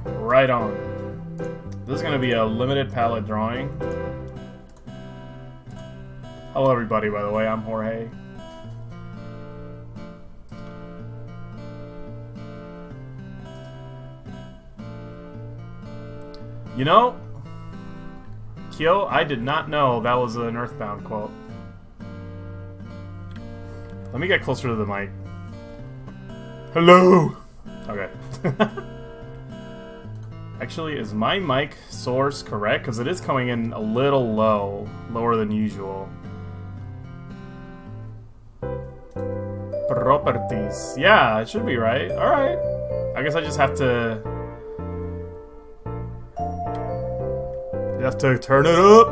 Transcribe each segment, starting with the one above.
Right on. This is going to be a limited palette drawing. Hello everybody, by the way, I'm Jorge. You know, Kyo, I did not know that was an Earthbound quote. Let me get closer to the mic. Hello! Okay. Actually, is my mic source correct? Because it is coming in a little low. Lower than usual. Properties. Yeah, it should be right. Alright. I guess I just have to... You have to turn it up.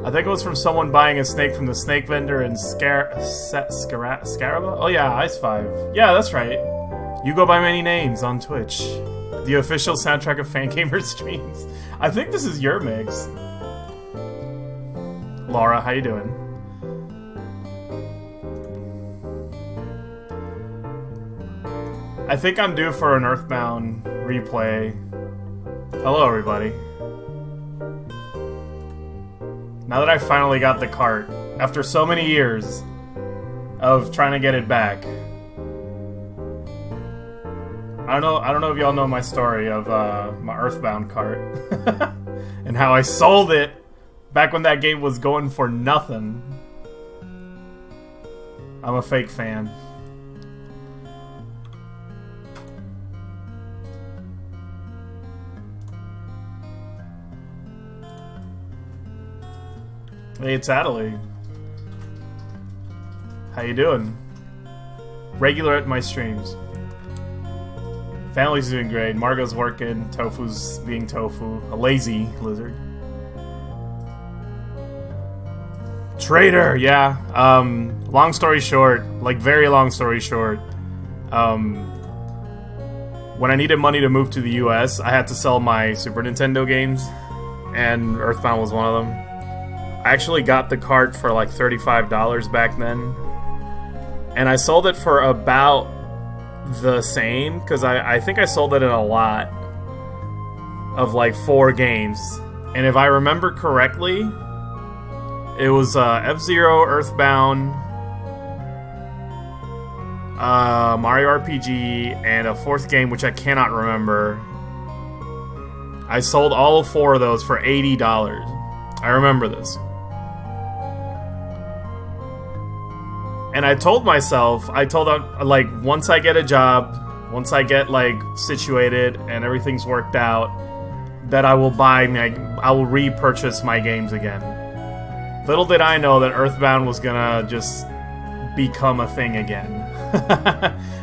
I think it was from someone buying a snake from the snake vendor in Scaraba? Oh yeah, Ice 5. Yeah, that's right. You go by many names on Twitch. The official soundtrack of Fangamer streams. I think this is your mix. Laura, how you doing? I think I'm due for an Earthbound replay. Hello, everybody. Now that I finally got the cart, after so many years of trying to get it back. I don't know if y'all know my story of my Earthbound cart and how I sold it back when that game was going for nothing. I'm a fake fan. Hey, it's Adelaide. How you doing? Regular at my streams. Family's doing great. Margot's working. Tofu's being tofu. A lazy lizard. Traitor, yeah. Long story short, like very long story short, when I needed money to move to the US, I had to sell my Super Nintendo games, and Earthbound was one of them. I actually got the cart for like $35 back then, and I sold it for about the same, because I think I sold it in a lot of like 4 games, and if I remember correctly, it was F-Zero, Earthbound, Mario RPG, and a 4th game which I cannot remember. I sold all 4 of those for $80. I remember this. And I told myself, like, once I get a job, once I get, like, situated and everything's worked out, that I will repurchase my games again. Little did I know that Earthbound was gonna just become a thing again.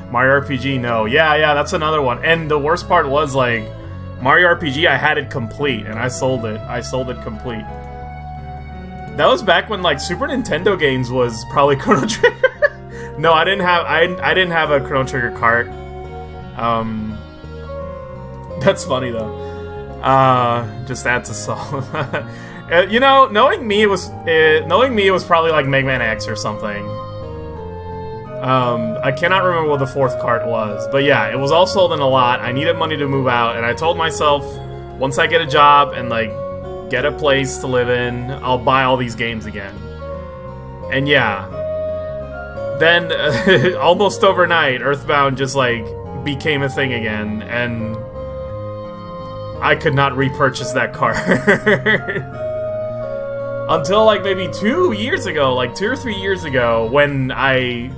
Mario RPG, no. Yeah, that's another one. And the worst part was, like, Mario RPG, I had it complete, and I sold it. I sold it complete. That was back when, like, Super Nintendo games was probably Chrono Trigger. No, I didn't have a Chrono Trigger cart. That's funny though. Just adds a song. You know, knowing me, it was probably like Mega Man X or something. I cannot remember what the 4th cart was, but yeah, it was all sold in a lot. I needed money to move out, and I told myself, once I get a job and like get a place to live in, I'll buy all these games again. And yeah, then almost overnight, Earthbound just like became a thing again, and I could not repurchase that card until like maybe 2 years ago, like 2 or 3 years ago, when I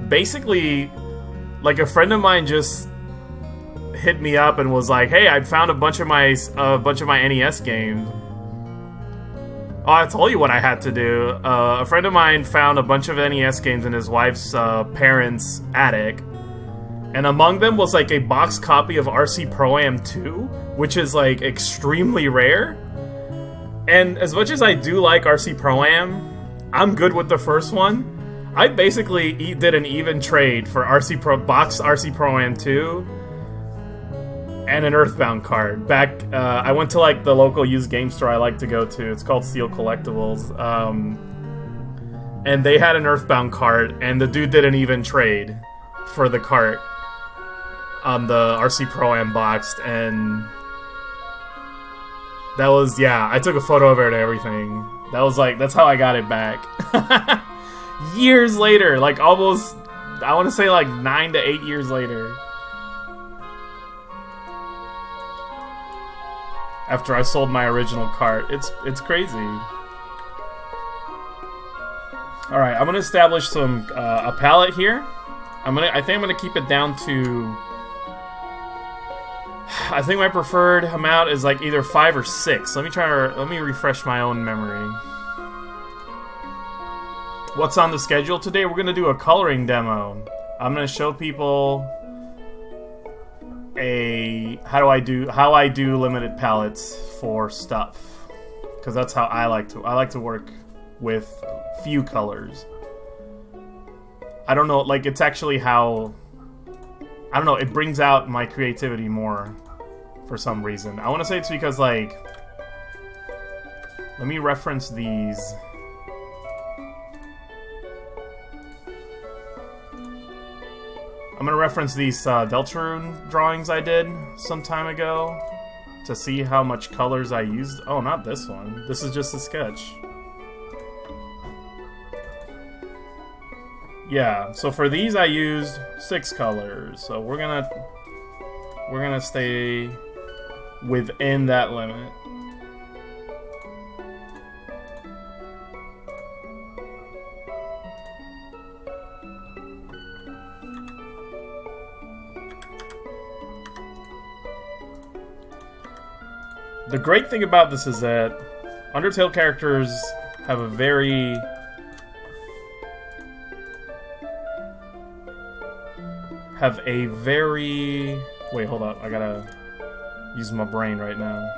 basically, like, a friend of mine just hit me up and was like, "Hey, I found a bunch of my NES games." Oh, I told you what I had to do. A friend of mine found a bunch of NES games in his wife's parents' attic, and among them was like a box copy of RC Pro-Am 2, which is like extremely rare. And as much as I do like RC Pro-Am, I'm good with the first one. I basically did an even trade for RC Pro-Am 2. and an Earthbound card. I went to like the local used game store I like to go to. It's called Steel Collectibles. And they had an Earthbound card, and the dude did an even trade for the cart on the RC Pro-Am boxed, and that was, yeah, I took a photo of it and everything. That was like, that's how I got it back. Years later, like almost, I want to say like 9 to 8 years later. After I sold my original cart. It's crazy. Alright, I'm gonna establish some a palette here. I think I'm gonna keep it down to, I think my preferred amount is like either 5 or 6. Let me refresh my own memory. What's on the schedule today? We're gonna do a coloring demo. I'm gonna show people how I do limited palettes for stuff, because that's how I like to work with few colors. I don't know, like, it's actually how, I don't know, it brings out my creativity more for some reason. I want to say it's because, like, let me reference these. I'm gonna reference these Deltarune drawings I did some time ago to see how much colors I used. Oh, not this one. This is just a sketch. Yeah, so for these I used 6 colors. So we're gonna stay within that limit. The great thing about this is that Undertale characters have a very wait, hold on, I gotta use my brain right now.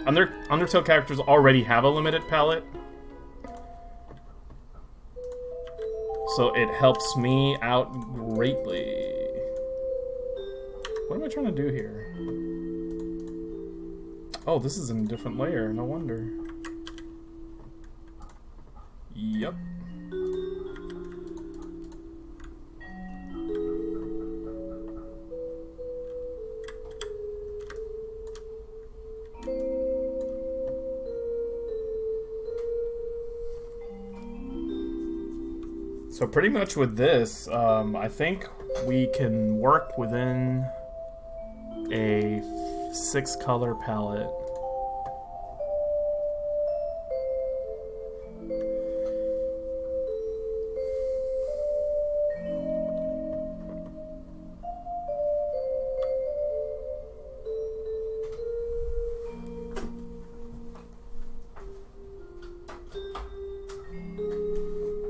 Undertale characters already have a limited palette, so it helps me out greatly. What am I trying to do here? Oh, this is in a different layer, no wonder. Yep. So pretty much with this, I think we can work within a 6-color palette.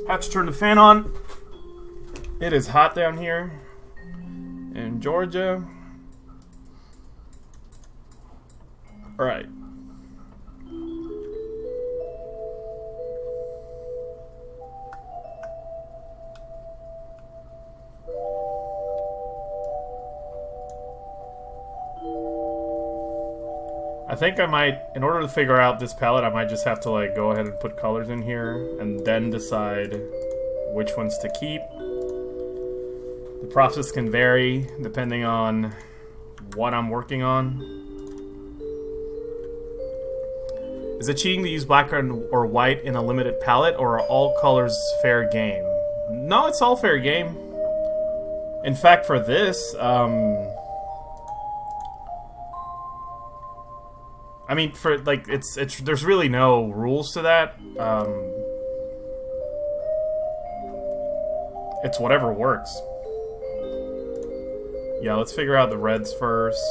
Have to turn the fan on. It is hot down here in Georgia. All right. I think I might, in order to figure out this palette, I might just have to like go ahead and put colors in here and then decide which ones to keep. The process can vary depending on what I'm working on. Is it cheating to use black or white in a limited palette, or are all colors fair game? No, it's all fair game. In fact, for this, I mean, for like, it's there's really no rules to that. It's whatever works. Yeah, let's figure out the reds first.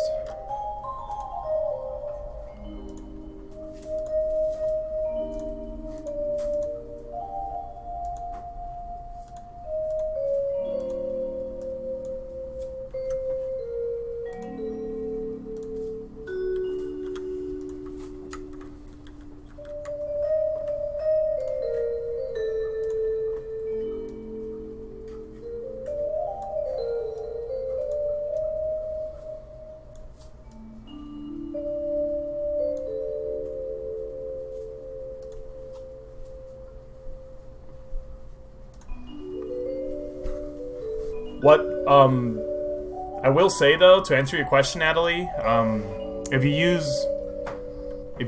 What, I will say though, to answer your question, Natalie, if you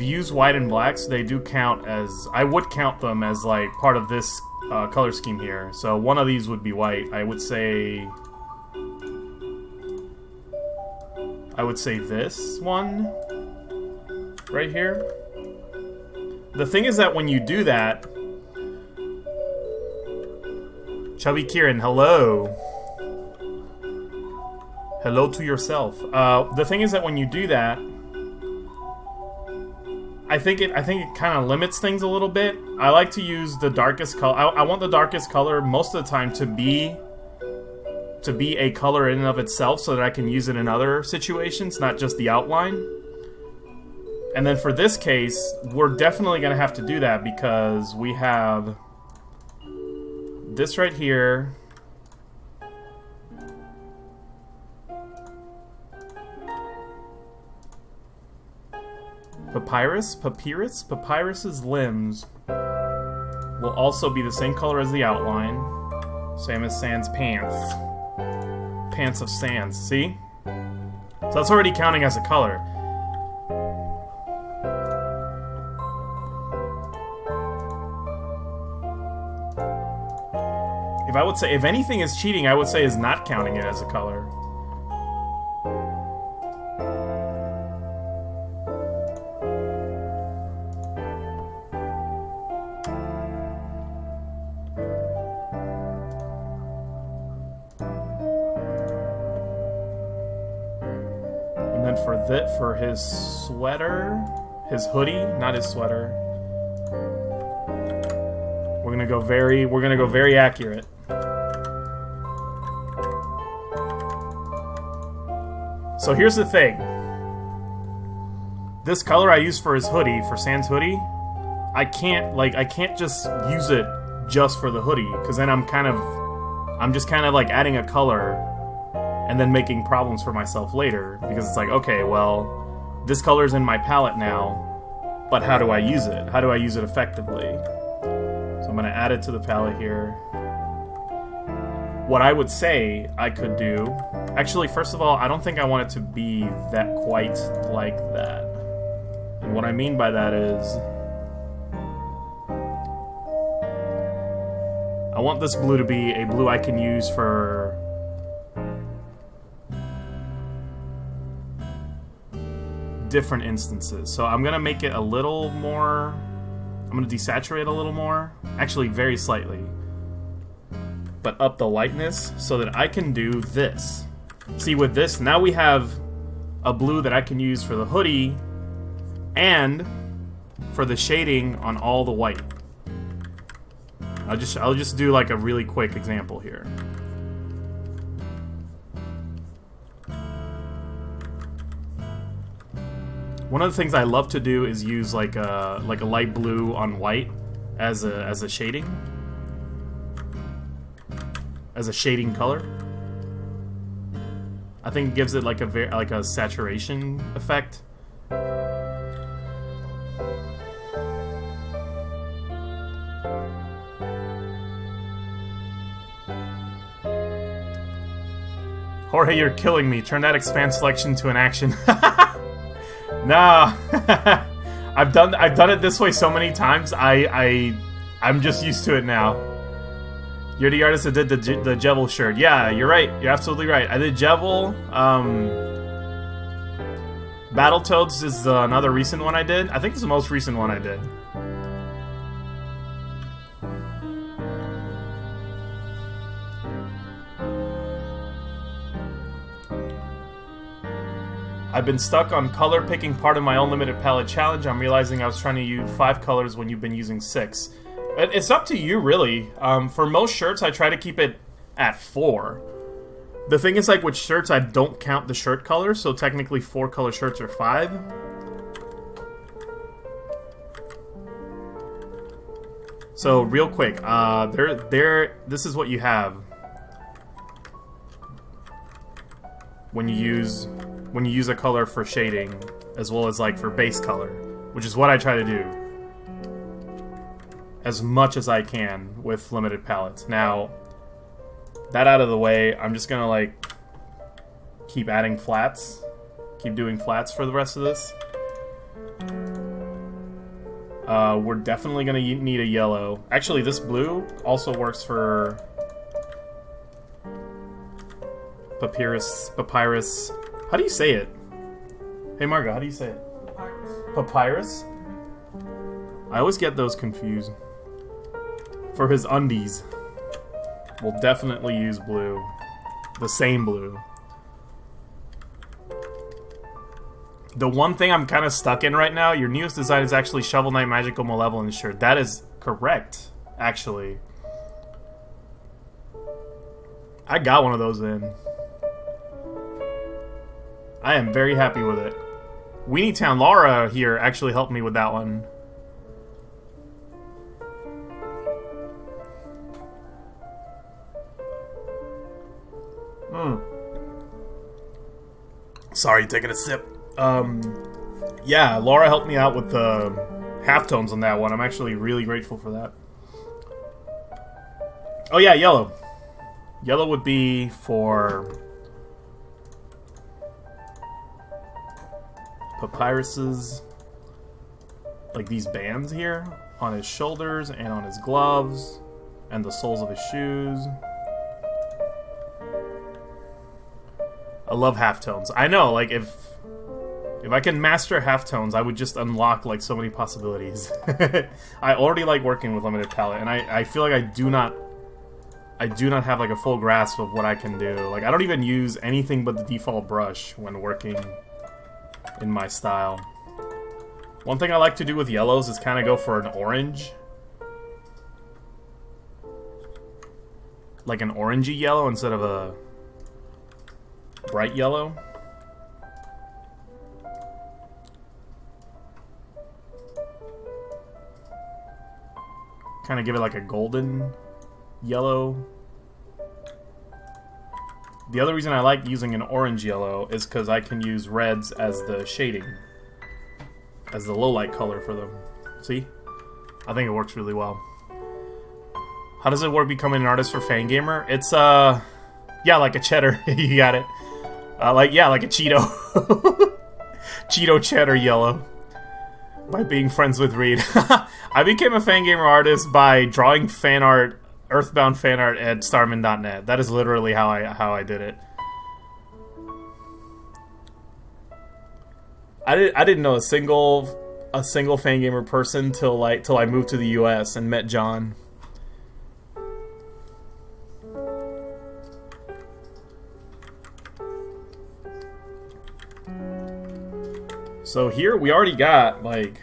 use white and blacks, they do count as, I would count them as like part of this color scheme here. So one of these would be white. I would say this one right here. The thing is that when you do that, Chubby Kieran, hello. Hello to yourself. The thing is that when you do that, I think it kind of limits things a little bit. I like to use the darkest color. I want the darkest color most of the time to be a color in and of itself, so that I can use it in other situations, not just the outline. And then for this case, we're definitely going to have to do that because we have this right here. Papyrus's limbs will also be the same color as the outline. Same as Sans pants. Pants of Sans, see? So that's already counting as a color. If I would say, if anything is cheating, I would say is not counting it as a color. And then for his sweater, his hoodie, not his sweater, we're gonna go very accurate. So here's the thing. This color I use for his hoodie, for Sans hoodie, I can't just use it just for the hoodie, because then I'm just kind of like adding a color and then making problems for myself later, because it's like, okay, well, this color's in my palette now, but how do I use it? How do I use it effectively? So I'm gonna add it to the palette here. What I would say I could do... Actually, first of all, I don't think I want it to be that quite like that. And what I mean by that is... I want this blue to be a blue I can use for... different instances. So I'm gonna make it a little more... I'm gonna desaturate a little more. Actually, very slightly. But up the lightness so that I can do this. See, with this, now we have a blue that I can use for the hoodie and for the shading on all the white. I'll just do like a really quick example here. One of the things I love to do is use like a light blue on white as a shading. As a shading color. I think it gives it like a saturation effect. Jorge, you're killing me. Turn that expand selection to an action. Nah. I've done it this way so many times. I'm just used to it now. You're the artist that did the Jevil shirt. Yeah, you're right. You're absolutely right. I did Jevil. Battletoads is another recent one I did. I think it's the most recent one I did. I've been stuck on color picking part of my unlimited palette challenge. I'm realizing I was trying to use 5 colors when you've been using 6. It's up to you, really. For most shirts, I try to keep it at 4. The thing is, like, with shirts, I don't count the shirt colors, so technically 4 color shirts are 5. So, real quick, this is what you have when you use a color for shading, as well as, like, for base color, which is what I try to do as much as I can with limited palettes. Now, that out of the way, I'm just gonna like keep adding flats. Keep doing flats for the rest of this. We're definitely gonna need a yellow. Actually, this blue also works for papyrus. How do you say it? Hey Margo, how do you say it? Papyrus? I always get those confused. For his undies, we'll definitely use blue. The same blue. The one thing I'm kind of stuck in right now, your newest design is actually Shovel Knight Magical Malevolence shirt. That is correct, actually. I got one of those in. I am very happy with it. Weenie Town Laura here actually helped me with that one. Sorry, taking a sip. Yeah, Laura helped me out with the halftones on that one. I'm actually really grateful for that. Oh yeah, yellow. Yellow would be for Papyrus's, like these bands here on his shoulders and on his gloves and the soles of his shoes. I love halftones. I know, like if I can master halftones, I would just unlock like so many possibilities. I already like working with limited palette, and I feel like I do not have like a full grasp of what I can do. Like I don't even use anything but the default brush when working in my style. One thing I like to do with yellows is kind of go for an orange. Like an orangey yellow instead of a bright yellow. Kind of give it like a golden yellow. The other reason I like using an orange yellow is because I can use reds as the shading, as the low light color for them. See? I think it works really well. How does it work becoming an artist for Fangamer? It's, yeah, like a cheddar. You got it. Like a Cheeto. Cheeto cheddar yellow. By being friends with Reed. I became a Fangamer artist by drawing fan art, Earthbound fan art at starman.net. That is literally how I did it. I didn't know a single Fangamer person till I moved to the US and met John. So here we already got like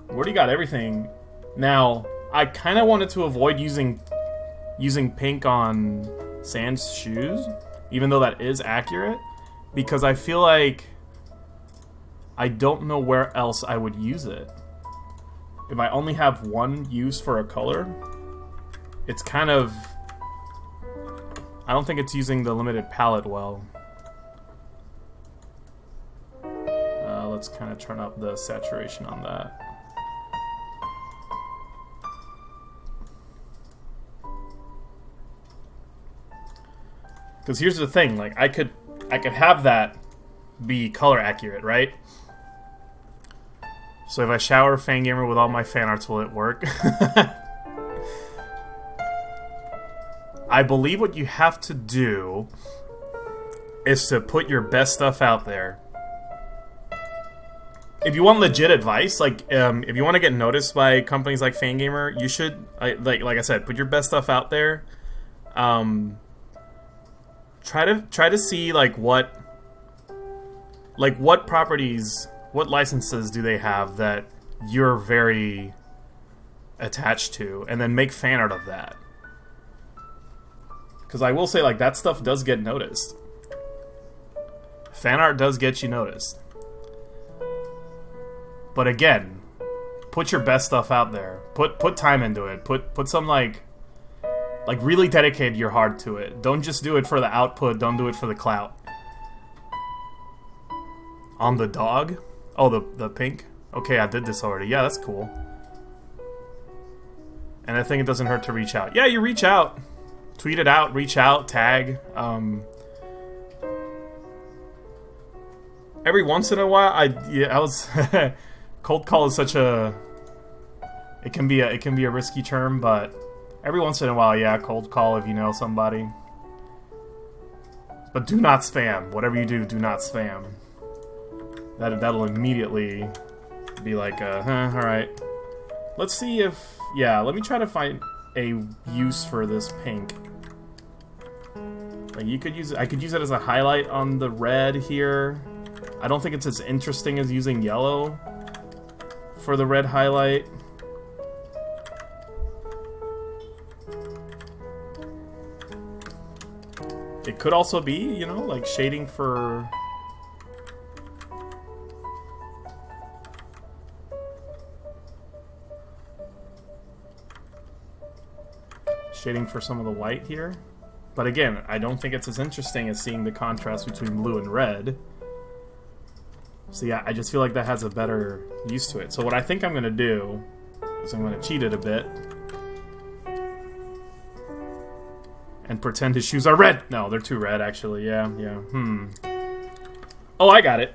we already got everything. Now, I kind of wanted to avoid using pink on Sans shoes, even though that is accurate, because I feel like I don't know where else I would use it. If I only have one use for a color, it's kind of... I don't think it's using the limited palette well. Let's kind of turn up the saturation on that. Because here's the thing, like I could have that be color accurate, right? So if I shower Fangamer with all my fan arts, will it work? I believe what you have to do is to put your best stuff out there. If you want legit advice, like if you want to get noticed by companies like Fangamer, you should, like I said, put your best stuff out there. Try to see like what properties, what licenses do they have that you're very attached to, and then make fan art of that. Because I will say, like, that stuff does get noticed. Fan art does get you noticed. But again, put your best stuff out there. Put time into it. Put some like really dedicate your heart to it. Don't just do it for the output. Don't do it for the clout. On the dog? Oh, the pink? Okay, I did this already. Yeah, that's cool. And I think it doesn't hurt to reach out. Yeah, you reach out. Tweet it out, reach out, tag. Every once in a while, I was cold call is such a it can be a risky term, but every once in a while, yeah, cold call if you know somebody. But do not spam. Whatever you do, do not spam. That'll immediately be like, alright. Let's see if... Yeah, let me try to find a use for this pink. Like, you could use it... I could use it as a highlight on the red here. I don't think it's as interesting as using yellow for the red highlight. It could also be, you know, like shading for... Shading for some of the white here. But again, I don't think it's as interesting as seeing the contrast between blue and red. So yeah, I just feel like that has a better use to it. So what I think I'm going to do is I'm going to cheat it a bit. And pretend his shoes are red! No, they're too red, actually. Yeah. Oh, I got it.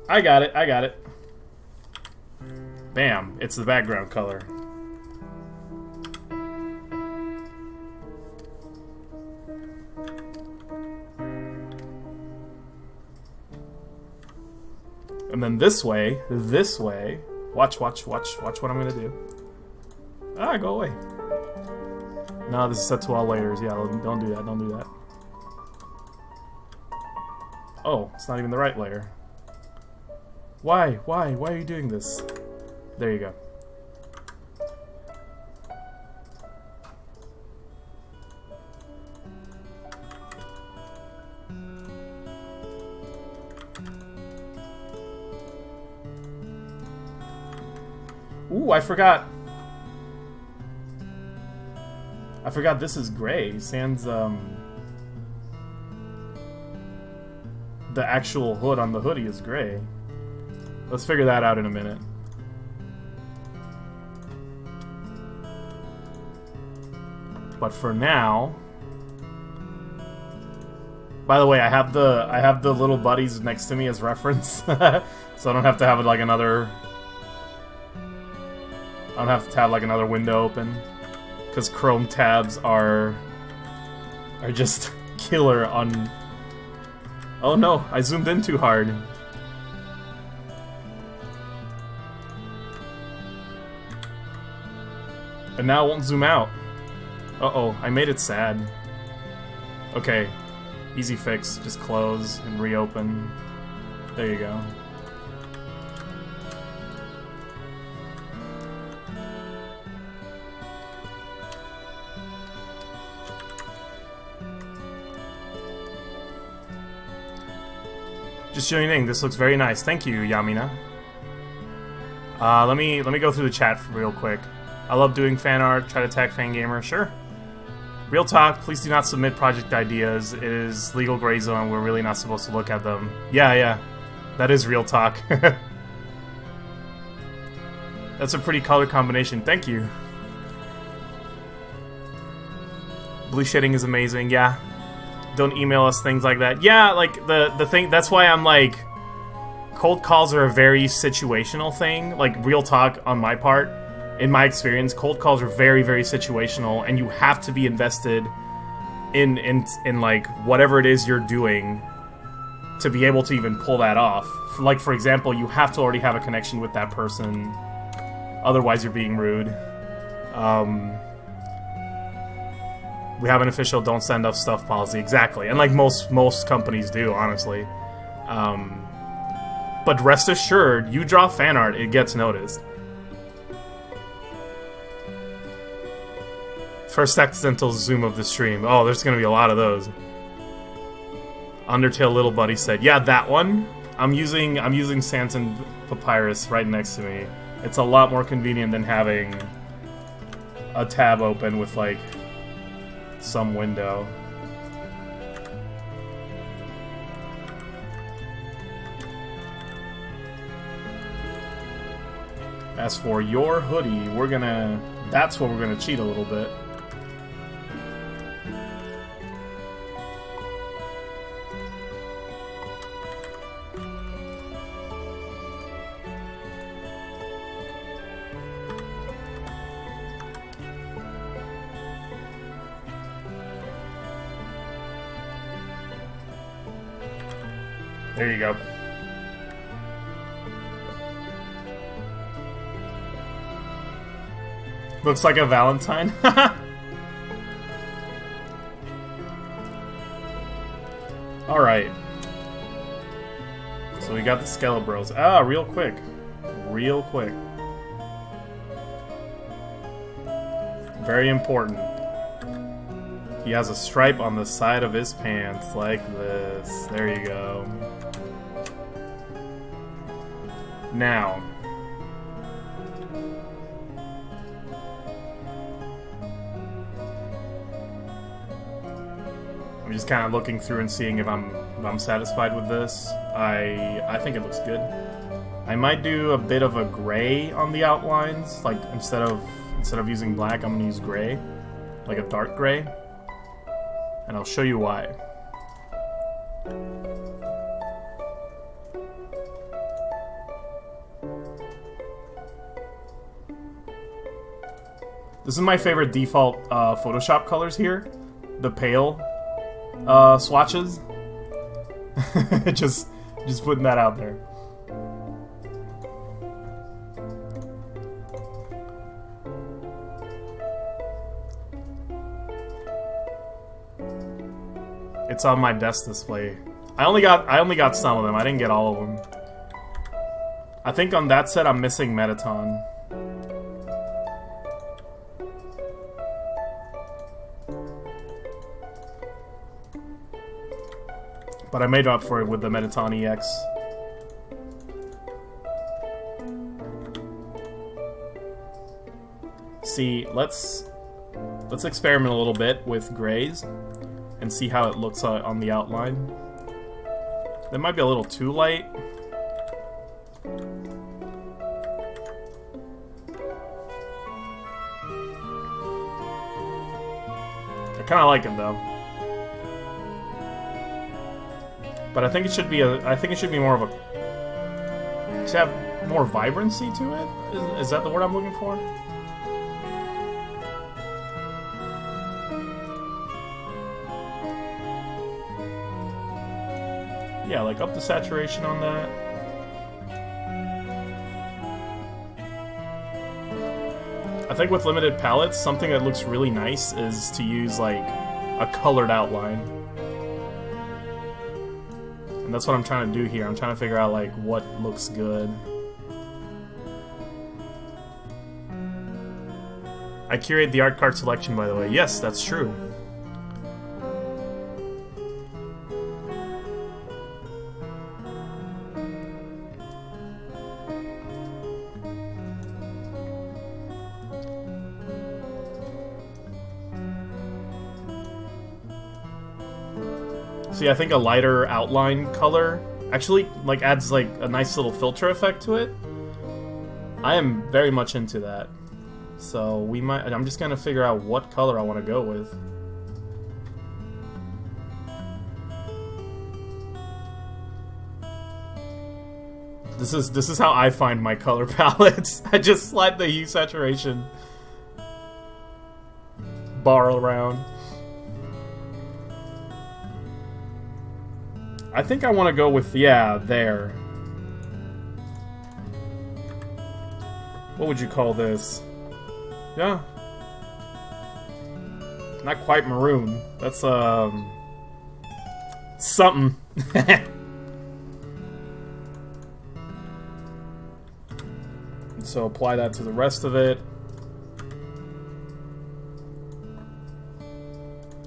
I got it. Bam. It's the background color. And then this way, watch what I'm gonna do. Ah, go away. No, this is set to all layers. Yeah, don't do that. Oh, it's not even the right layer. Why are you doing this? There you go. Ooh, I forgot this is gray. Sans, the actual hood on the hoodie is gray. Let's figure that out in a minute. But for now... By the way, I have the little buddies next to me as reference. So I don't have to have like another... I don't have to have like another window open, because Chrome tabs are just killer on... Oh no, I zoomed in too hard. And now it won't zoom out. Uh-oh, I made it sad. Okay, easy fix, just close and reopen. There you go. Just joining. This looks very nice. Thank you, Yamina. Let me go through the chat real quick. I love doing fan art. Try to tag Fangamer. Sure. Real talk. Please do not submit project ideas. It is legal gray zone. We're really not supposed to look at them. Yeah. That is real talk. That's a pretty color combination. Thank you. Blue shading is amazing. Yeah. Don't email us things like that. Yeah, like, the thing... That's why I'm like... Cold calls are a very situational thing. Like, real talk on my part. In my experience, cold calls are very, very situational. And you have to be invested in like, whatever it is you're doing to be able to even pull that off. Like, for example, you have to already have a connection with that person. Otherwise, you're being rude. We have an official don't send us stuff policy. Exactly. And like most companies do, honestly. But rest assured, you draw fan art, it gets noticed. First accidental zoom of the stream. Oh, there's gonna be a lot of those. Undertale Little Buddy said, yeah, that one. I'm using Sanson Papyrus right next to me. It's a lot more convenient than having a tab open with like some window. As for your hoodie, that's where we're gonna cheat a little bit. There you go. Looks like a Valentine. Alright. So we got the Skelebros. Ah, real quick. Real quick. Very important. He has a stripe on the side of his pants, like this. There you go. Now. I'm just kind of looking through and seeing if I'm satisfied with this. I think it looks good. I might do a bit of a gray on the outlines, like instead of using black, I'm gonna use gray, like a dark gray, and I'll show you why. This is my favorite default Photoshop colors here, the pale swatches. just putting that out there. It's on my desk display. I only got some of them. I didn't get all of them. I think on that set I'm missing Metaton. But I made up for it with the Metaton EX. See, let's experiment a little bit with grays and see how it looks on the outline. That might be a little too light. I kind of like it though. But I think it should be more of a... to have more vibrancy to it? Is that the word I'm looking for? Yeah, like up the saturation on that. I think with limited palettes, something that looks really nice is to use like a colored outline. And that's what I'm trying to do here. I'm trying to figure out like what looks good. I curate the art card selection, by the way. Yes, that's true. See, I think a lighter outline color actually like adds like a nice little filter effect to it. I am very much into that. So I'm just gonna figure out what color I want to go with. This is how I find my color palettes. I just slide the hue saturation bar around. I think I want to go with, yeah, there. What would you call this? Yeah. Not quite maroon. That's, something. So apply that to the rest of it.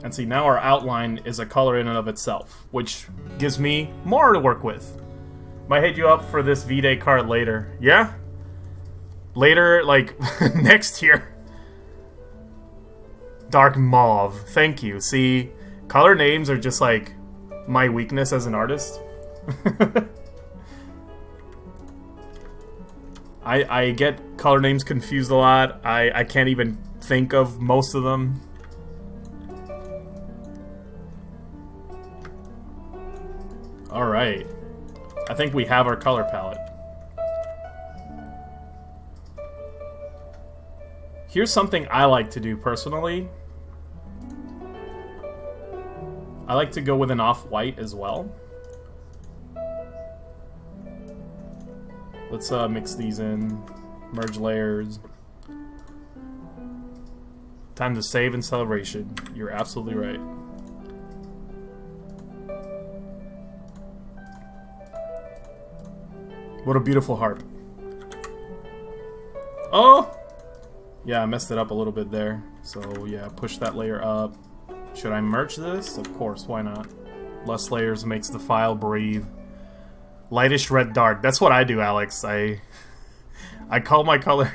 And see, now our outline is a color in and of itself, which gives me more to work with. Might hit you up for this V-Day card later. Yeah? Later, like, next year. Dark Mauve. Thank you. See, color names are just, like, my weakness as an artist. I get color names confused a lot. I can't even think of most of them. Alright. I think we have our color palette. Here's something I like to do personally. I like to go with an off-white as well. Let's mix these in. Merge layers. Time to save and celebration. You're absolutely right. What a beautiful harp. Oh! Yeah, I messed it up a little bit there. So yeah, push that layer up. Should I merge this? Of course, why not? Less layers makes the file breathe. Lightish red dark. That's what I do, Alex. I call my color.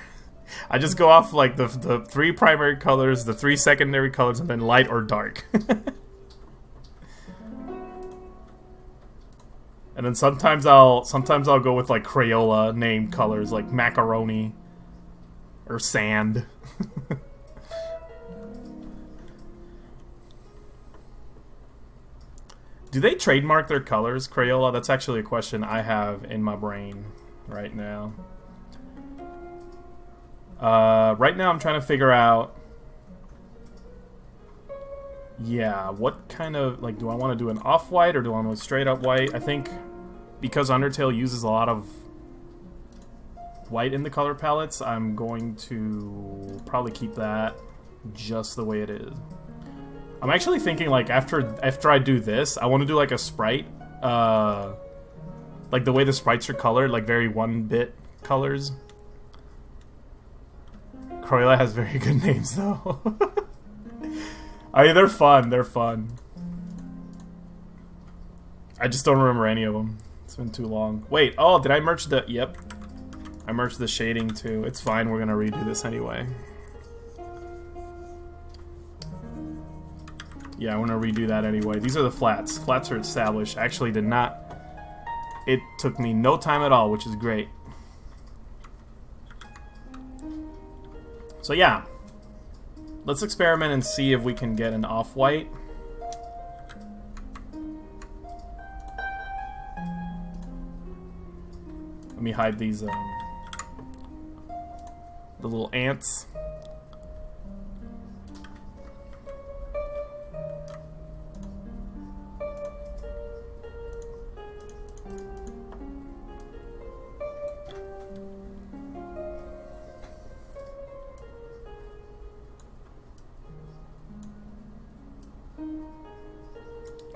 I just go off like the 3 primary colors, the 3 secondary colors, and then light or dark. And then sometimes I'll go with like Crayola named colors like macaroni or sand. Do they trademark their colors, Crayola? That's actually a question I have in my brain right now. Right now I'm trying to figure out... Yeah, what kind of... Like, do I want to do an off-white or do I want to go straight up white? I think because Undertale uses a lot of white in the color palettes, I'm going to probably keep that just the way it is. I'm actually thinking, like, after I do this, I want to do, like, a sprite. Like, the way the sprites are colored, like, very 1-bit colors. Crayola has very good names, though. I mean, they're fun. They're fun. I just don't remember any of them. It's been too long. Wait, oh, did I merge the... Yep. I merged the shading, too. It's fine, we're gonna redo this anyway. Yeah, I want to redo that anyway. These are the flats. Flats are established. I actually did not... It took me no time at all, which is great. So yeah. Let's experiment and see if we can get an off-white. Let me hide these, the little ants.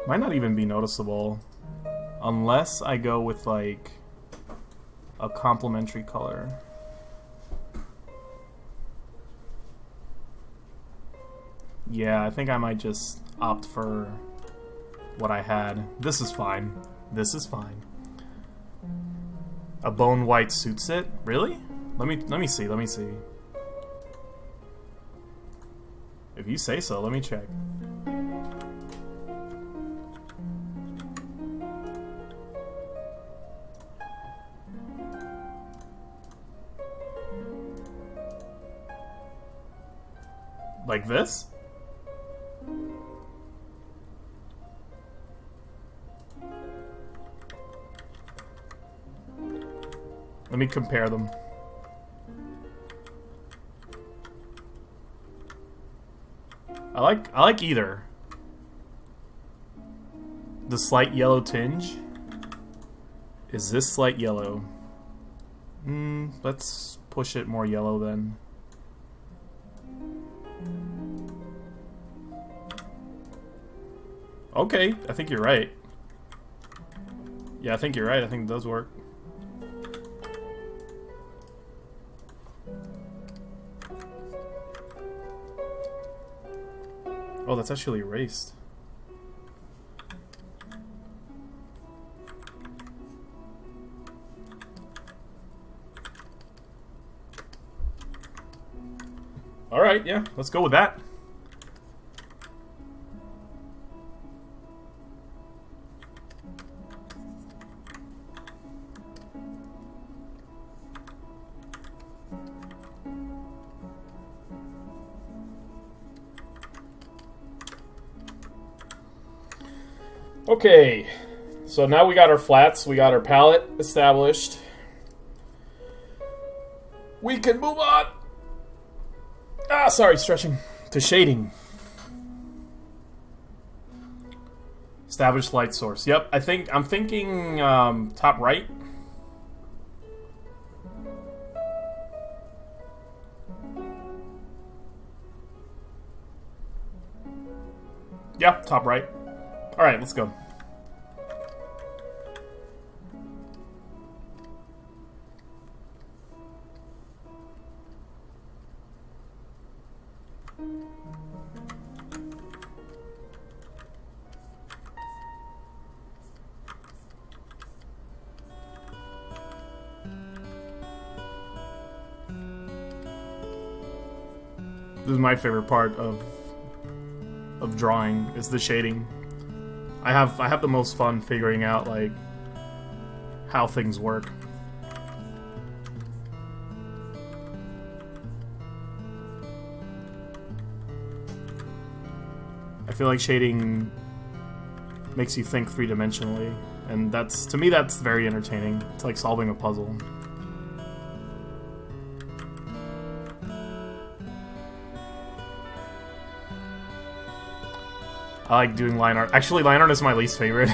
Might not even be noticeable unless I go with like a complementary color. Yeah, I think I might just opt for what I had. This is fine. This is fine. A bone white suits it? Really? Let me see. Let me see. If you say so, let me check. Like this? Let me compare them. I like either. The slight yellow tinge. Is this slight yellow? Let's push it more yellow then. Okay, I think you're right. Yeah, I think you're right. I think it does work. Oh, that's actually erased. Alright, yeah, let's go with that. Okay, so now we got our flats, we got our palette established. We can move on. Sorry, stretching. To shading. Established light source. Yep, I'm thinking top right. Yeah, top right. All right, let's go. This is my favorite part of drawing, is the shading. I have the most fun figuring out like how things work. I feel like shading makes you think three-dimensionally, and to me that's very entertaining. It's like solving a puzzle. I like doing line art. Actually, line art is my least favorite.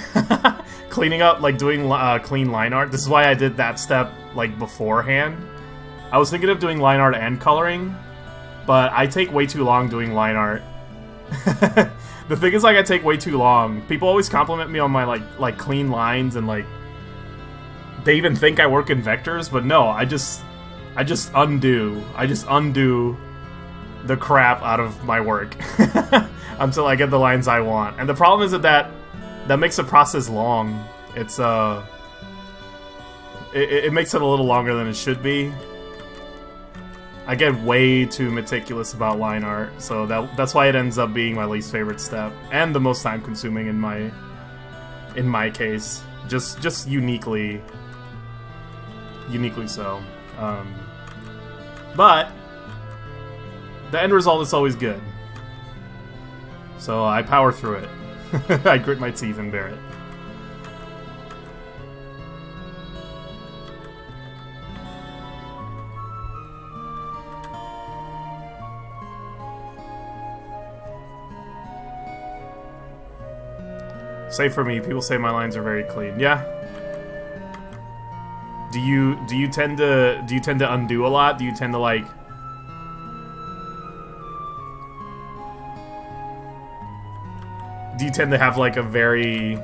Cleaning up, like doing clean line art. This is why I did that step like beforehand. I was thinking of doing line art and coloring, but I take way too long doing line art. The thing is, like, I take way too long. People always compliment me on my like clean lines, and like they even think I work in vectors, but no, I just undo the crap out of my work. Until I get the lines I want. And the problem is that makes the process long. It's it makes it a little longer than it should be. I get way too meticulous about line art, so that's why it ends up being my least favorite step and the most time consuming in my case. Just uniquely so. But the end result is always good. So I power through it. I grit my teeth and bear it. Save for me. People say my lines are very clean. Yeah. Do you tend to undo a lot? Do you tend to like? Do you tend to have like a very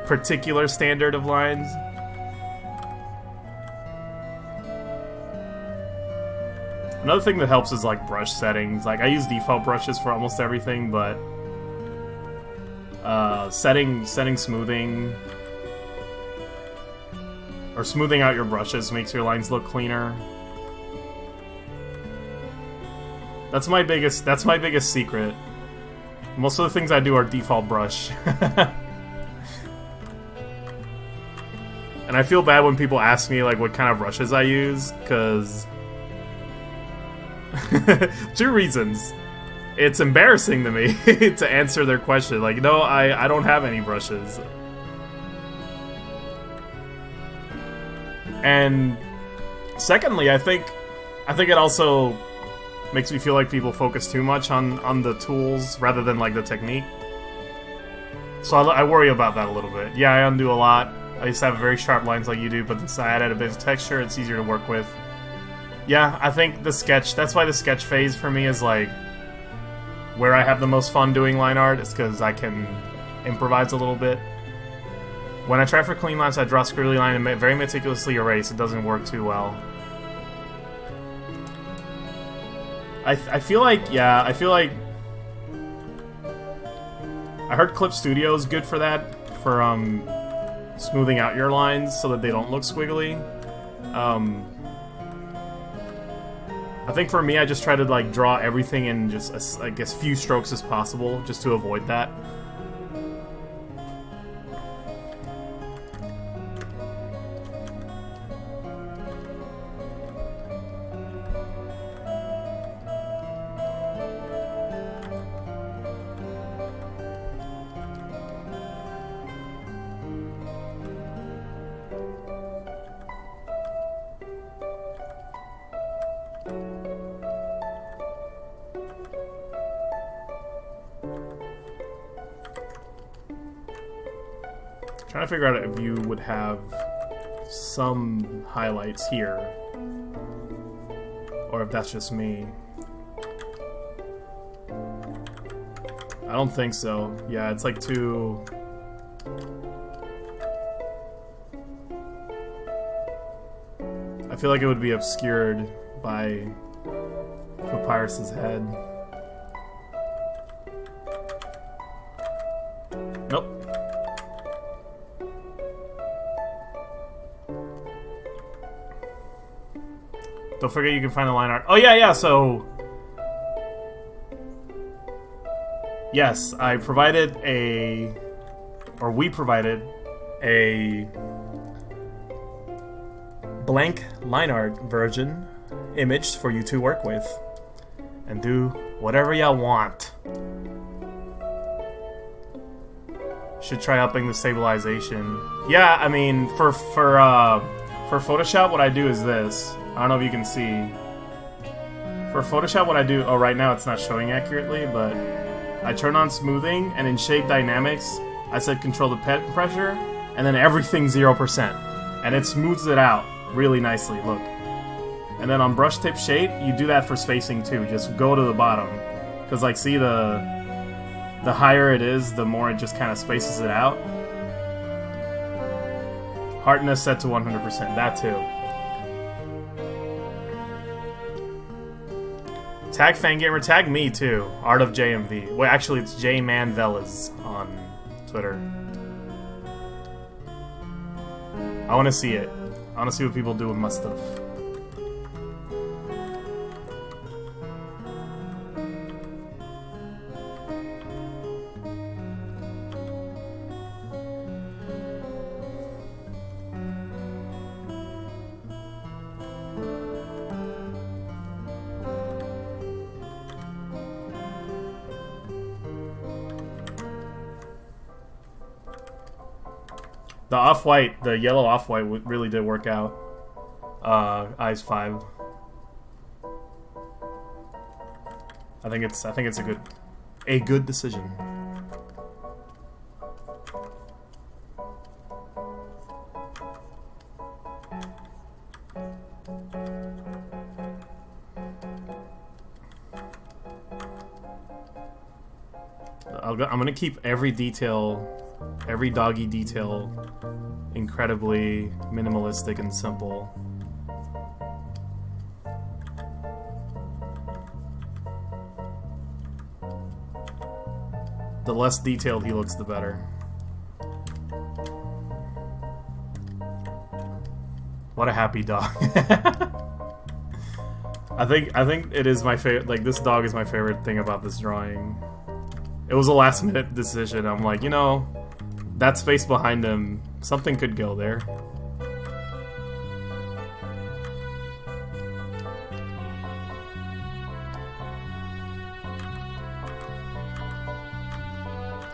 particular standard of lines? Another thing that helps is like brush settings. Like I use default brushes for almost everything, but setting smoothing or smoothing out your brushes makes your lines look cleaner. That's my biggest secret. Most of the things I do are default brush. And I feel bad when people ask me like what kind of brushes I use, because two reasons. It's embarrassing to me to answer their question. Like, no, I don't have any brushes. And secondly, I think it also makes me feel like people focus too much on the tools rather than like the technique. So I worry about that a little bit. Yeah, I undo a lot. I used to have very sharp lines like you do, but since I added a bit of texture, it's easier to work with. Yeah, I think that's why the sketch phase for me is like where I have the most fun doing line art, is because I can improvise a little bit. When I try for clean lines, I draw a squiggly line and very meticulously erase. It doesn't work too well. I feel like I heard Clip Studio is good for that, for smoothing out your lines so that they don't look squiggly. I think for me, I just try to like draw everything in just as few strokes as possible, just to avoid that. Trying to figure out if you would have some highlights here, or if that's just me. I don't think so. Yeah, it's like too... I feel like it would be obscured by Papyrus's head. Nope. Don't forget you can find the line art. Oh yeah, so... Yes, I provided a... Or we provided a... blank line art version image for you to work with. And do whatever you want. Should try upping the stabilization. Yeah, I mean, for Photoshop, what I do is this. I don't know if you can see. For Photoshop, what I do... Oh, right now it's not showing accurately, but... I turn on smoothing, and in Shape Dynamics, I set control to pen pressure, and then everything 0%. And it smooths it out really nicely, look. And then on Brush Tip Shade, you do that for spacing too. Just go to the bottom. Because, like, see the higher it is, the more it just kind of spaces it out. Hardness set to 100%, that too. Tag Fangamer, tag me too. Art of JMV. Well, actually, it's Jman Velez on Twitter. I want to see it. I want to see what people do with my stuff. The off-white, the yellow off-white really did work out. Eyes 5. I think it's a good decision. I'm gonna keep every detail, every doggy detail, incredibly minimalistic and simple. The less detailed he looks, the better. What a happy dog. I think it is my favorite. Like, this dog is my favorite thing about this drawing. It was a last minute decision. I'm like, you know, that space behind him, something could go there.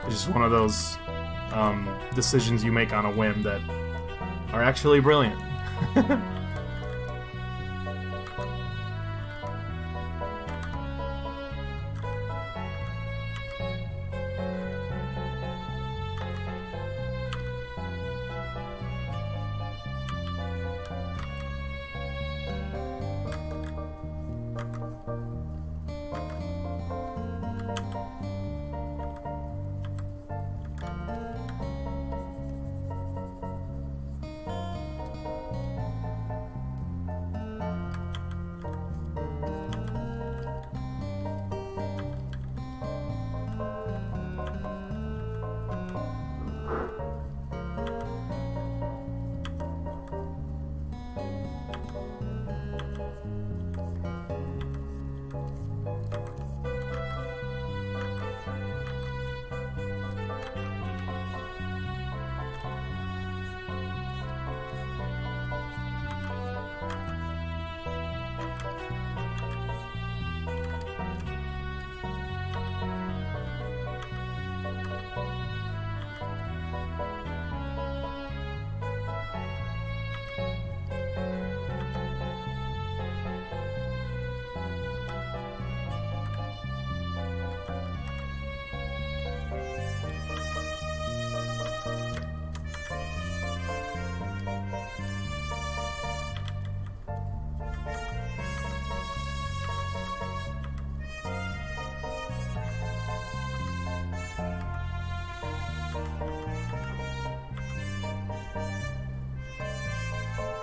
It's just one of those decisions you make on a whim that are actually brilliant.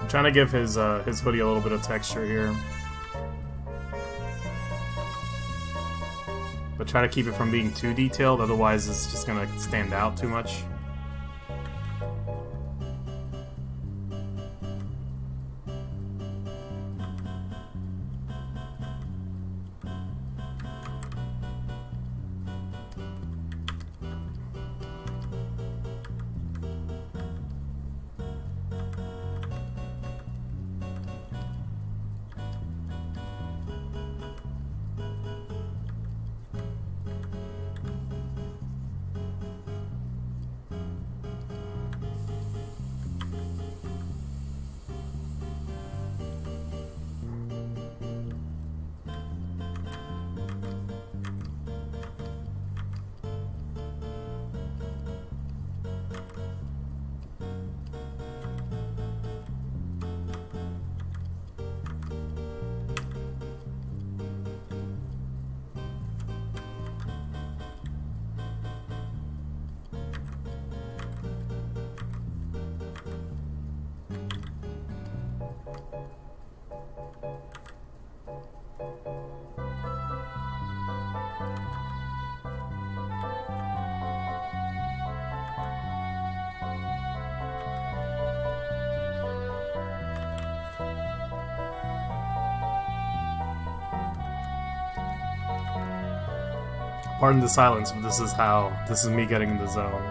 I'm trying to give his hoodie a little bit of texture here. But try to keep it from being too detailed, otherwise it's just gonna stand out too much. Pardon the silence, but this is me getting in the zone.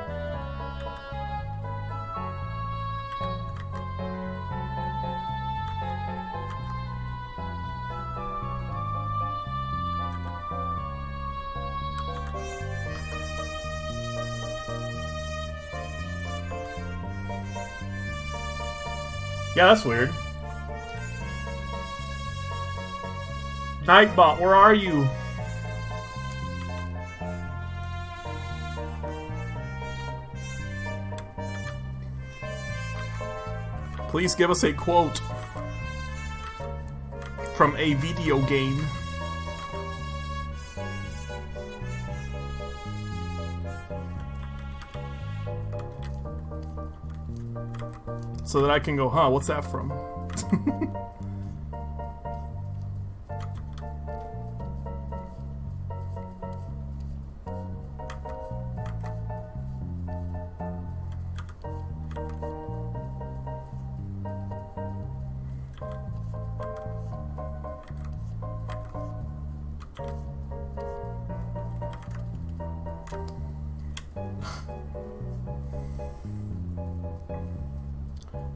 Yeah, that's weird. Nightbot, where are you? Please give us a quote from a video game. So that I can go, huh, what's that from?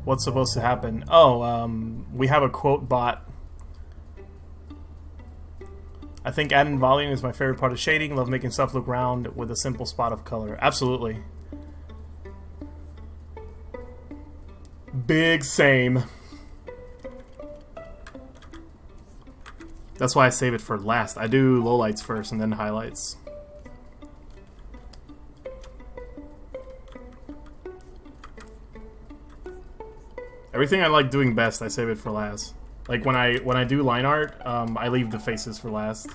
What's supposed to happen? Oh, we have a quote bot. I think adding volume is my favorite part of shading. Love making stuff look round with a simple spot of color. Absolutely. Big same. That's why I save it for last. I do lowlights first and then highlights. Everything I like doing best, I save it for last. Like when I do line art, I leave the faces for last.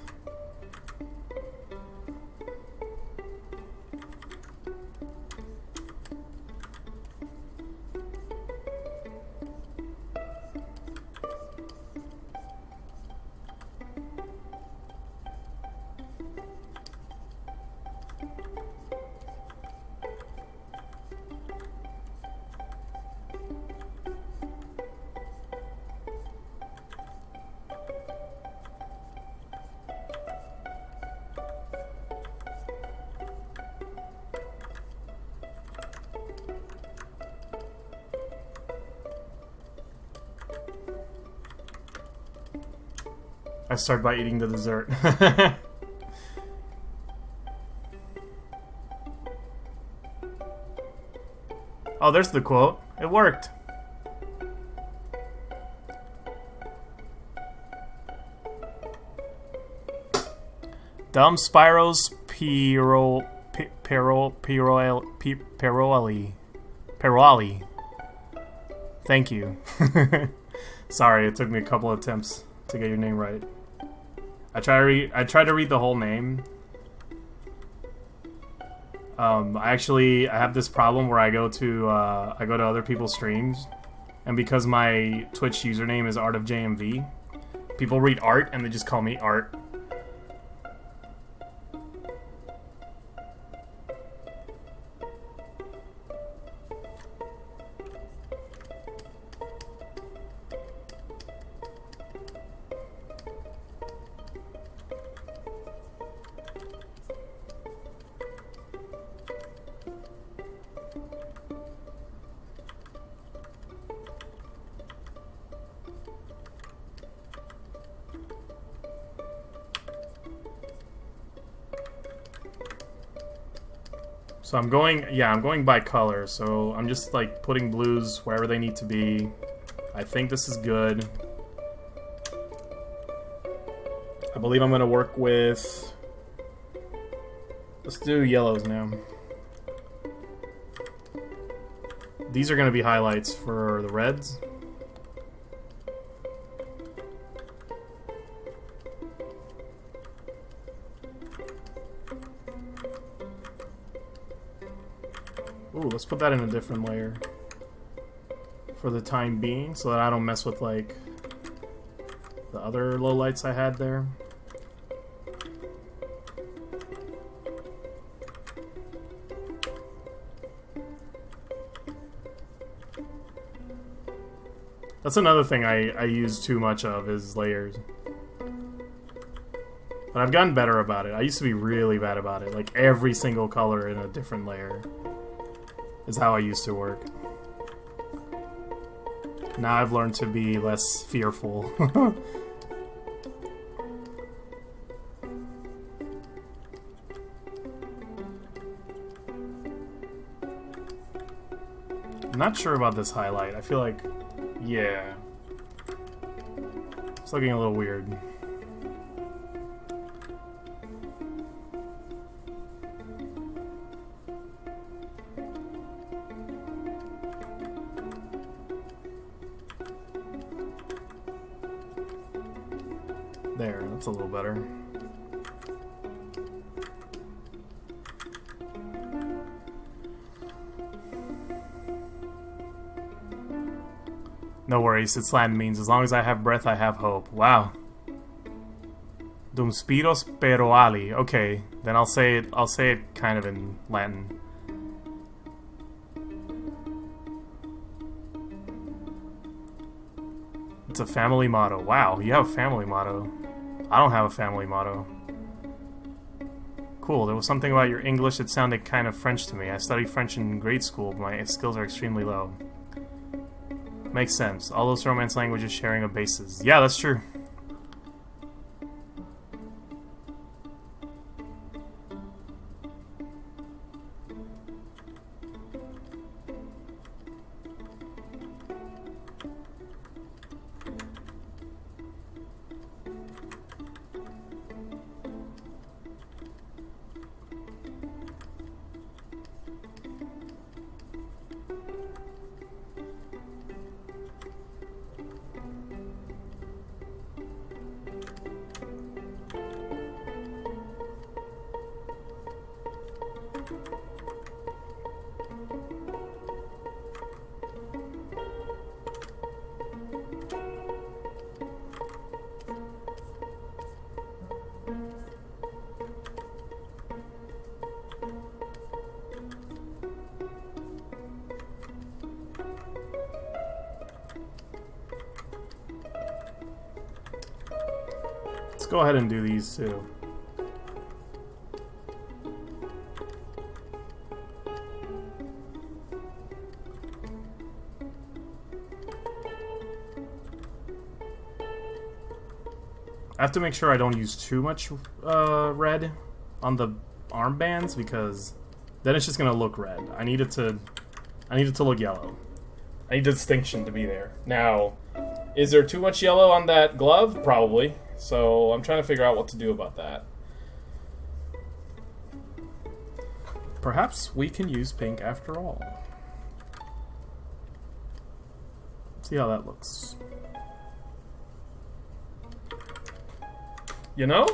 I start by eating the dessert. Oh, there's the quote. It worked. Dumb Spyros Peroli. Thank you. Sorry, it took me a couple of attempts to get your name right. I try to read the whole name. I have this problem where I go to other people's streams And because my Twitch username is Art of JMV, people read Art and they just call me Art. So I'm going by color, so I'm just like putting blues wherever they need to be. I think this is good. I believe I'm gonna work with... Let's do yellows now. These are gonna be highlights for the reds. Ooh, let's put that in a different layer for the time being so that I don't mess with like the other lowlights I had there. That's another thing I use too much of is layers. But I've gotten better about it. I used to be really bad about it. Like every single color in a different layer is how I used to work. Now I've learned to be less fearful. I'm not sure about this highlight. I feel like, yeah, it's looking a little weird. There, that's a little better. No worries, it's Latin means as long as I have breath, I have hope. Wow. Dum spiro spero ali. Okay, then I'll say it kind of in Latin. It's a family motto. Wow, you have a family motto. I don't have a family motto. Cool, there was something about your English that sounded kind of French to me. I studied French in grade school, but my skills are extremely low. Makes sense. All those Romance languages sharing a basis. Yeah, that's true. Let's go ahead and do these too. I have to make sure I don't use too much red on the armbands because then it's just gonna look red. I need it to look yellow. I need the distinction to be there. Now, is there too much yellow on that glove? Probably. So I'm trying to figure out what to do about that. Perhaps we can use pink after all. See how that looks. You know?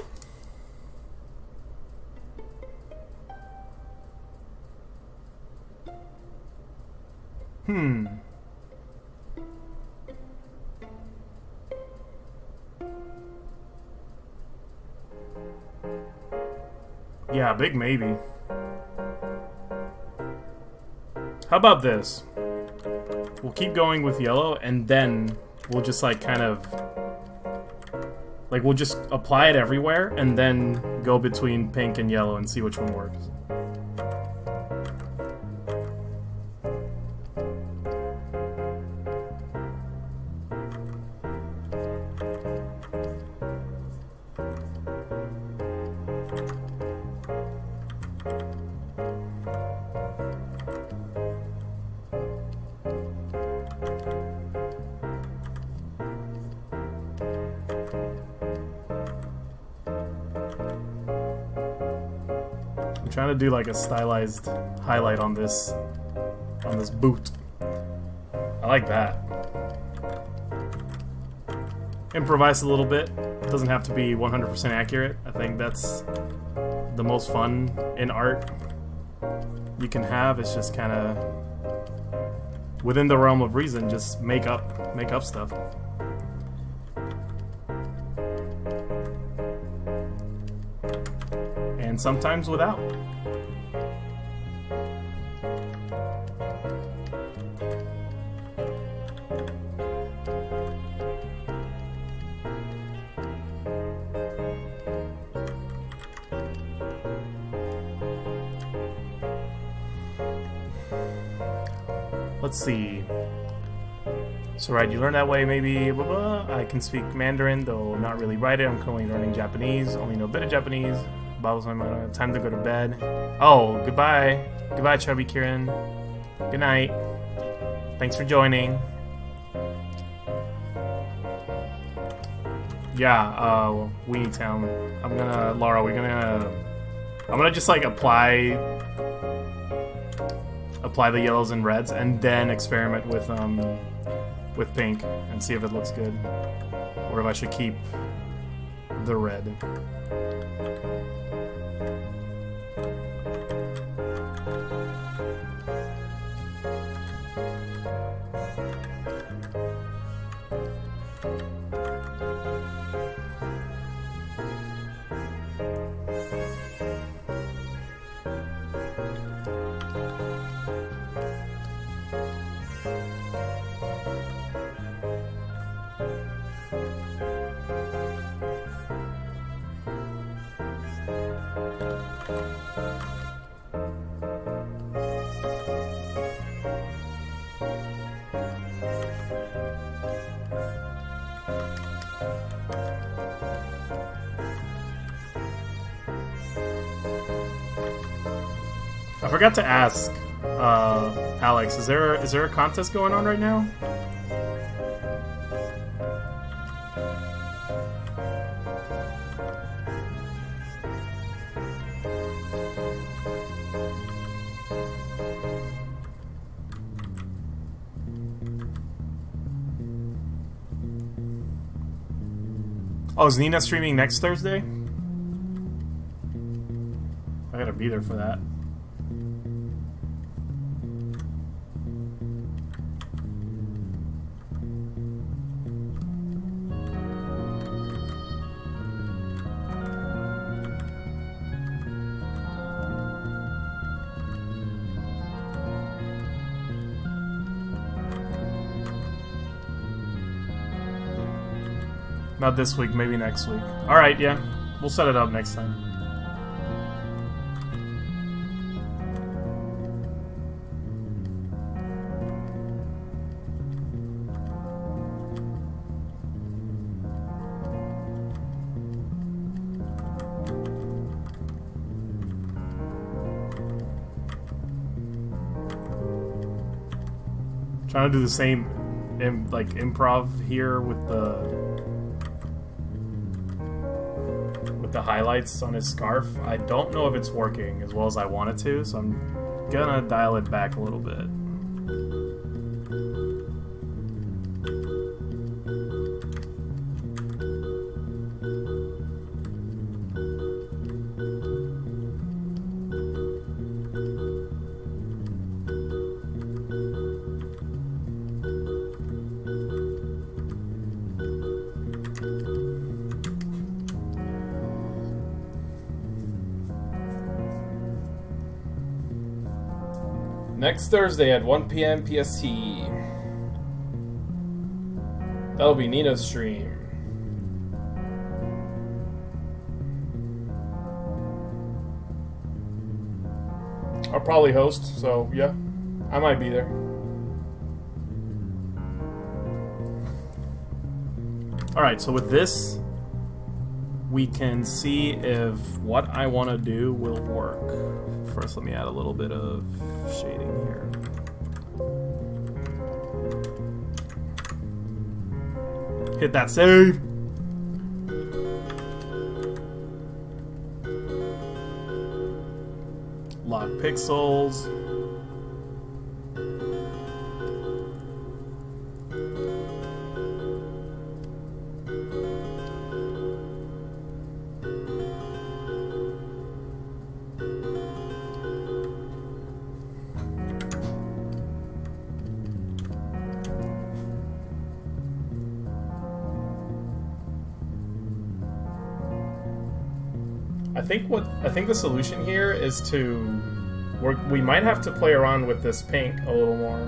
Yeah, big maybe. How about this? We'll keep going with yellow, and then we'll just like kind of like we'll just apply it everywhere, and then go between pink and yellow and see which one works. I'm trying to do like a stylized highlight on this boot. I like that. Improvise a little bit. It doesn't have to be 100% accurate. I think that's the most fun in art you can have. It's just kind of within the realm of reason. Just make up stuff. And sometimes without. Let's see. So right, you learn that way, maybe. Blah, blah. I can speak Mandarin, though not really write it. I'm currently learning Japanese. Only know a bit of Japanese. Bottles on my time to go to bed. Oh, goodbye. Goodbye, Chubby Kieran. Good night. Thanks for joining. Yeah, Weenie Town. Laura, I'm gonna just like apply the yellows and reds, and then experiment with pink and see if it looks good, or if I should keep the red. I forgot to ask, Alex, is there a contest going on right now? Oh, is Nina streaming next Thursday? I gotta be there for that. Not this week, maybe next week. Alright, yeah. We'll set it up next time. Trying to do the same improv here with the highlights on his scarf. I don't know if it's working as well as I want it to, so I'm gonna dial it back a little bit. Next Thursday at 1 p.m. PST. That'll be Nina's stream. I'll probably host, so yeah, I might be there. Alright, so with this, we can see if what I want to do will work. First, let me add a little bit of shading here. Hit that save! Lock pixels. I think the solution here is to we might have to play around with this pink a little more,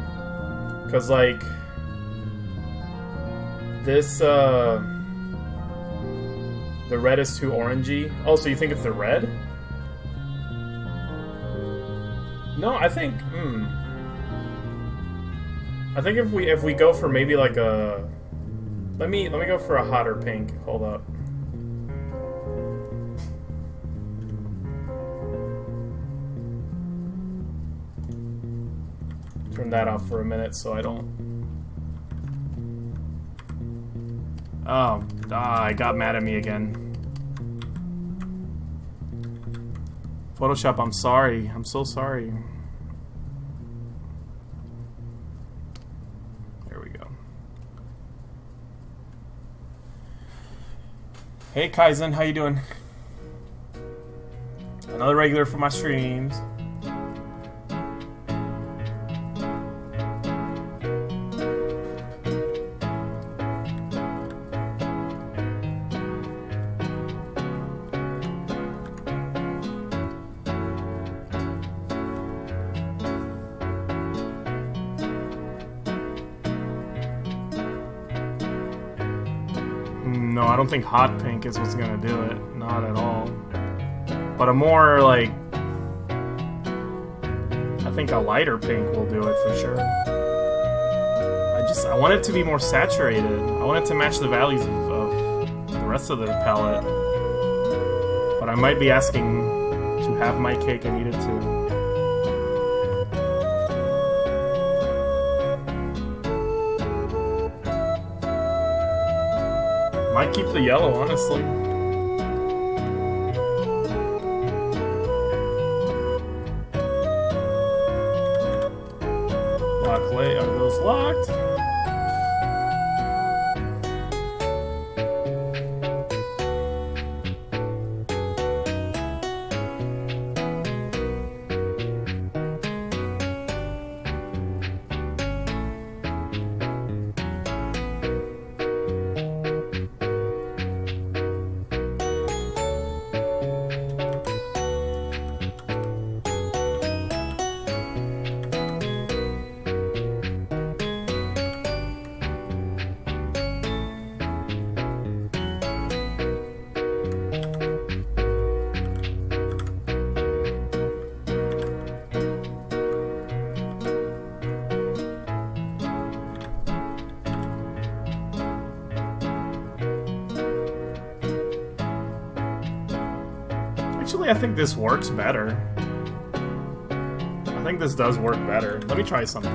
because like this the red is too orangey. Oh, so you think it's the red? No, I think if we go for maybe like a let me go for a hotter pink. Hold up. Turn that off for a minute so I don't... Oh, it got mad at me again. Photoshop, I'm sorry. I'm so sorry. There we go. Hey Kaizen, how you doing? Another regular for my streams. No, I don't think hot pink is what's gonna do it. Not at all. But a more, like... I think a lighter pink will do it for sure. I want it to be more saturated. I want it to match the values of the rest of the palette. But I might be asking to have my cake and eat it too. Might keep the yellow, honestly. Lock lay, are those locked? Actually, I think this works better. I think this does work better. Let me try something.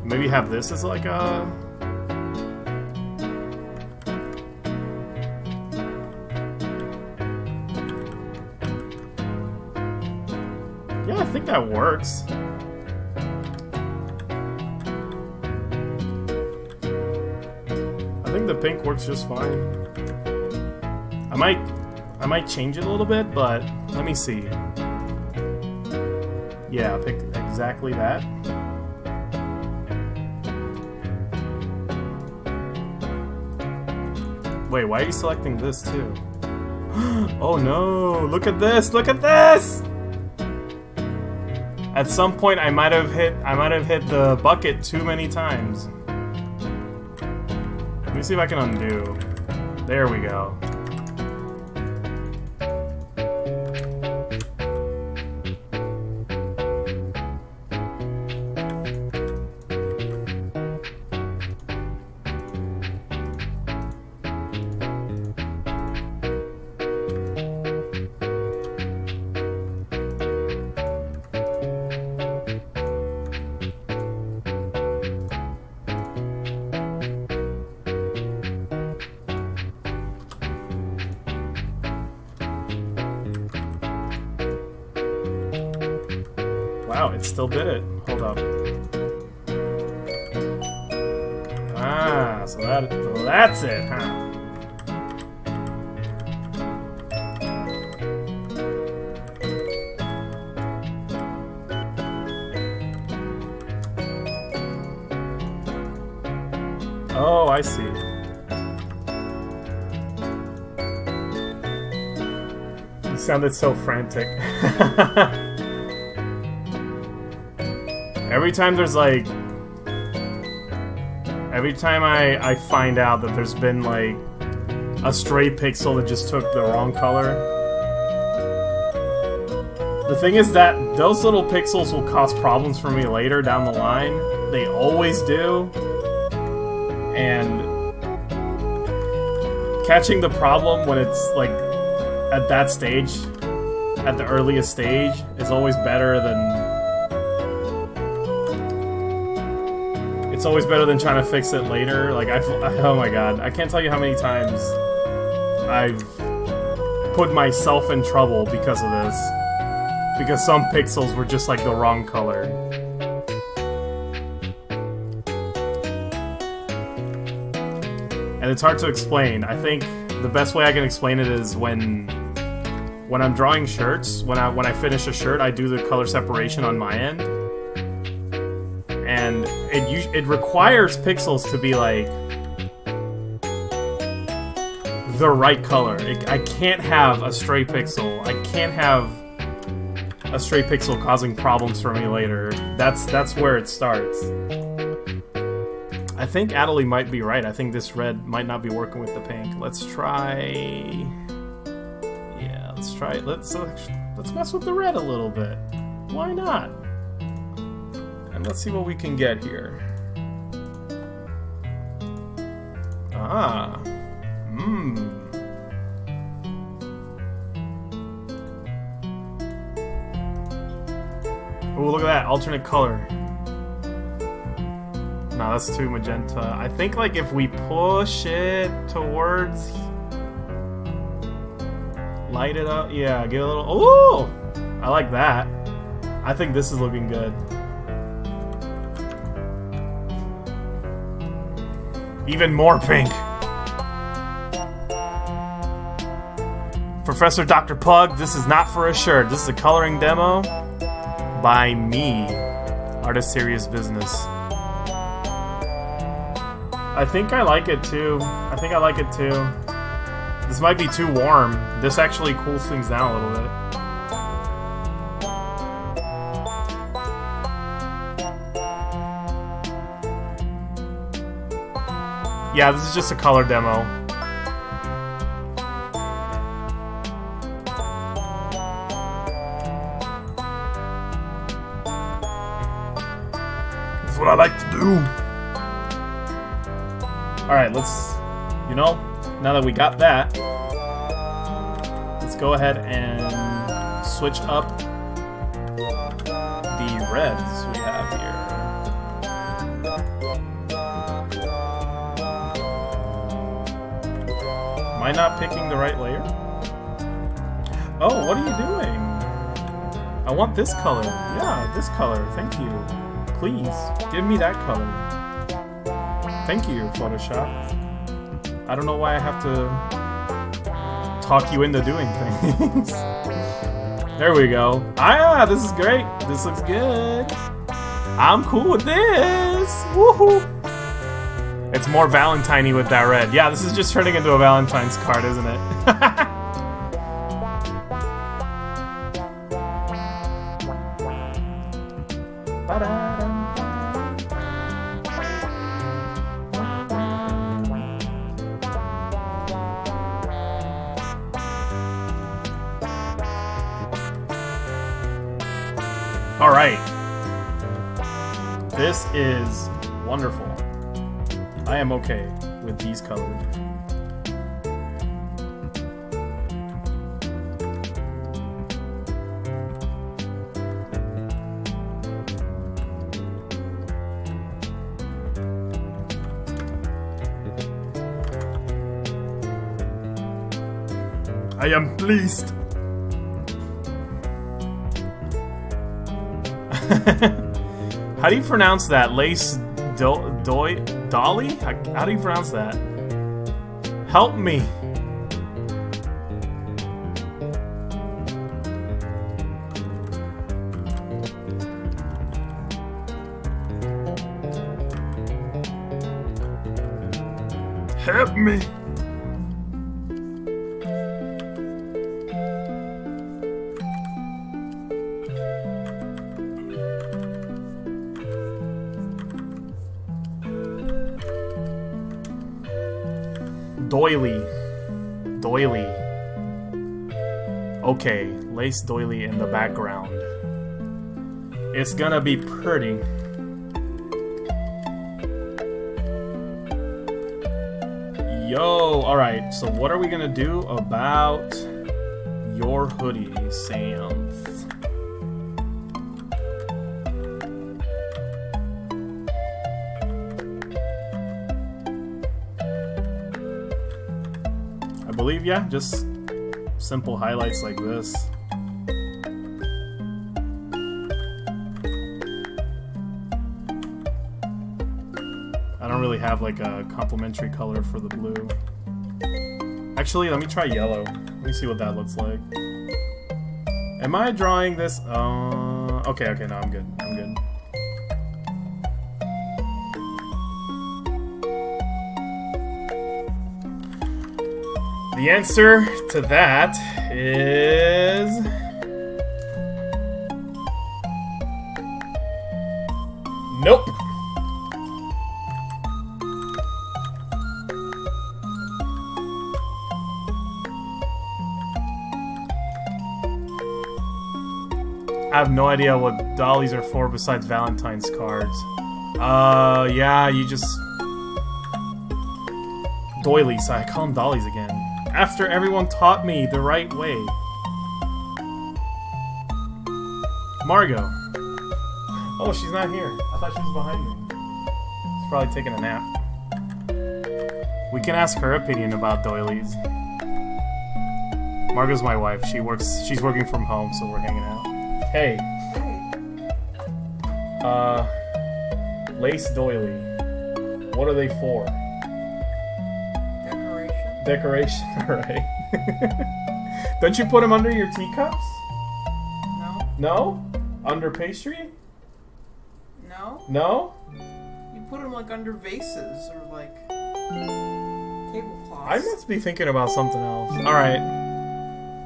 Maybe have this as like a... Yeah, I think that works. I think the pink works just fine. I might change it a little bit, but let me see. Yeah, pick exactly that. Wait, why are you selecting this too? Oh no, look at this, look at this! At some point, I might have hit the bucket too many times. Let me see if I can undo. There we go. Wow, it still did it. Hold up. Ah, so that's it, huh? Oh, I see. You sounded so frantic. Every time there's like... Every time I find out that there's been like a stray pixel that just took the wrong color. The thing is that those little pixels will cause problems for me later down the line. They always do. And catching the problem when it's like at that stage, at the earliest stage, is always better than... It's always better than trying to fix it later. Like, oh my god, I can't tell you how many times I've put myself in trouble because of this. Because some pixels were just like the wrong color. And it's hard to explain. I think the best way I can explain it is when I'm drawing shirts, when I finish a shirt, I do the color separation on my end. And it requires pixels to be like the right color. I can't have a stray pixel. I can't have a stray pixel causing problems for me later. That's where it starts. I think Adelie might be right. I think this red might not be working with the pink. Let's try... Yeah, let's try it. Let's mess with the red a little bit. Why not? And let's see what we can get here. Ah. Ooh, look at that. Alternate color. No, that's too magenta. I think, like, if we push it towards... Light it up. Yeah, get a little... Ooh! I like that. I think this is looking good. Even more pink. Professor Dr. Pug, this is not for a shirt. This is a coloring demo by me. Artist Serious Business. I think I like it too. I think I like it too. This might be too warm. This actually cools things down a little bit. Yeah, this is just a color demo. That's what I like to do. Alright, let's... You know, now that we got that, let's go ahead and switch up the reds we have here. Am I not picking the right layer? Oh, what are you doing? I want this color. Yeah, this color. Thank you. Please, give me that color. Thank you, Photoshop. I don't know why I have to talk you into doing things. There we go. Ah, this is great. This looks good. I'm cool with this. Woohoo! It's more Valentine-y with that red. Yeah, this is just turning into a Valentine's card, isn't it? Alright. This is wonderful. I am okay with these colors. I am pleased. How do you pronounce that? Lace Dolly? How do you pronounce that? Help me. Help me. Doily. Okay, lace doily in the background. It's gonna be pretty. Yo, alright, so what are we gonna do about your hoodie, Sam? I believe, yeah, just simple highlights like this. I don't really have like a complementary color for the blue. Actually, let me try yellow. Let me see what that looks like. Am I drawing this? Okay, no, I'm good. The answer to that is... nope. I have no idea what dollies are for besides Valentine's cards. Yeah, you just... doilies, I call them dollies again. After everyone taught me the right way. Margot. Oh, she's not here. I thought she was behind me. She's probably taking a nap. We can ask her opinion about doilies. Margot's my wife. She's working from home, so we're hanging out. Hey. Lace doily. What are they for? Decoration, alright. Don't you put them under your teacups? No. No? Under pastry? No. No? You put them like under vases or like tablecloths. I must be thinking about something else. Alright.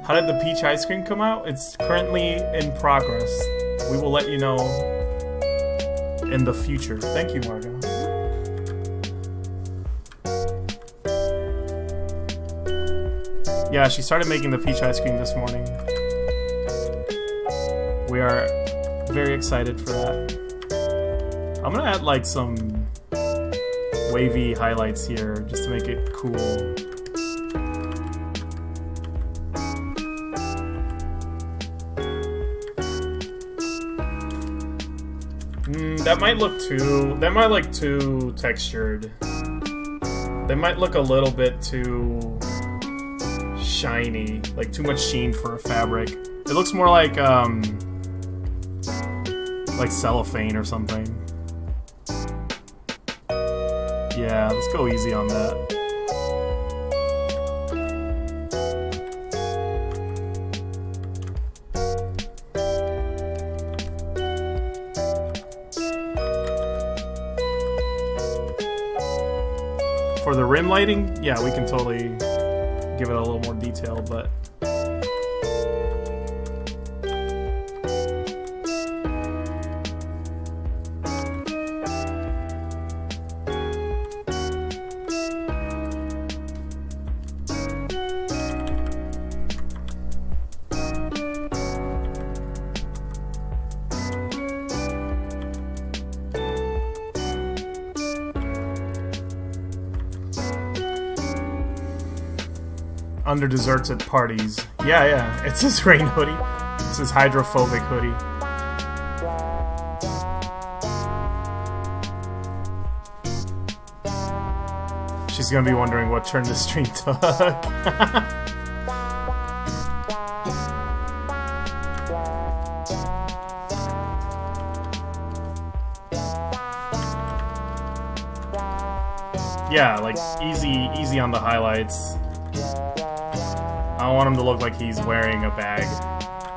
How did the peach ice cream come out? It's currently in progress. We will let you know in the future. Thank you, Margot. Yeah, she started making the peach ice cream this morning. We are very excited for that. I'm gonna add like some wavy highlights here just to make it cool. That might look too textured. They might look a little bit too shiny, like too much sheen for a fabric. It looks more like cellophane or something. Yeah, let's go easy on that. For the rim lighting, yeah, we can totally give it a little more detail, but under desserts at parties. Yeah, it's his rain hoodie. It's his hydrophobic hoodie. She's gonna be wondering what turn the stream took. Yeah, like easy on the highlights. I don't want him to look like he's wearing a bag.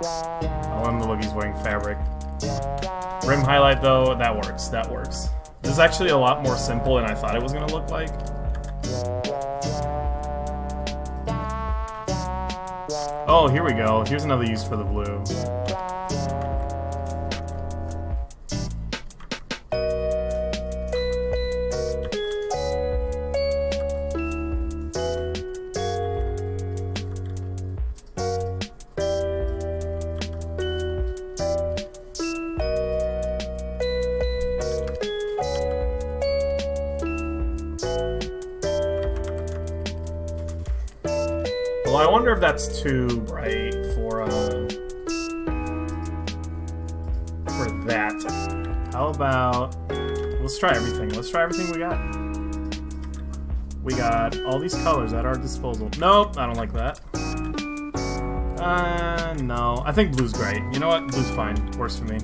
I want him to look like he's wearing fabric. Rim highlight though, that works. This is actually a lot more simple than I thought it was gonna look like. Oh, here we go. Here's another use for the blue. Well, I wonder if that's too bright for that. How about... Let's try everything. Let's try everything we got. We got all these colors at our disposal. Nope, I don't like that. No. I think blue's great. You know what? Blue's fine. Works for me.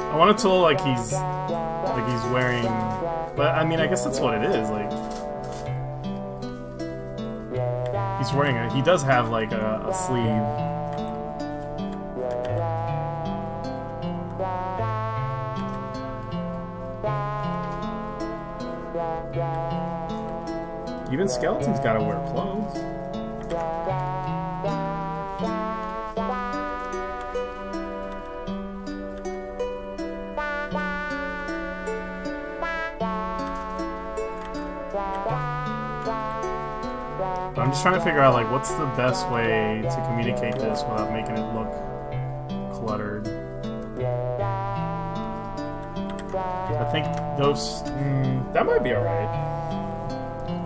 I want it to look like he's wearing, but I mean, I guess that's what it is. Like, he's wearing a. He does have like a sleeve. Even skeletons gotta wear clothes. I'm just trying to figure out, like, what's the best way to communicate this without making it look cluttered. I think those... that might be alright.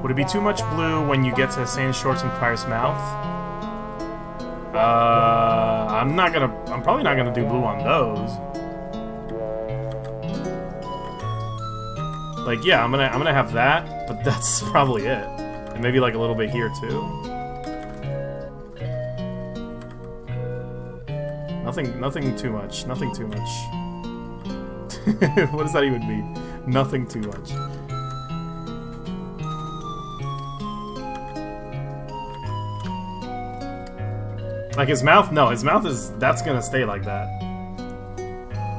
Would it be too much blue when you get to Sand Shorts and Pirate's Mouth? I'm probably not gonna do blue on those. Like, yeah, I'm gonna have that, but that's probably it. And maybe like a little bit here too. Nothing too much. Nothing too much. What does that even mean? Nothing too much. Like his mouth? No, his mouth is... That's gonna stay like that.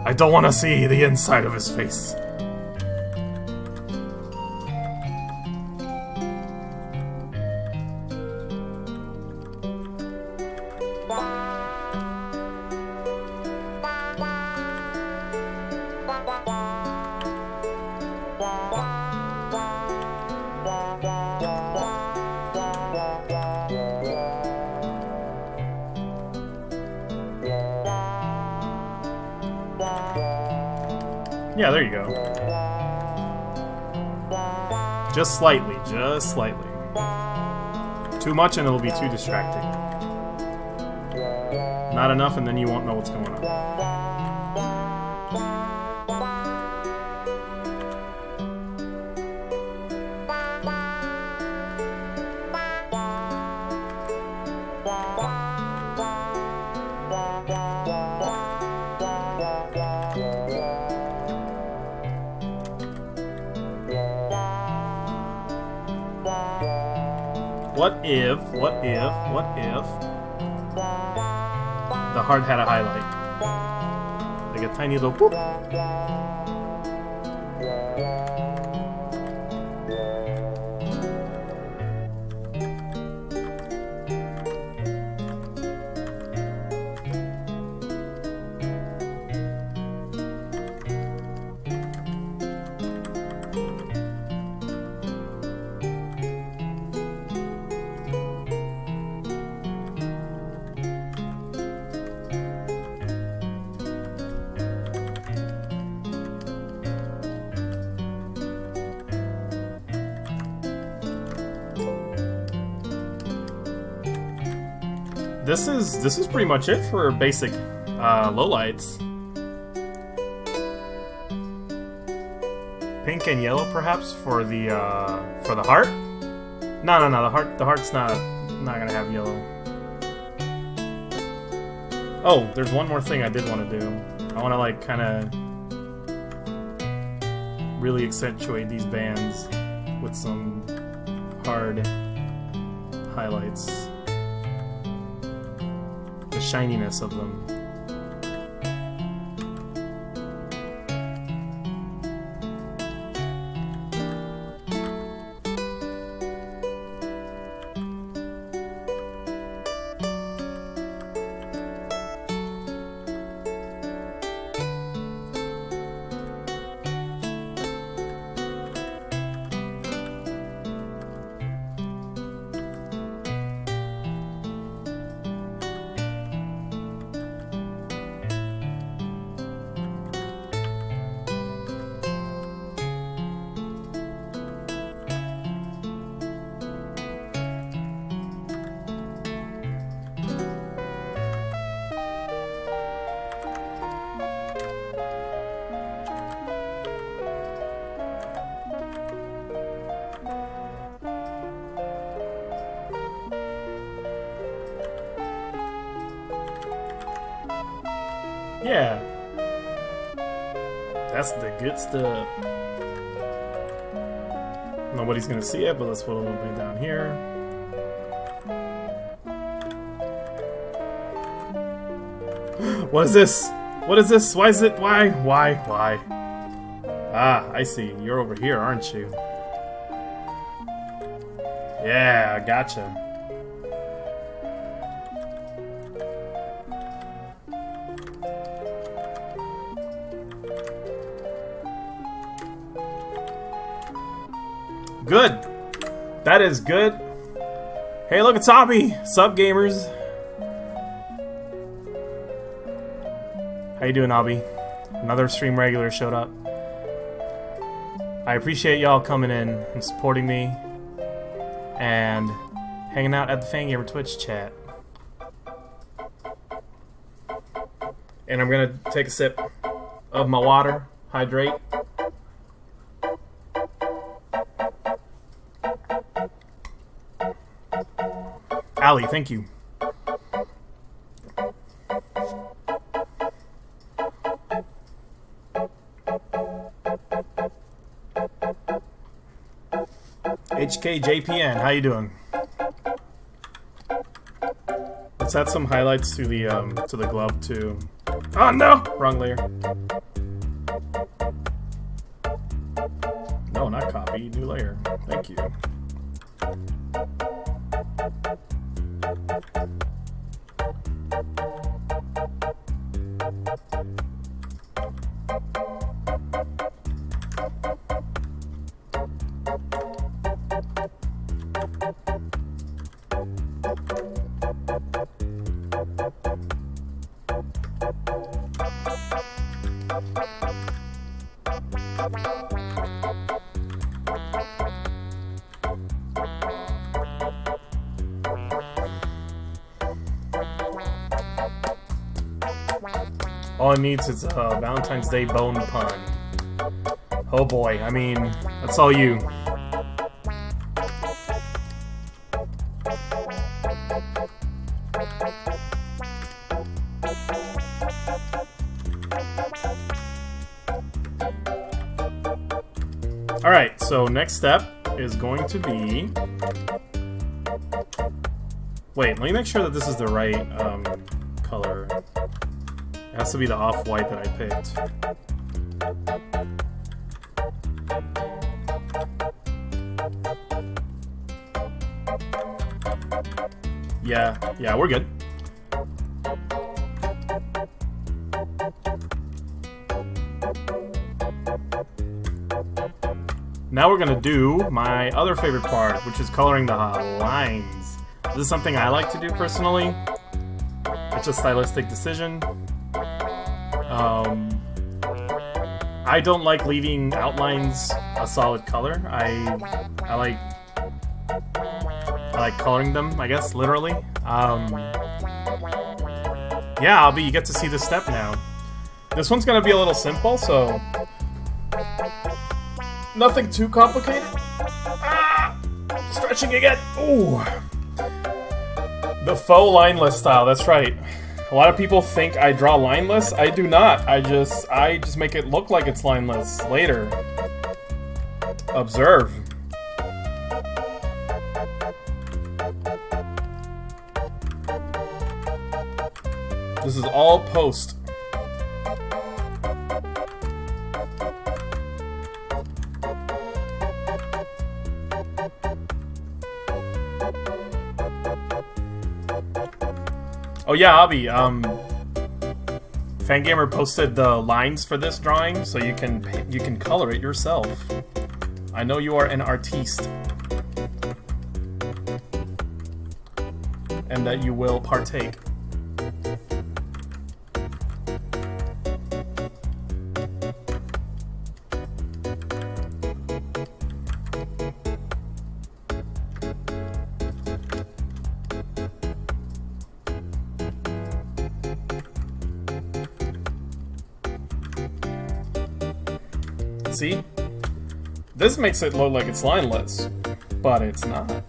I don't want to see the inside of his face. Yeah, there you go. Just slightly, just slightly. Too much and it'll be too distracting. Not enough and then you won't know what's going on. What if the heart had a highlight? Like a tiny little boop. This is pretty much it for basic lowlights. Pink and yellow, perhaps, for the heart. No. The heart's not gonna have yellow. Oh, there's one more thing I did want to do. I want to like kind of really accentuate these bands with some hard highlights. The shininess of them. Yeah. That's the good stuff. Nobody's gonna see it, but let's put a little bit down here. What is this? What is this? Why is it? Why? Ah, I see. You're over here, aren't you? Yeah, gotcha. Good. That is good. Hey, look, it's Abby. Sup, gamers? How you doing, Abby? Another stream regular showed up. I appreciate y'all coming in and supporting me and hanging out at the Fangamer Twitch chat. And I'm gonna take a sip of my water, hydrate. Ali, thank you. HKJPN, how you doing? Let's add some highlights to the glove too. Oh no! Wrong layer. No, not copy. New layer. Thank you. All it needs is a Valentine's Day bone pun. Oh boy, I mean, that's all you. Alright, so next step is going to be Wait, let me make sure that this is the right color. It has to be the off-white that I picked. Yeah, we're good. Now we're gonna do my other favorite part, which is coloring the lines. This is something I like to do personally. It's a stylistic decision. I don't like leaving outlines a solid color. I like coloring them, I guess, literally. Yeah, Albie, you get to see the step now. This one's gonna be a little simple, so nothing too complicated. Stretching again. Ooh. The faux lineless style, that's right. A lot of people think I draw lineless. I do not. I just make it look like it's lineless later. Observe. This is all post. Oh yeah, Abby, Fangamer posted the lines for this drawing, so you can color it yourself. I know you are an artiste. And that you will partake. See? This makes it look like it's lineless, but it's not.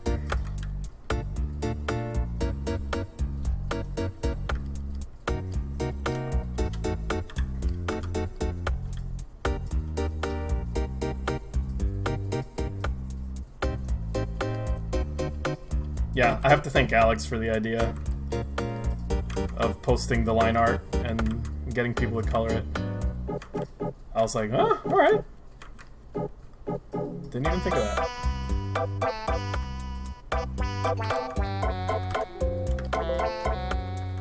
Yeah, I have to thank Alex for the idea of posting the line art and getting people to color it. I was like, huh, alright. Didn't even think of that.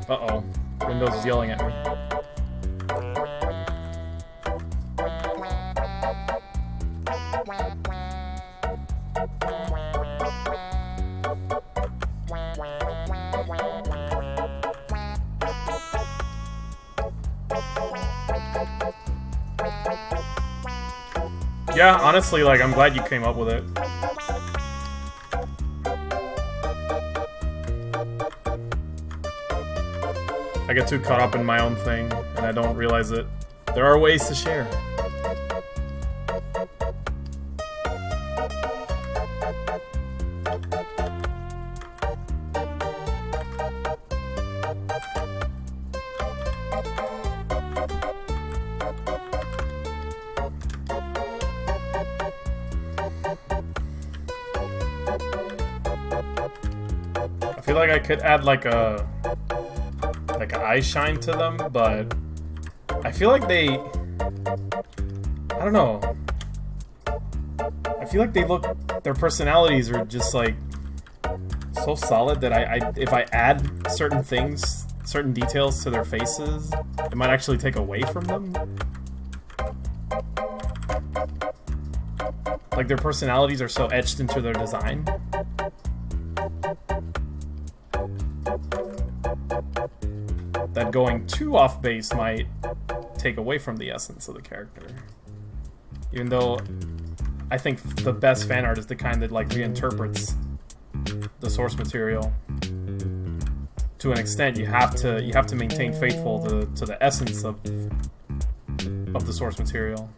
Uh-oh. Windows is yelling at me. Yeah, honestly, like, I'm glad you came up with it. I get too caught up in my own thing, and I don't realize that there are ways to share. I feel like I could add like an eye shine to them, but I feel like I don't know. I feel like their personalities are just like so solid that if I add certain things, certain details to their faces, it might actually take away from them. Like their personalities are so etched into their design. That going too off base might take away from the essence of the character. Even though I think the best fan art is the kind that like reinterprets the source material. To an extent, you have to maintain faithful to the essence of the source material.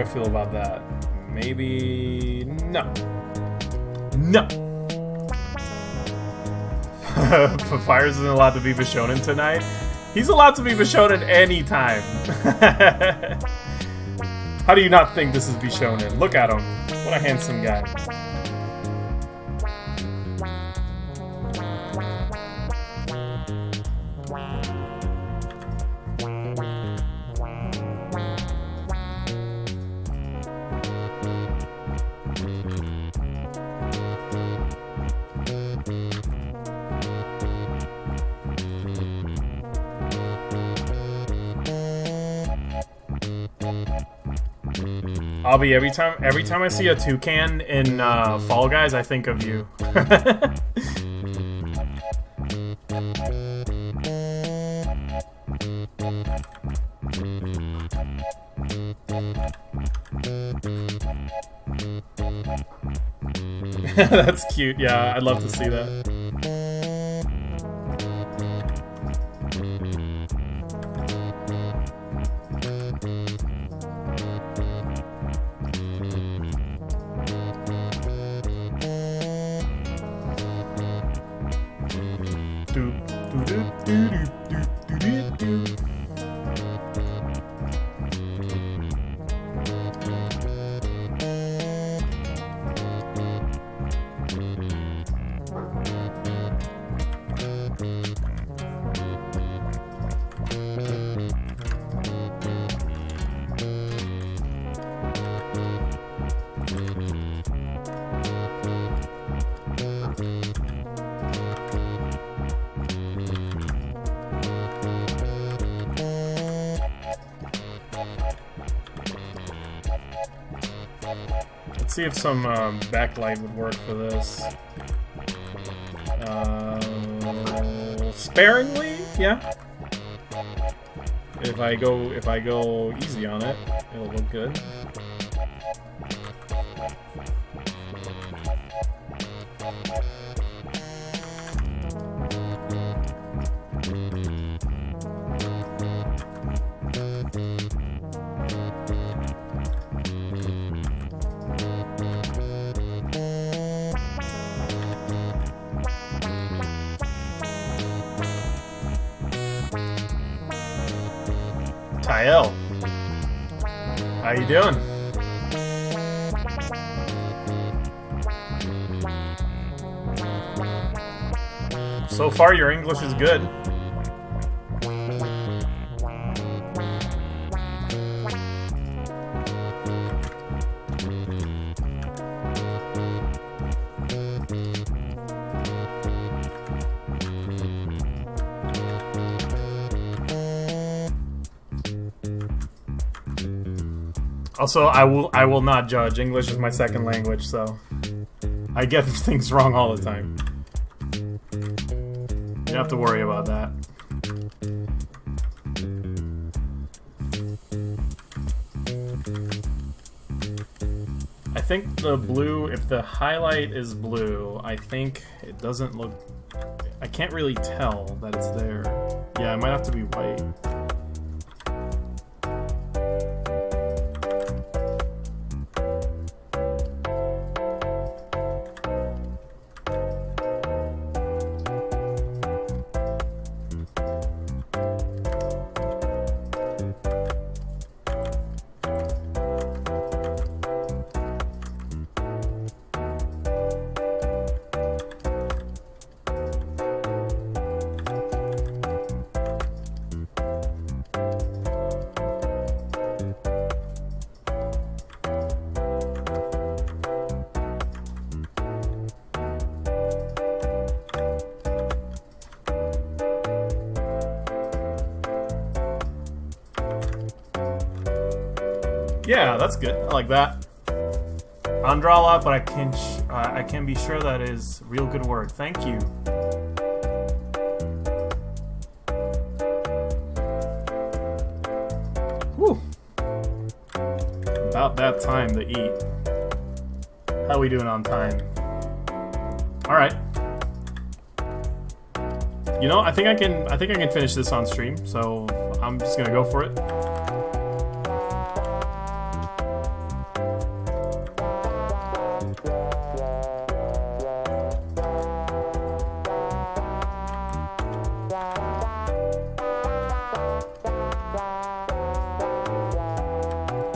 I feel about that? Maybe... no. No! Papyrus isn't allowed to be Bishonen tonight? He's allowed to be Bishonen anytime. How do you not think this is Bishonen? Look at him. What a handsome guy. I'll be every time I see a toucan in Fall Guys, I think of you. That's cute. Yeah, I'd love to see that. Let's see if some backlight would work for this. Sparingly, yeah. If I go easy on it, it'll look good. Tyel, how you doing? So far, your English is good. Also, I will not judge. English is my second language, so I get things wrong all the time. You don't have to worry about that. I think the blue, if the highlight is blue, I think it doesn't look... I can't really tell that it's there. Yeah, it might have to be white. Yeah, that's good. I like that. Andrala, but I can be sure that is a real good word. Thank you. Whew. About that time to eat. How we doing on time? All right. You know, I think I can finish this on stream. So I'm just gonna go for it.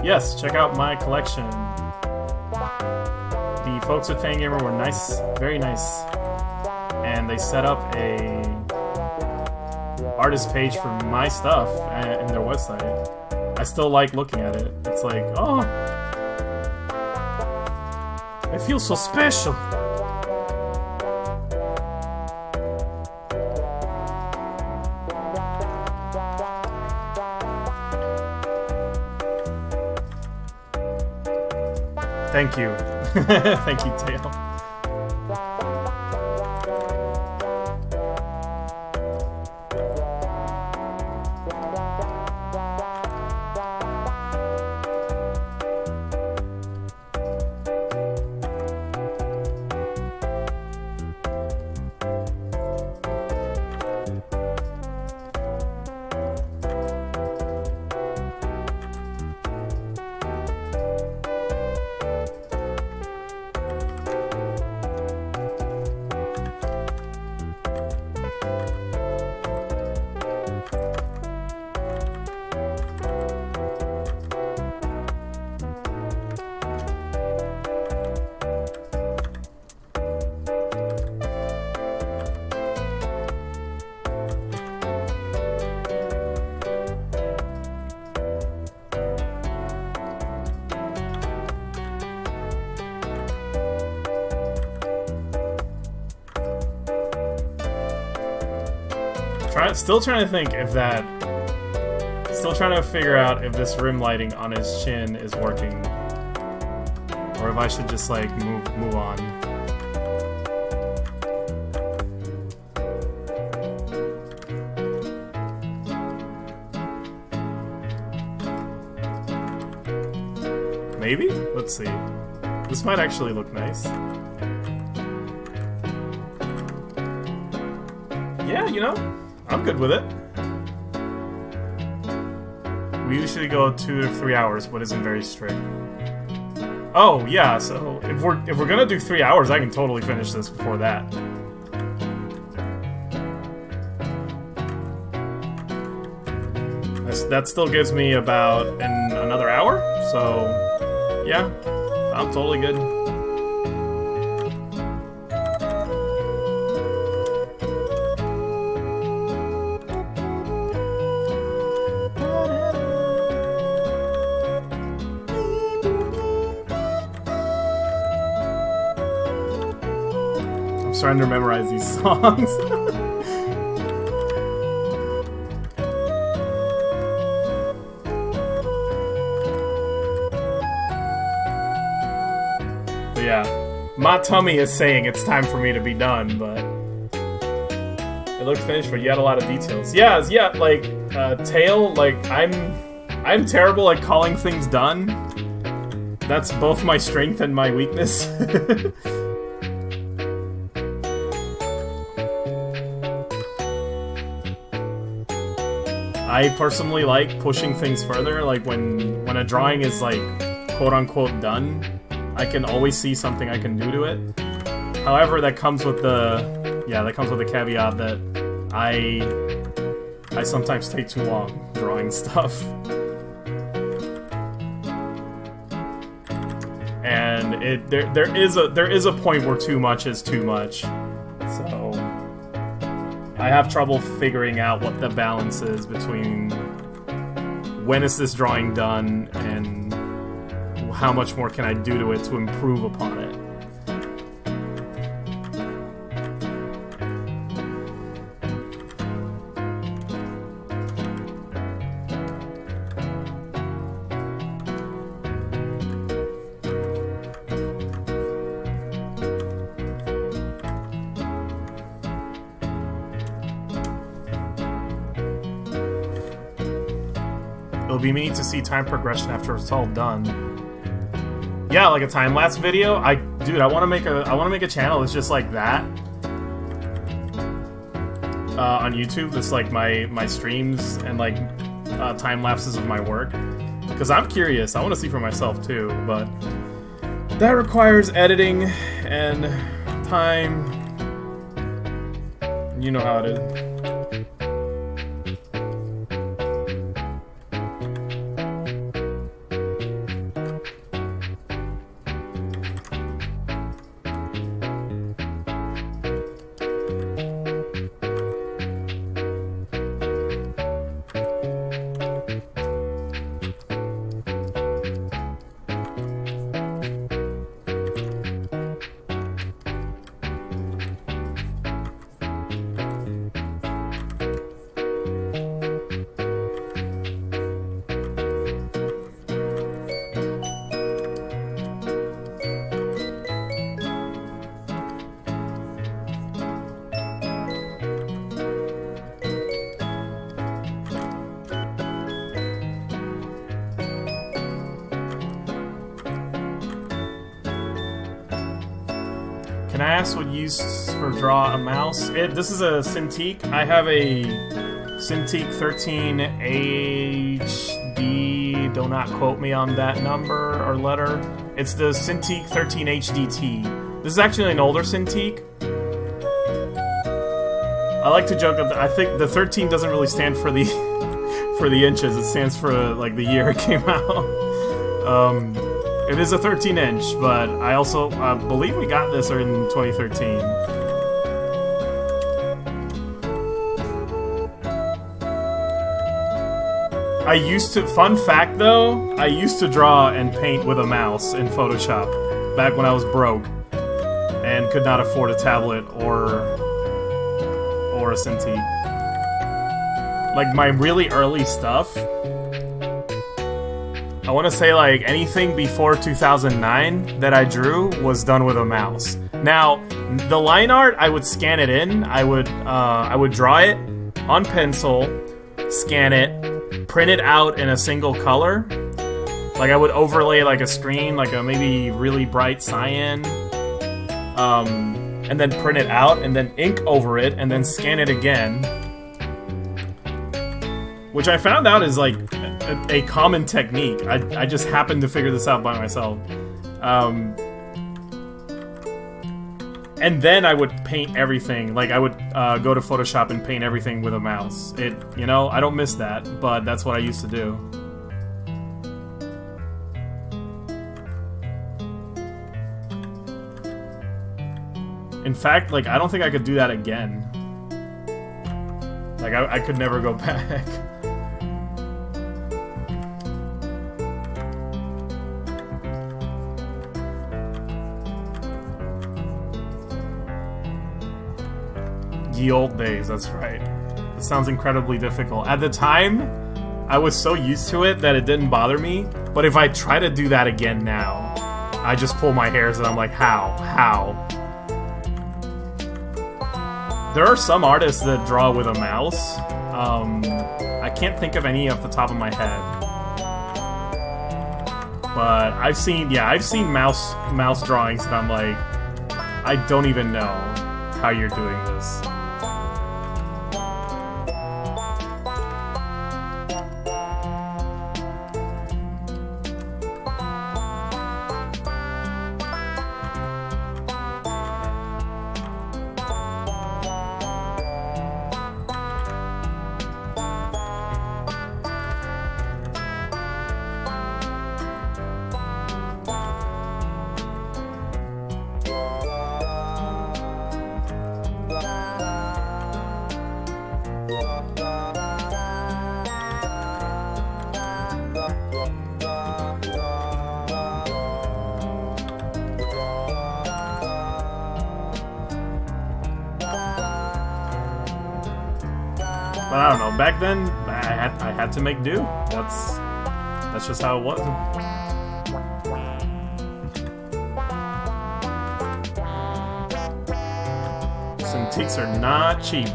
Yes, check out my collection. The folks at Fangamer were nice, very nice. And they set up a artist page for my stuff in their website. I still like looking at it. It's like, oh, I feel so special. Thank you. Thank you, Tail. Still trying to think if that... Still trying to figure out if this rim lighting on his chin is working. Or if I should just, like, move on. Maybe? Let's see. This might actually look nice. Yeah, you know? I'm good with it. We usually go 2 to 3 hours, but isn't very strict. Oh yeah, so if we're gonna do 3 hours, I can totally finish this before that. That still gives me about another hour, so yeah, I'm totally good. Trying to memorize these songs. But yeah, my tummy is saying it's time for me to be done, but it looked finished, but you had a lot of details. Yeah, like Tail, like I'm terrible at calling things done. That's both my strength and my weakness. I personally like pushing things further, like when a drawing is like quote-unquote done, I can always see something I can do to it. However, that comes with the caveat that I sometimes take too long drawing stuff. And there is a point where too much is too much. So I have trouble figuring out what the balance is between when is this drawing done and how much more can I do to it to improve upon it. It'll be neat to see time progression after it's all done. Yeah, like a time-lapse video. I want to make a channel that's just like that on YouTube. That's like my streams and like time lapses of my work. Because I'm curious. I want to see for myself too. But that requires editing and time. You know how it is. Can I ask what you use for draw a mouse? This is a Cintiq. I have a Cintiq 13 HD. Do not quote me on that number or letter. It's the Cintiq 13 HDT. This is actually an older Cintiq. I like to joke that I think the 13 doesn't really stand for the for the inches. It stands for like the year it came out. It is a 13-inch, but I also believe we got this in 2013. I used to, fun fact though, I used to draw and paint with a mouse in Photoshop back when I was broke and could not afford a tablet or a Cintiq. Like my really early stuff, I want to say like anything before 2009 that I drew was done with a mouse. Now, the line art, I would scan it in. I would draw it on pencil, scan it, print it out in a single color. Like I would overlay like a screen, like a maybe really bright cyan, and then print it out, and then ink over it, and then scan it again. Which I found out is like a common technique. I just happened to figure this out by myself. And then I would paint everything. Like I would go to Photoshop and paint everything with a mouse. You know, I don't miss that, but that's what I used to do. In fact, like I don't think I could do that again. Like I could never go back. Ye old days, that's right. It sounds incredibly difficult. At the time, I was so used to it that it didn't bother me. But if I try to do that again now, I just pull my hairs and I'm like, how? There are some artists that draw with a mouse. I can't think of any off the top of my head. But I've seen mouse drawings and I'm like, I don't even know how you're doing this. But I don't know. Back then, I had to make do. That's just how it was. Cintiqs are not cheap.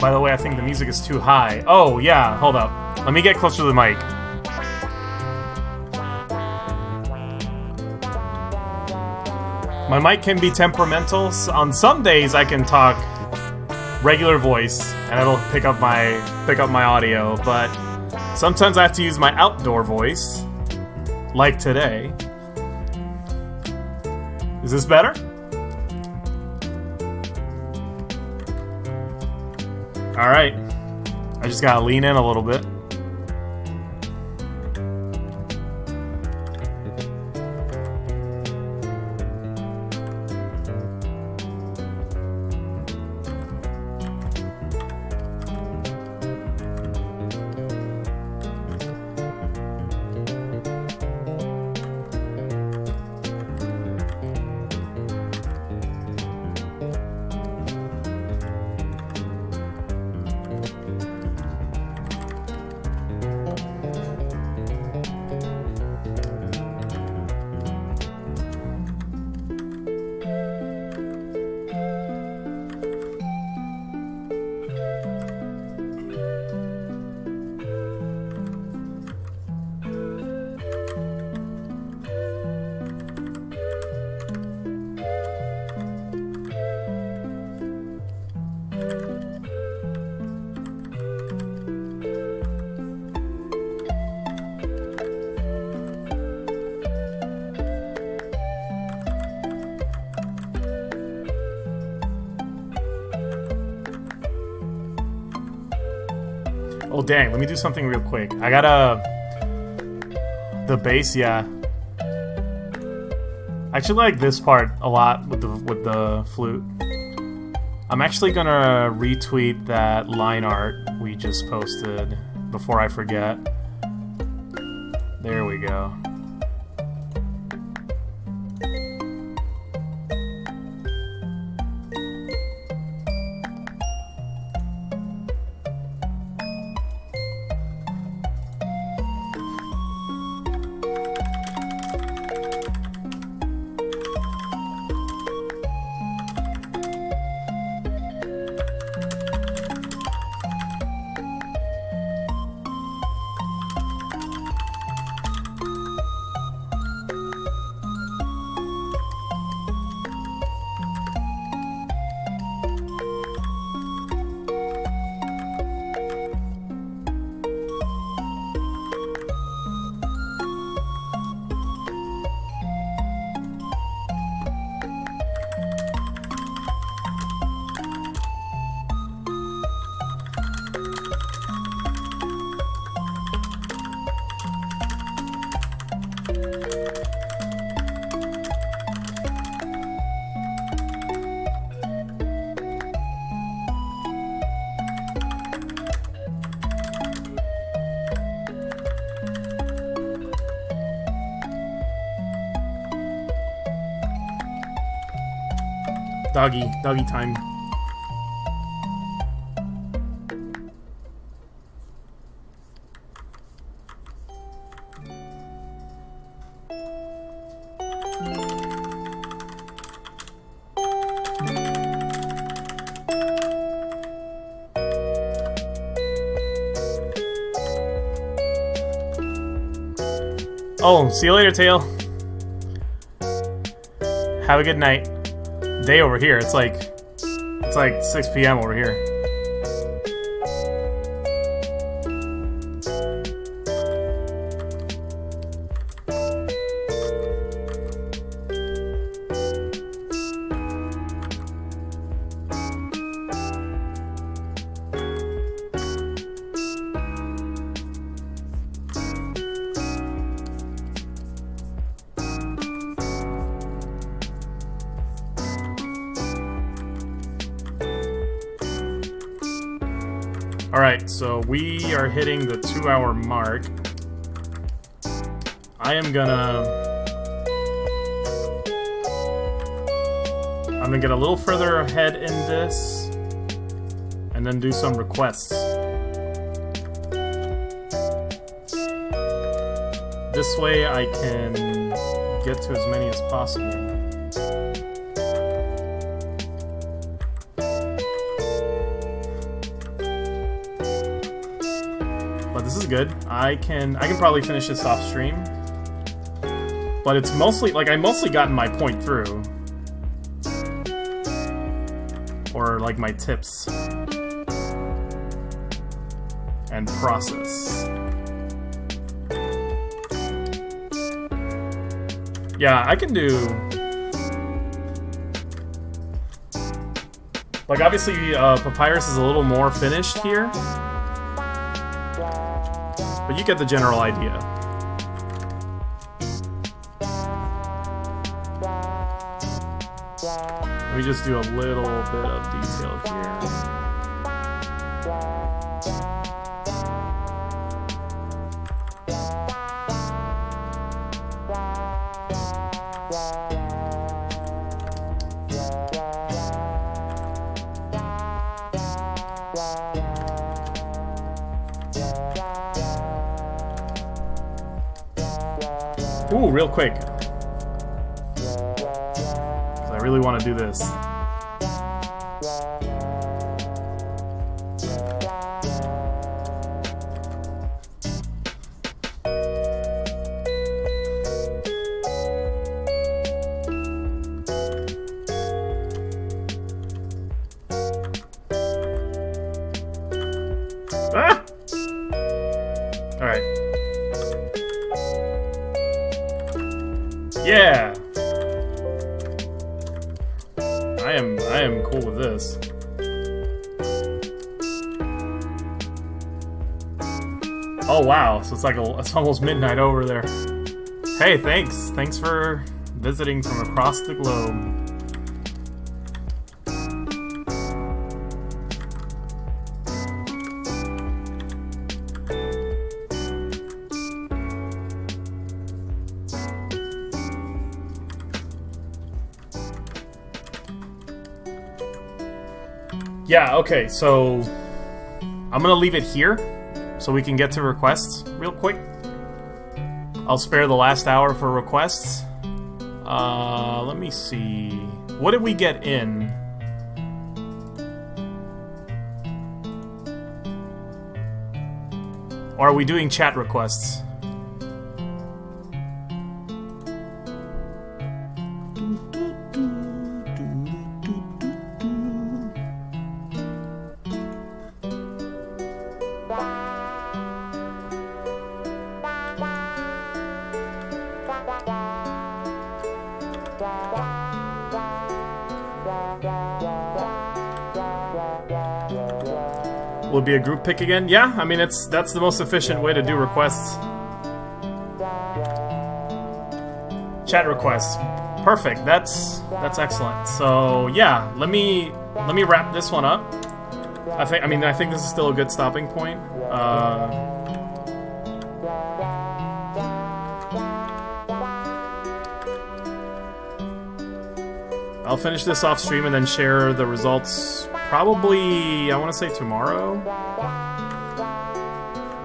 By the way, I think the music is too high. Oh, yeah, hold up. Let me get closer to the mic. My mic can be temperamental. On some days I can talk regular voice and it'll pick up my audio, but sometimes I have to use my outdoor voice, like today. Is this better? Alright, I just gotta lean in a little bit. Oh dang, let me do something real quick. I gotta... The bass, yeah. I actually like this part a lot with the flute. I'm actually gonna retweet that line art we just posted before I forget. There we go. Doggy time. Oh, see you later, Tail. Have a good night. Day over here. It's like 6 p.m. over here. Alright, so we are hitting the 2-hour mark. I'm gonna get a little further ahead in this and then do some requests. This way I can get to as many as possible. This is good. I can probably finish this off stream. But it's mostly like I mostly gotten my point through. Or like my tips. And process. Yeah, I can do like obviously Papyrus is a little more finished here. But you get the general idea. Let me just do a little bit of detail here. Ooh, real quick. 'Cause I really want to do this. Ah! All right. Yeah. I am cool with this. Oh wow, so it's like it's almost midnight over there. Hey, thanks. Thanks for visiting from across the globe. Yeah, okay, so I'm gonna leave it here so we can get to requests real quick. I'll spare the last hour for requests. Let me see. What did we get in? Or are we doing chat requests? Will it be a group pick again? Yeah, I mean that's the most efficient way to do requests. Chat requests. Perfect. That's excellent. So yeah, let me wrap this one up. I think this is still a good stopping point. I'll finish this off stream and then share the results probably, I want to say tomorrow?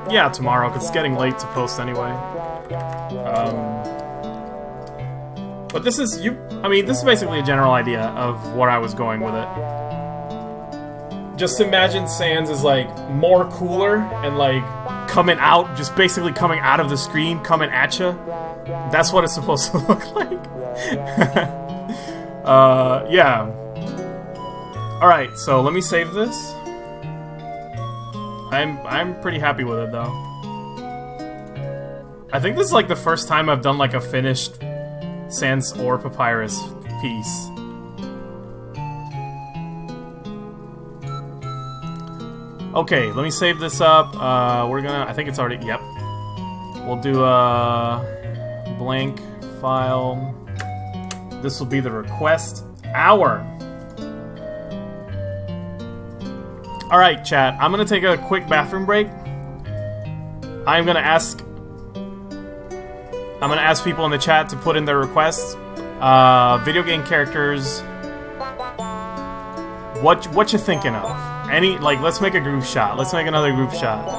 Yeah, tomorrow, because it's getting late to post anyway. But this is, this is basically a general idea of where I was going with it. Just imagine Sans is like more cooler and like coming out, just basically coming out of the screen, coming at you. That's what it's supposed to look like. Yeah. Alright, so let me save this. I'm pretty happy with it though. I think this is like the first time I've done like a finished Sans or Papyrus piece. Okay, let me save this up. I think it's already, yep. We'll do a blank file. This will be the request hour. Alright, chat. I'm gonna take a quick bathroom break. I'm gonna ask people in the chat to put in their requests. Video game characters. What you thinking of? Let's make a group shot. Let's make another group shot.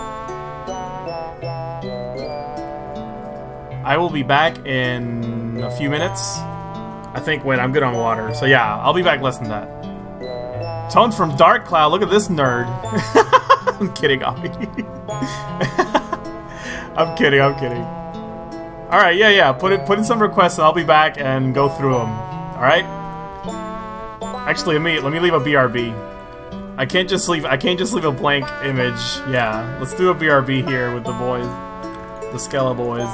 I will be back in a few minutes. Wait, I'm good on water. So yeah, I'll be back less than that. Tone from Dark Cloud. Look at this nerd. I'm kidding, Ollie. I'm kidding. All right, yeah. Put in some requests, and I'll be back and go through them. All right. Actually, let me leave a BRB. I can't just leave a blank image. Yeah, let's do a BRB here with the boys, the Skella boys.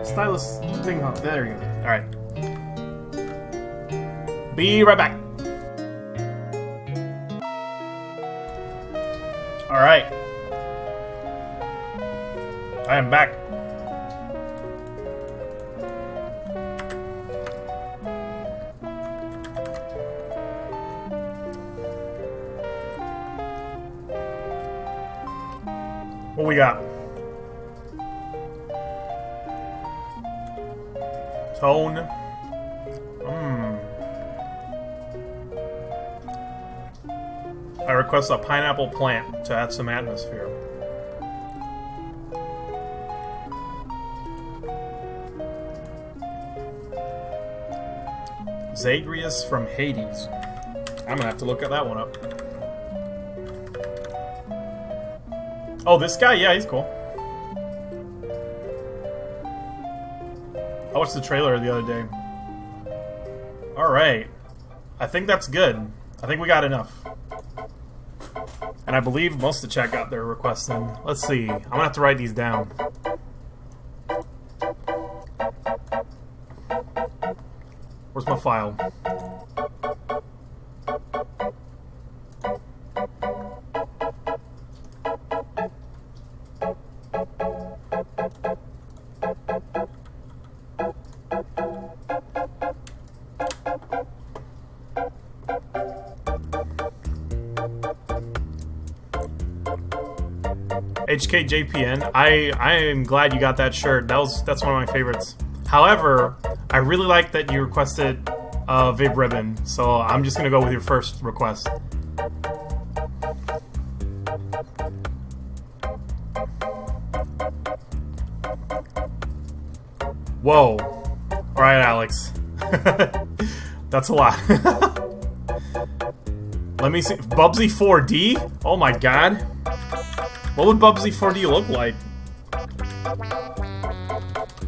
Stylus thing, huh? There you go. Alright. Be right back. Alright. I am back. What we got? Tone. I request a pineapple plant to add some atmosphere. Zagreus from Hades. I'm gonna have to look at that one up. Oh, this guy? Yeah, he's cool. I watched the trailer the other day. Alright. I think that's good. I think we got enough. And I believe most of the chat got their requests in. Let's see. I'm gonna have to write these down. Where's my file? HKJPN, I am glad you got that shirt. That's one of my favorites. However, I really like that you requested Vib Ribbon, so I'm just gonna go with your first request. Whoa. Alright, Alex. That's a lot. Let me see. Bubsy 4D? Oh my god. What would Bubsy 4D look like?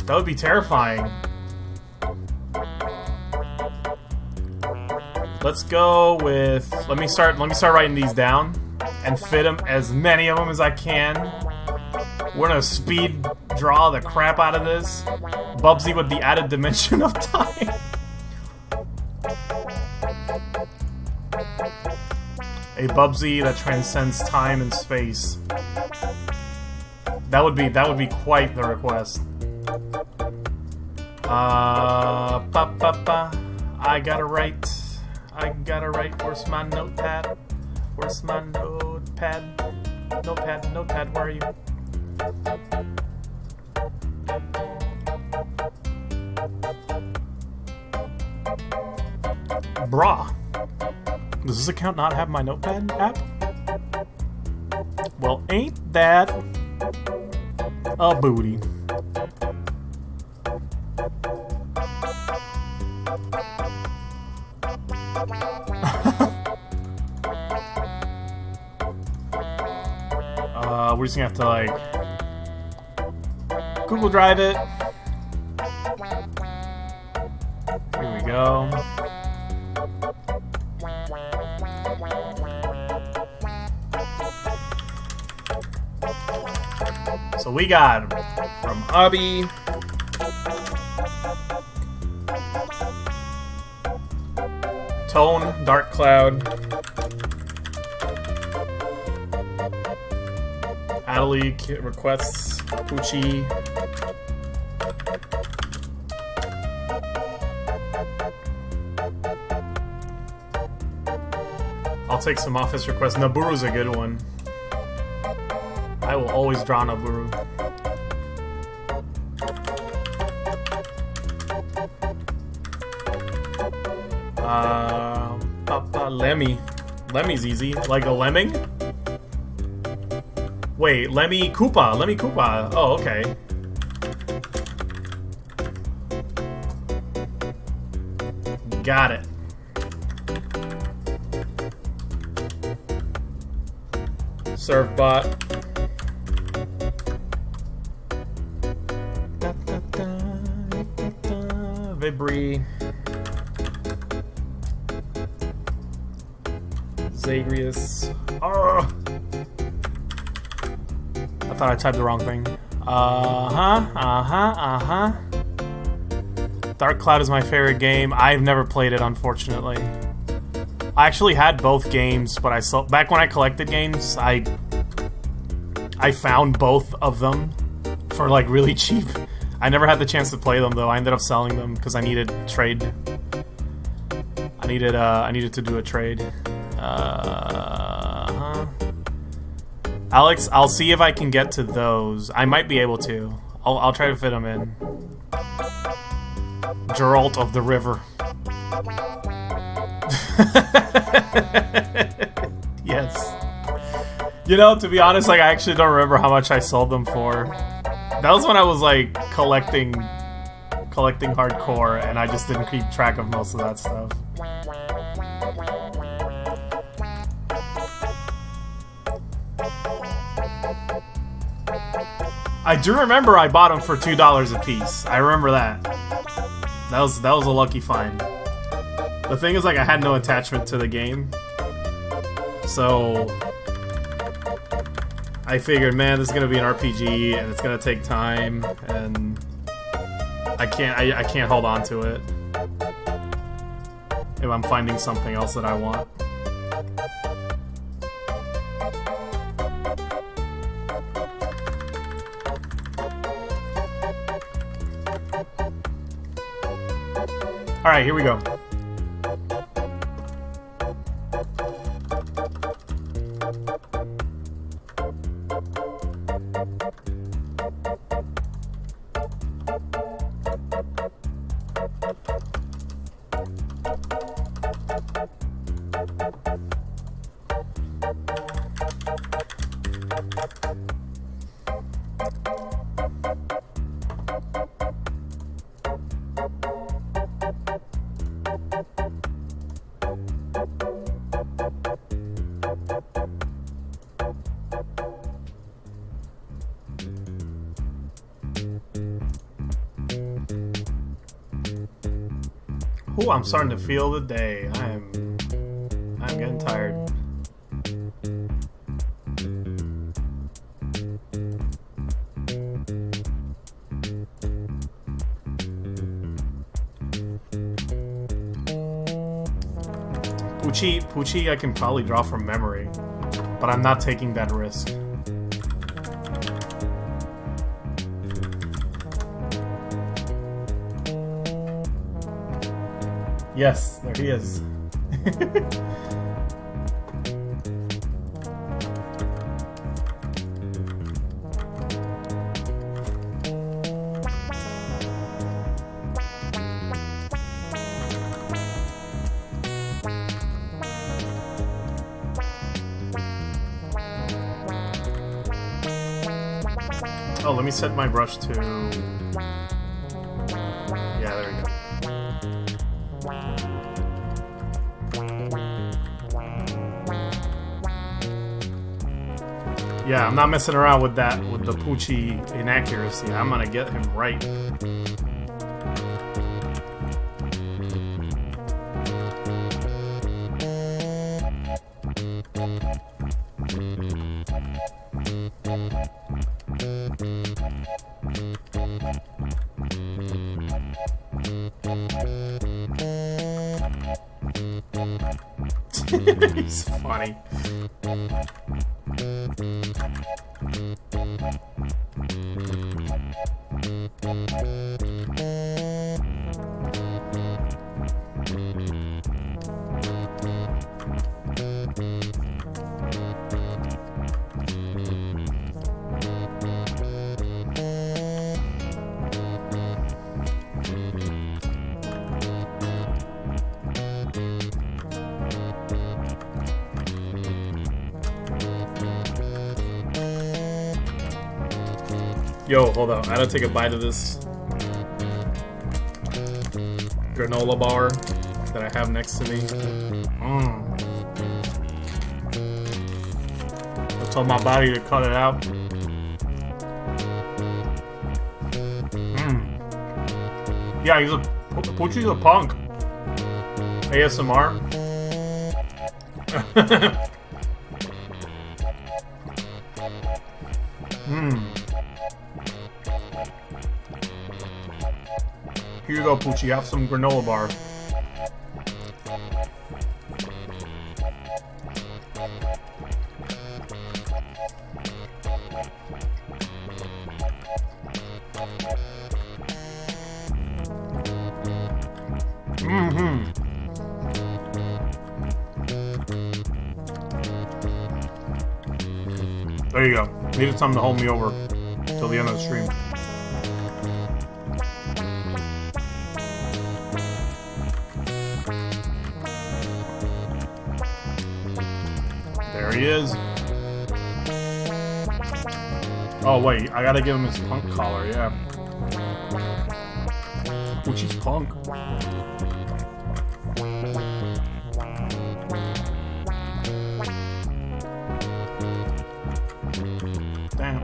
That would be terrifying. Let's go with... Let me start writing these down and fit them, as many of them as I can. We're gonna speed draw the crap out of this. Bubsy with the added dimension of time. A Bubsy that transcends time and space. That would be quite the request. I gotta write. Where's my notepad? Where's my notepad? Notepad, where are you? Brah. Does this account not have my notepad app? Well, ain't that a booty? We're just gonna have to, like, Google Drive it. Here we go. So we got from Abby, Tone, Dark Cloud, Adelie requests Poochie, I'll take some office requests. Naburu's a good one. I will always draw Naburu. Lemmy. Lemmy's easy. Like a lemming? Wait, Lemmy Koopa. Lemmy Koopa. Oh, okay. Got it. Serve bot. Vibri. Zagreus. I thought I typed the wrong thing. Dark Cloud is my favorite game. I've never played it, unfortunately. I actually had both games, but I saw back when I collected games, I found both of them for like really cheap. I never had the chance to play them though. I ended up selling them because I needed trade. I needed to do a trade. Alex, I'll see if I can get to those. I might be able to. I'll try to fit them in. Geralt of the River. Yes. You know, to be honest, like, I actually don't remember how much I sold them for. That was when I was, like, collecting hardcore, and I just didn't keep track of most of that stuff. I do remember I bought them for $2 a piece. I remember that. That was a lucky find. The thing is, like, I had no attachment to the game, so I figured, man, this is gonna be an RPG, and it's gonna take time, and I can't hold on to it if I'm finding something else that I want. Alright, here we go. Ooh, I'm starting to feel the day. I'm getting tired. Poochie I can probably draw from memory, but I'm not taking that risk. Yes, there he is. Oh, let me set my brush to... Yeah, there we go. Yeah, I'm not messing around with that, with the Poochie inaccuracy. I'm gonna get him right. He's funny. Yo, hold on. I gotta take a bite of this granola bar that I have next to me. I told my body to cut it out. Yeah, Poochie's a punk. ASMR. Here you go, Poochie. Have some granola bar. There you go. Needed something to hold me over till the end of the stream. There he is. Oh wait, I gotta give him his punk collar, yeah. Poochie's punk. Damn.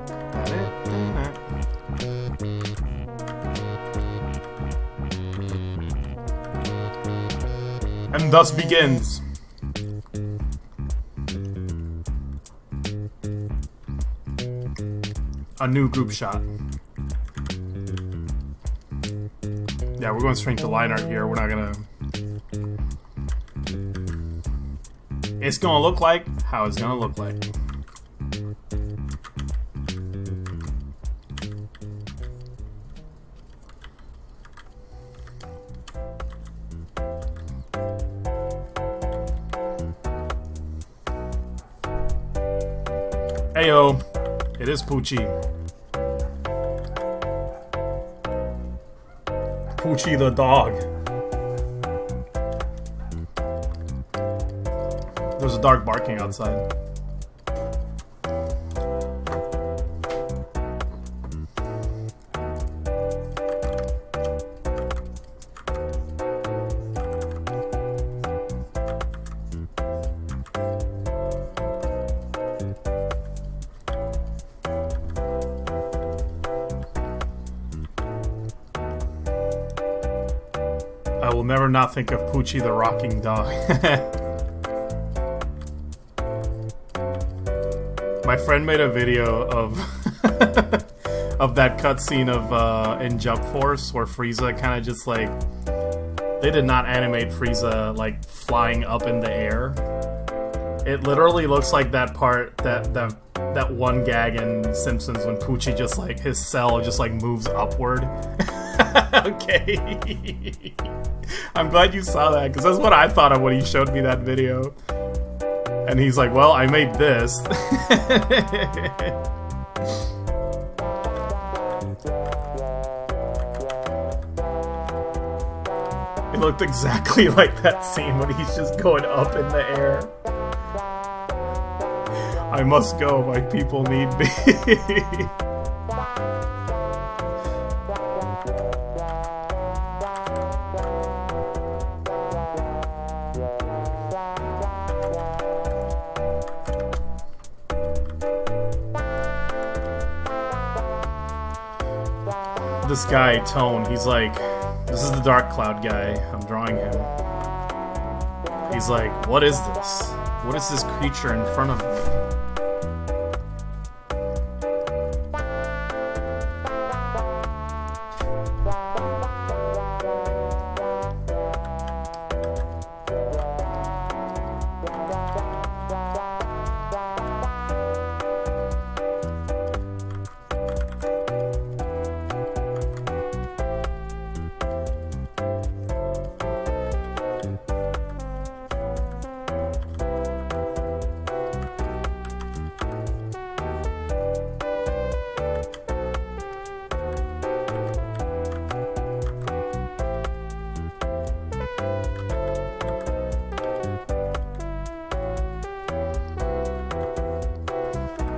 Thus begins. A new group shot. Yeah, we're going straight to line art here. We're not gonna... It's gonna look like how it's gonna look like. Heyo, it is Poochie. Poochie the dog. There's a dog barking outside. I will never not think of Poochie the rocking dog. My friend made a video of of that cutscene of in Jump Force where Frieza kind of just like, they did not animate Frieza like flying up in the air. It literally looks like that part that one gag in Simpsons when Poochie just like his cell just like moves upward. Okay. I'm glad you saw that, because that's what I thought of when he showed me that video. And he's like, well, I made this. It looked exactly like that scene when he's just going up in the air. I must go, my people need me. This guy, Tone, he's like, this is the Dark Cloud guy, I'm drawing him. He's like, what is this? What is this creature in front of me?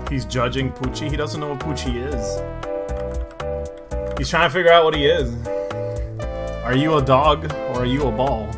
He's judging Poochie. He doesn't know what Poochie is. He's trying to figure out what he is. Are you a dog or are you a ball?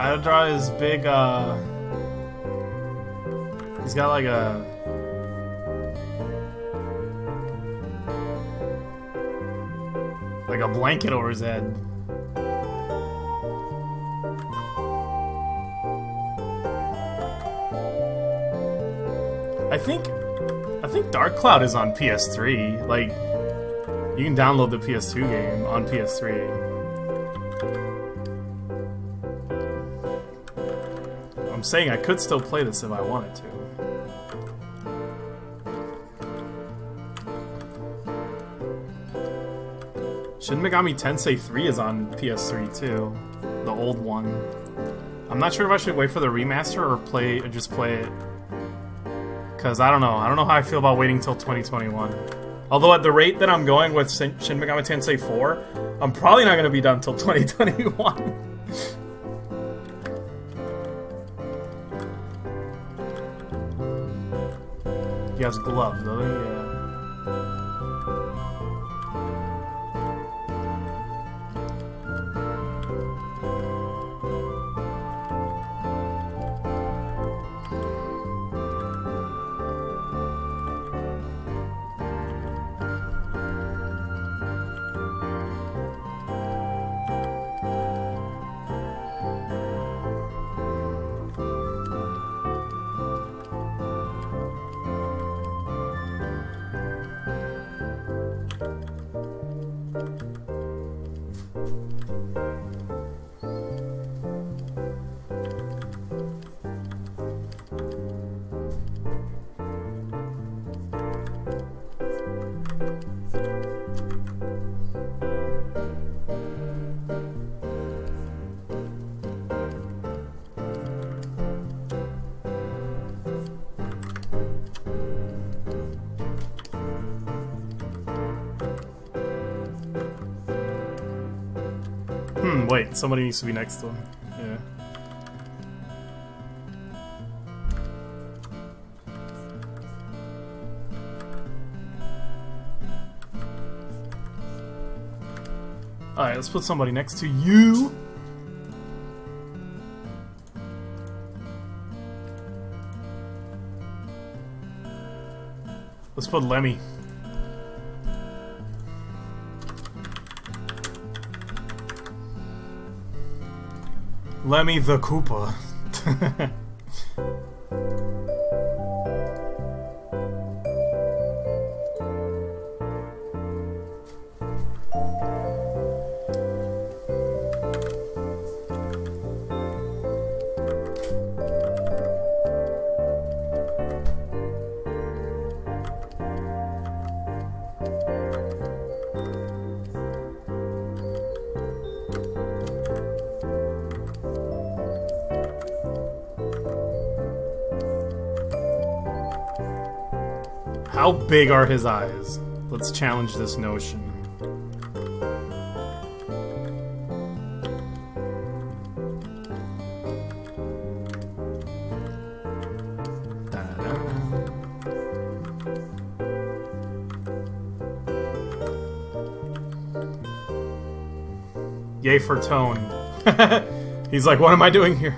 I had to draw his big, he's got like a... like a blanket over his head. I think Dark Cloud is on PS3. Like, you can download the PS2 game on PS3. I'm saying I could still play this if I wanted to. Shin Megami Tensei 3 is on PS3 too, the old one. I'm not sure if I should wait for the remaster or just play it. Cause I don't know how I feel about waiting till 2021. Although at the rate that I'm going with Shin Megami Tensei 4, I'm probably not gonna be done till 2021. He has gloves, doesn't he? Yeah. Wait, somebody needs to be next to him. Yeah. Alright, let's put somebody next to you. Let's put Lemmy. Lemmy the Koopa. How big are his eyes? Let's challenge this notion. Yay for tone. He's like, what am I doing here?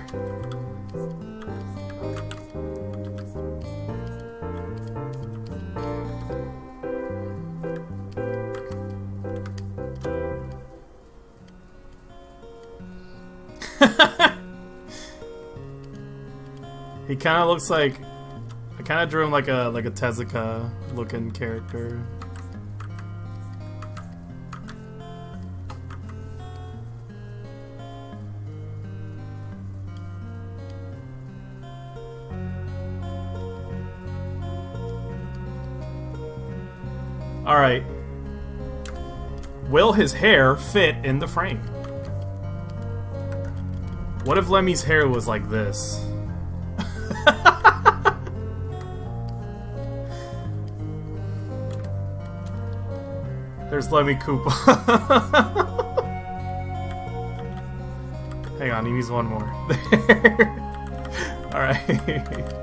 He kind of looks like... I kind of drew him like a Tezuka looking character. Alright. Will his hair fit in the frame? What if Lemmy's hair was like this? There's Lemmy Koopa. Hang on, he needs one more. There. Alright.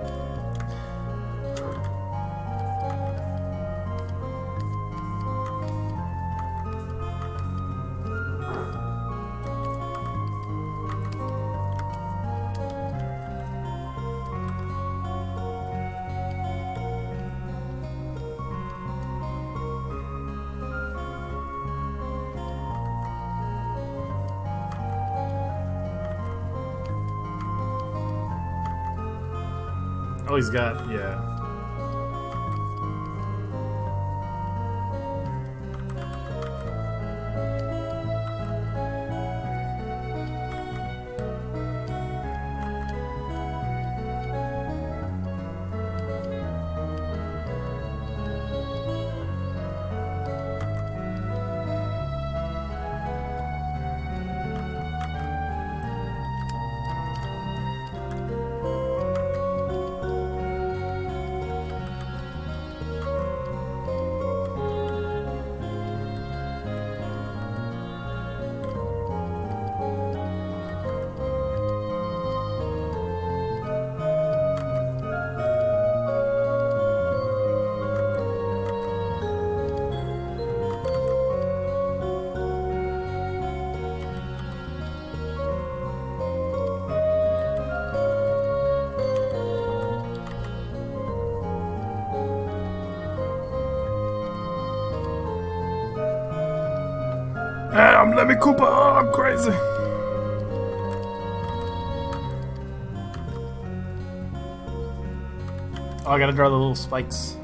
Oh, he's got, yeah. I'm Lemmy Cooper. Oh, I'm crazy. Oh, I gotta draw the little spikes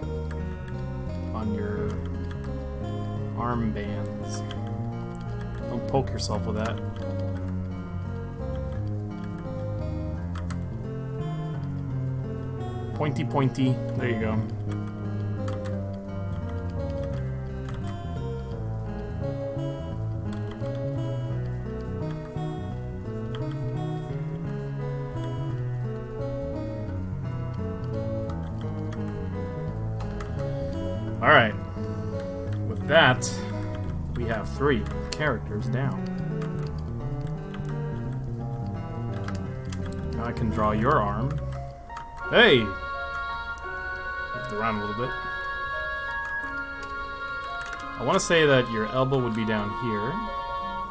on your armbands. Don't poke yourself with that. Pointy, pointy. There you go. Alright, with that, we have 3 characters down. Now I can draw your arm. Hey! Moved around a little bit. I want to say that your elbow would be down here,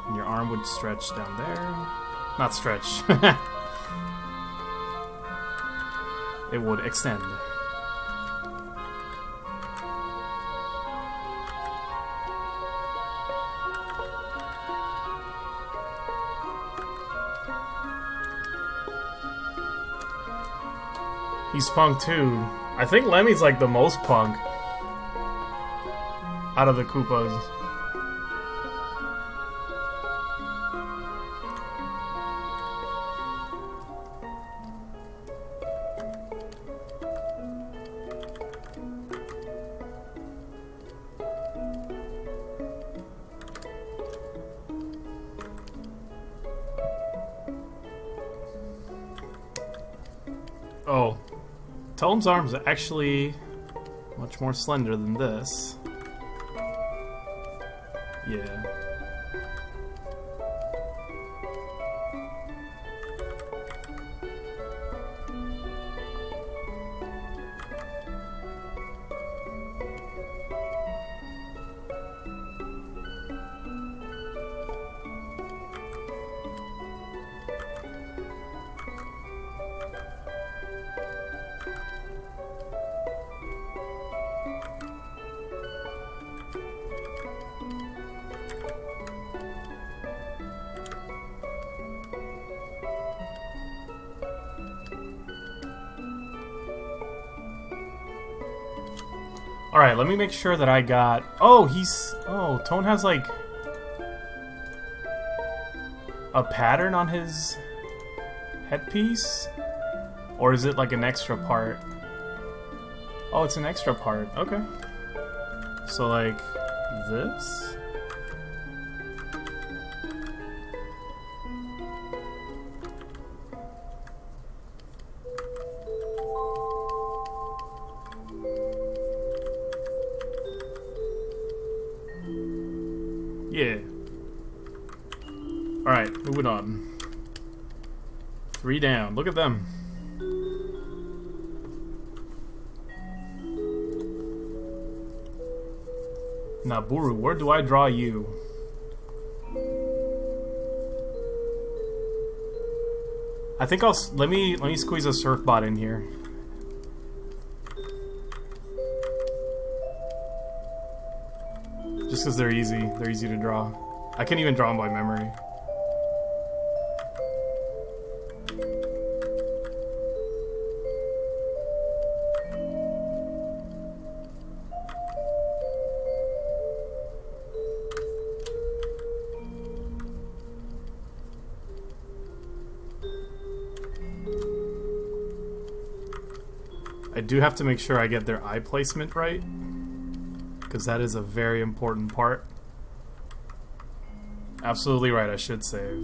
and your arm would stretch down there. Not stretch. It would extend. He's punk too. I think Lemmy's like the most punk out of the Koopas. Oh. Tolem's arms are actually much more slender than this. Yeah. Alright, let me make sure that I got... Oh, he's... Oh, Tone has, like... a pattern on his headpiece? Or is it, like, an extra part? Oh, it's an extra part. Okay. So, like, this? Yeah. Alright, moving on. 3 down. Look at them. Naburu, where do I draw you? I think I'll let me squeeze a surf bot in here. Just because they're easy to draw. I can even draw them by memory. I do have to make sure I get their eye placement right, because that is a very important part. Absolutely right, I should save.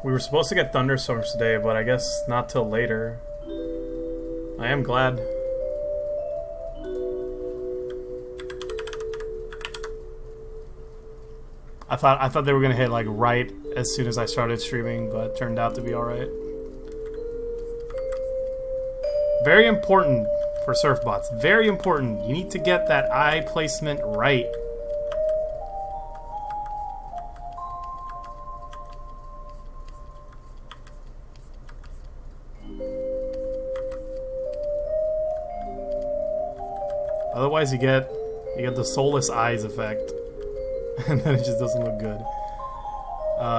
We were supposed to get thunderstorms today, but I guess not till later. I am glad. I thought they were gonna hit like right as soon as I started streaming, but it turned out to be alright. Very important for surf bots. Very important. You need to get that eye placement right. Otherwise you get the soulless eyes effect. And then it just doesn't look good.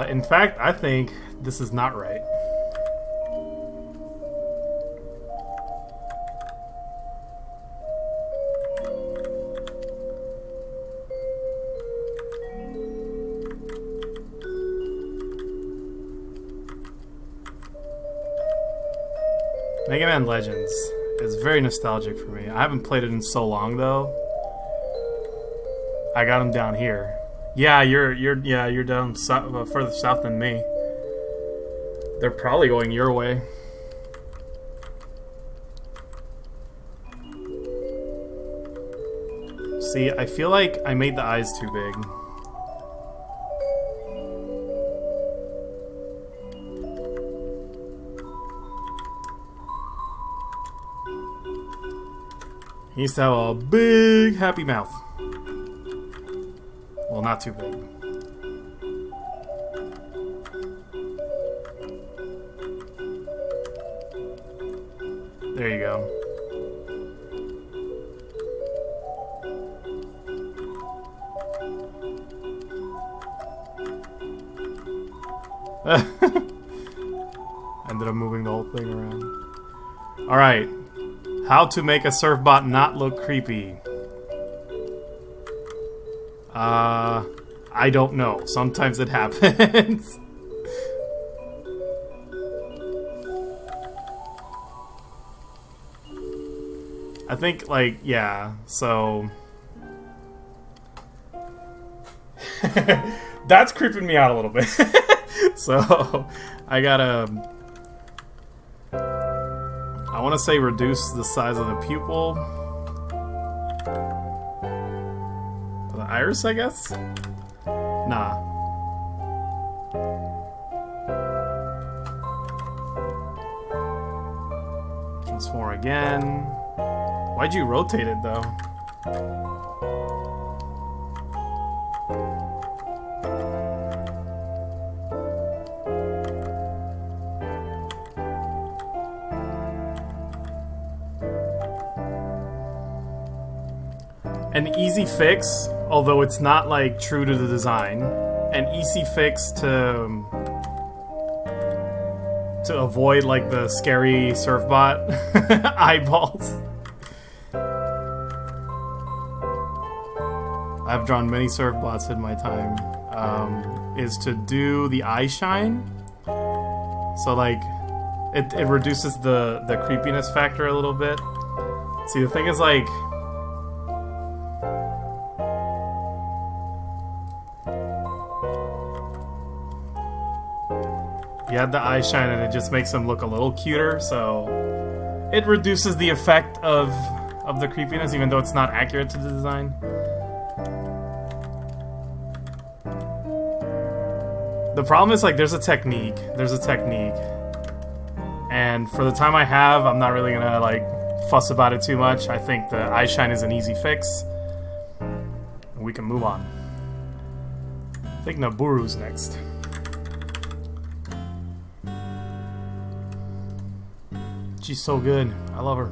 In fact, I think this is not right. Mega Man Legends is very nostalgic for me. I haven't played it in so long though. I got him down here. Yeah, you're down further south than me. They're probably going your way. See, I feel like I made the eyes too big. He needs to have a big happy mouth. Well, not too big. There you go. Ended up moving the whole thing around. Alright. How to make a surf bot not look creepy. I don't know. Sometimes it happens. I think, like, yeah, so... That's creeping me out a little bit. So, I gotta... I want to say reduce the size of the pupil. The iris, I guess? Nah. Transform again. Why'd you rotate it, though? An easy fix, although it's not like true to the design, an easy fix to avoid like the scary surf bot eyeballs. I've drawn many surf bots in my time. Is to do the eye shine. So like it reduces the creepiness factor a little bit. See, the thing is like you had the eye shine and it just makes them look a little cuter, so it reduces the effect of the creepiness, even though it's not accurate to the design. The problem is, like, there's a technique. And for the time I have, I'm not really gonna, like, fuss about it too much. I think the eye shine is an easy fix. And we can move on. I think Naburu's next. She's so good. I love her.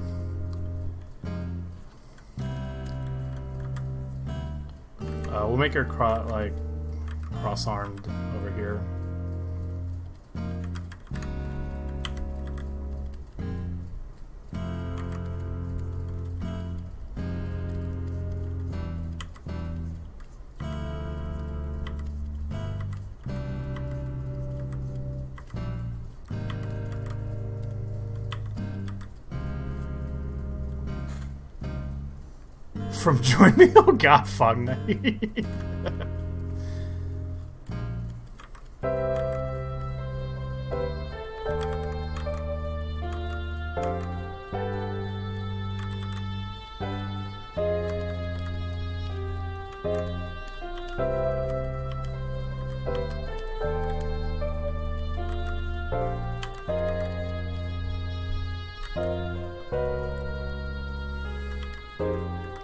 We'll make her cross-armed over here. From joining. Oh god, Fog Knight.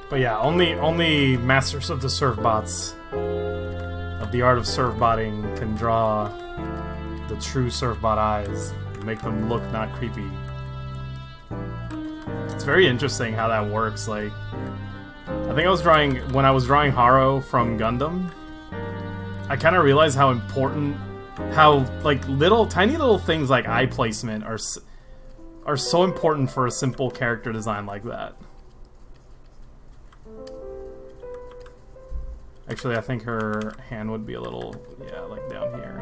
But yeah, only masters of the surf bots, of the art of surf botting, can draw the true surf bot eyes, make them look not creepy. It's very interesting how that works. Like, I think when I was drawing Haro from Gundam, I kind of realized how important, how like tiny little things like eye placement are so important for a simple character design like that. Actually, I think her hand would be a little, yeah, like down here.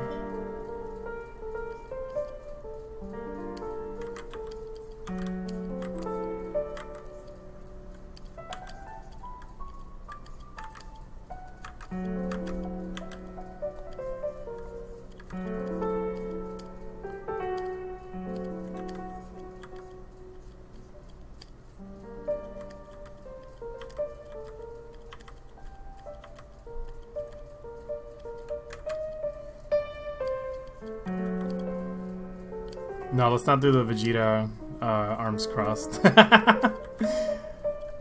No, let's not do the Vegeta arms crossed.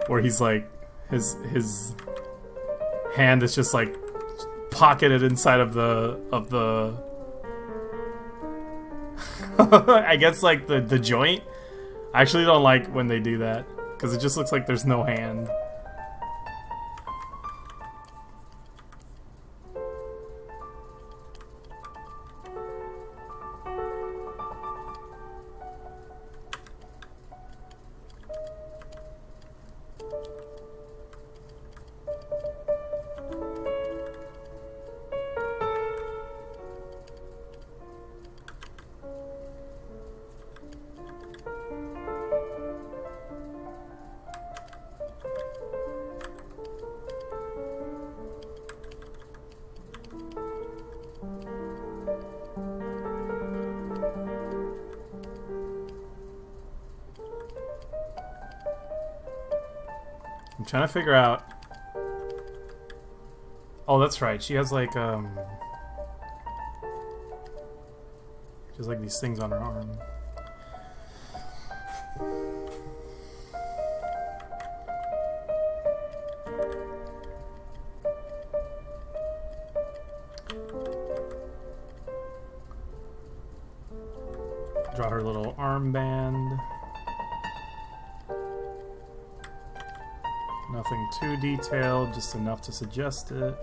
Where he's like, his hand is just like pocketed inside of the I guess like the joint. I actually don't like when they do that, because it just looks like there's no hand. I'm trying to figure out... Oh, that's right. She has like, she has like these things on her arm. Draw her little armband. Nothing too detailed, just enough to suggest it.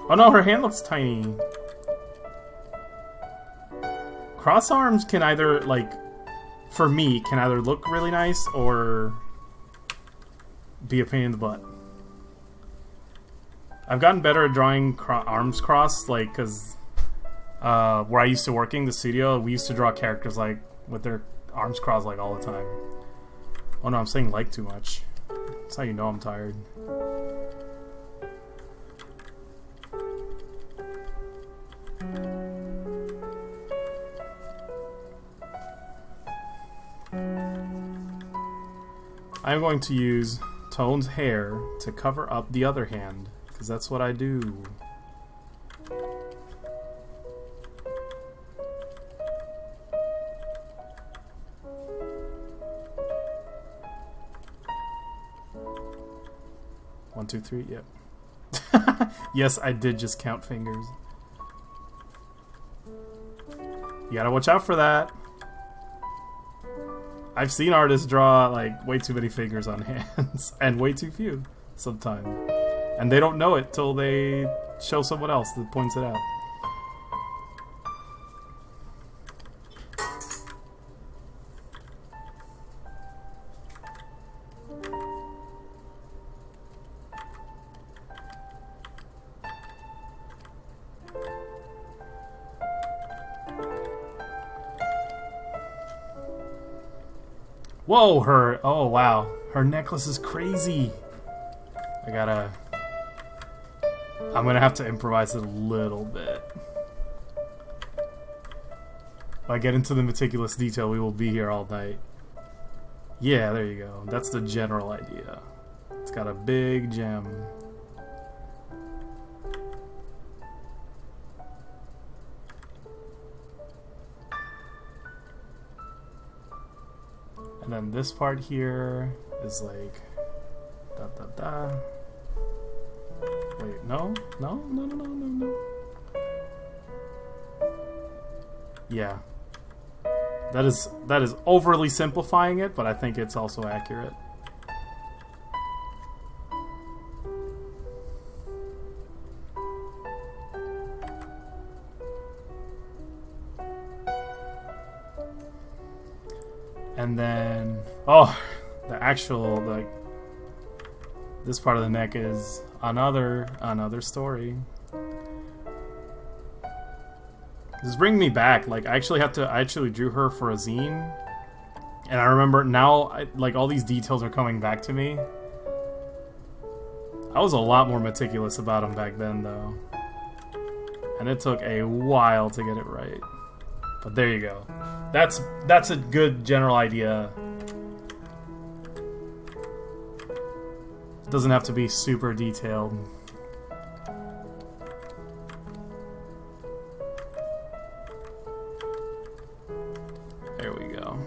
Oh no, her hand looks tiny. Cross arms can either, like, for me, can either look really nice or be a pain in the butt. I've gotten better at drawing arms crossed, like, because where I used to working, the studio, we used to draw characters, like, with their arms crossed, like, all the time. Oh no, I'm saying like too much. That's how you know I'm tired. I'm going to use Tone's hair to cover up the other hand, because that's what I do. One, two, three, yep. Yes, I did just count fingers. You gotta watch out for that. I've seen artists draw like way too many fingers on hands and way too few sometimes. And they don't know it till they show someone else that points it out. Whoa, oh wow, her necklace is crazy. I'm gonna have to improvise it a little bit. If I get into the meticulous detail, we will be here all night. Yeah, there you go. That's the general idea. It's got a big gem. And then this part here is like da da da. Wait, no. Yeah. That is overly simplifying it, but I think it's also accurate. And then, oh, the actual, like, this part of the neck is another story. This is bringing me back. Like, I actually drew her for a zine, and I remember now, like, all these details are coming back to me. I was a lot more meticulous about them back then, though, and it took a while to get it right. But there you go. That's a good general idea. It doesn't have to be super detailed. There we go.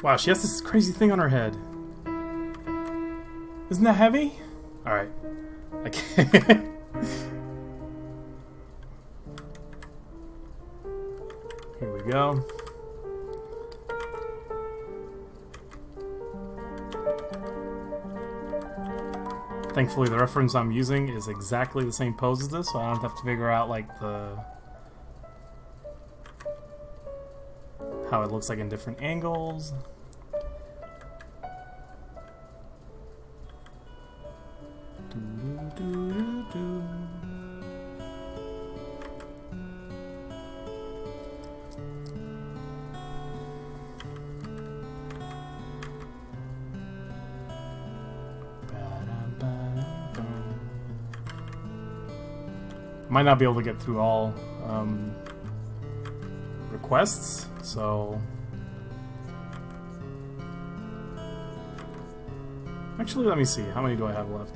Wow, she has this crazy thing on her head. Isn't that heavy? Alright. I can't. Here we go. Thankfully, the reference I'm using is exactly the same pose as this, so I don't have to figure out, like, how it looks like in different angles. Might not be able to get through all requests, so actually let me see, how many do I have left?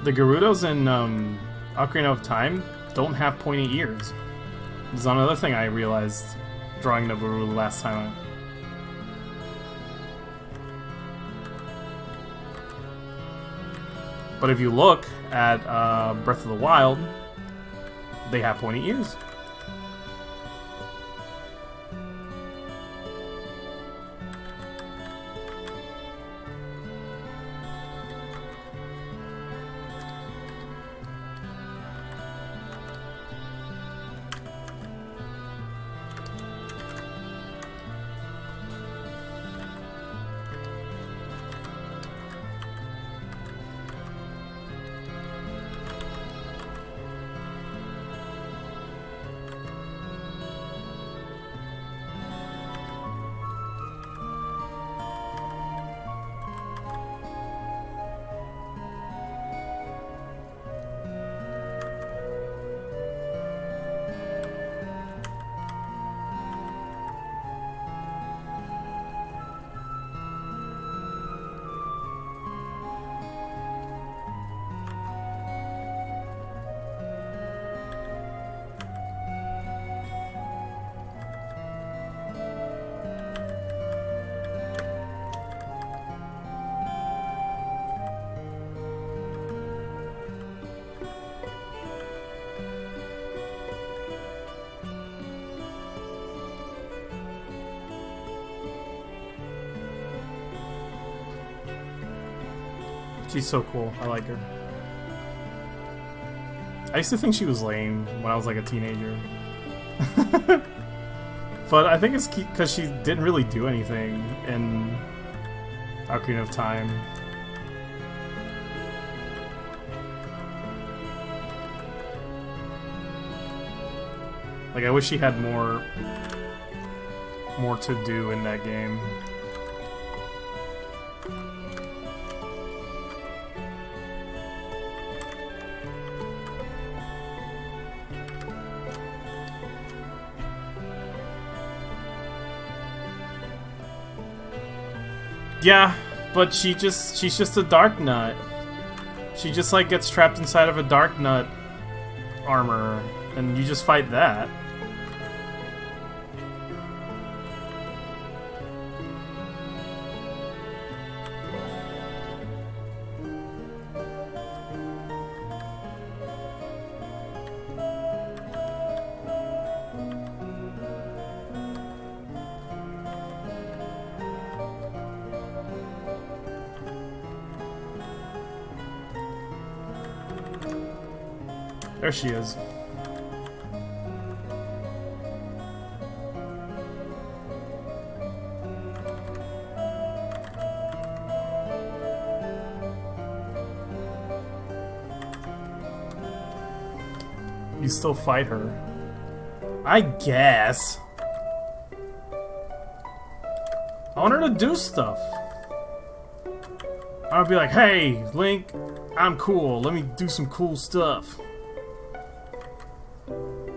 The Gerudos in Ocarina of Time don't have pointy ears. This is another thing I realized drawing the Gerudo last time. But if you look at Breath of the Wild, they have pointy ears. She's so cool. I like her. I used to think she was lame when I was like a teenager. But I think it's because she didn't really do anything in Ocarina of Time. Like, I wish she had more to do in that game. Yeah, but she's just a dark nut. She just like gets trapped inside of a dark nut armor, and you just fight that. There she is. You still fight her? I guess. I want her to do stuff. I would be like, hey, Link, I'm cool. Let me do some cool stuff.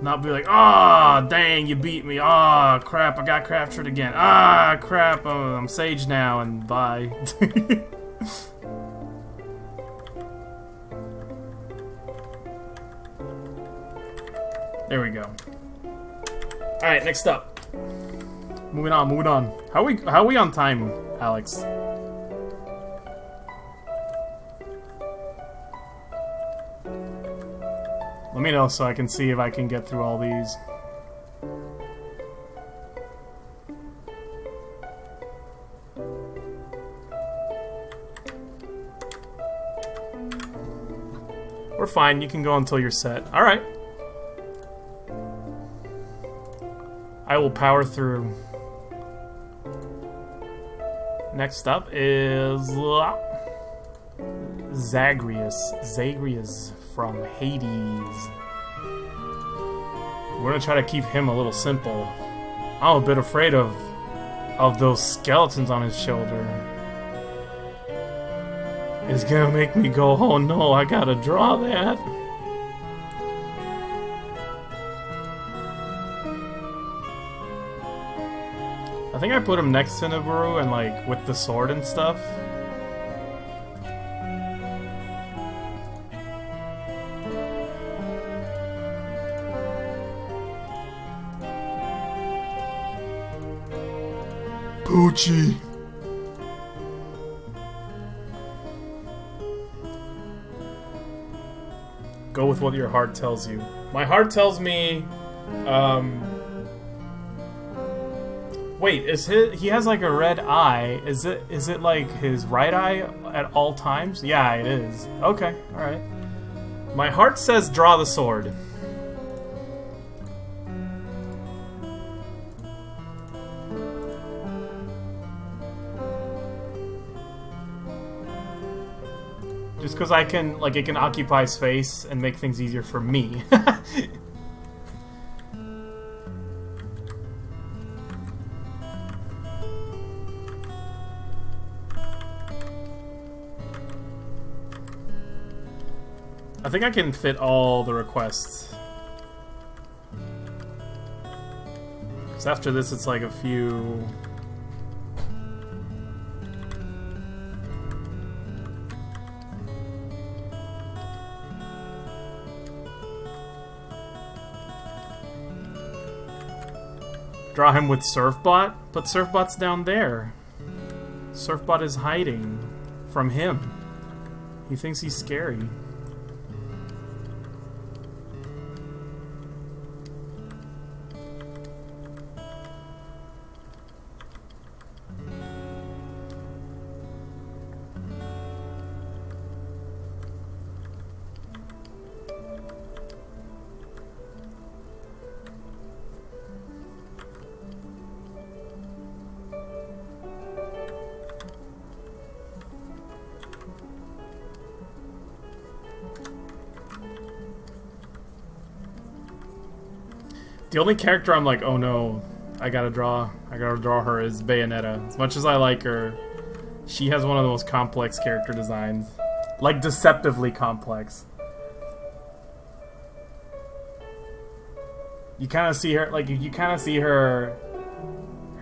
Not be like, ah, dang, you beat me. Ah, crap, I got captured again. Ah, crap, oh, I'm Sage now, and bye. There we go. Alright, next up. Moving on. How are we on time, Alex? Let me know so I can see if I can get through all these. We're fine, you can go until you're set. Alright. I will power through. Next up is Zagreus from Hades. We're gonna try to keep him a little simple. I'm a bit afraid of those skeletons on his shoulder. It's gonna make me go, oh no, I gotta draw that. I think I put him next to Naburu and like with the sword and stuff. Poochie. Go with what your heart tells you. My heart tells me, wait, he has like a red eye. Is it like his right eye at all times? Yeah, it is. Okay, alright. My heart says draw the sword. Just because I can, like, it can occupy space and make things easier for me. I think I can fit all the requests. Because after this, it's like a few... Draw him with Surfbot? But Surfbot's down there. Surfbot is hiding from him. He thinks he's scary. The only character I'm like, oh no, I gotta draw her is Bayonetta. As much as I like her, she has one of the most complex character designs. Like, deceptively complex. You kind of see her, like, you kind of see her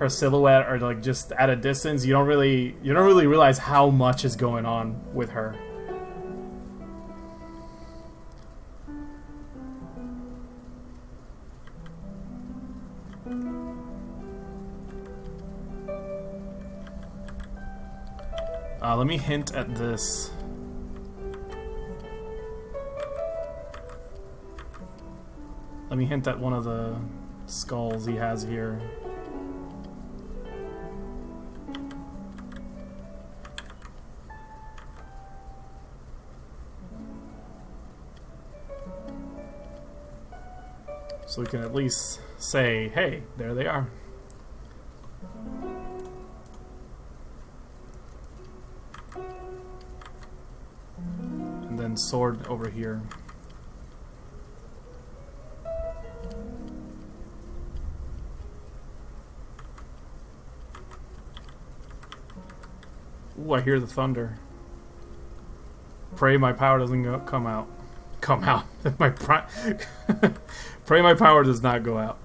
silhouette, or like just at a distance. You don't really realize how much is going on with her. Let me hint at this. Let me hint at one of the skulls he has here. So we can at least say, hey, there they are. And then sword over here. Ooh, I hear the thunder. Pray my power doesn't come out. Come out. Pray my power does not go out.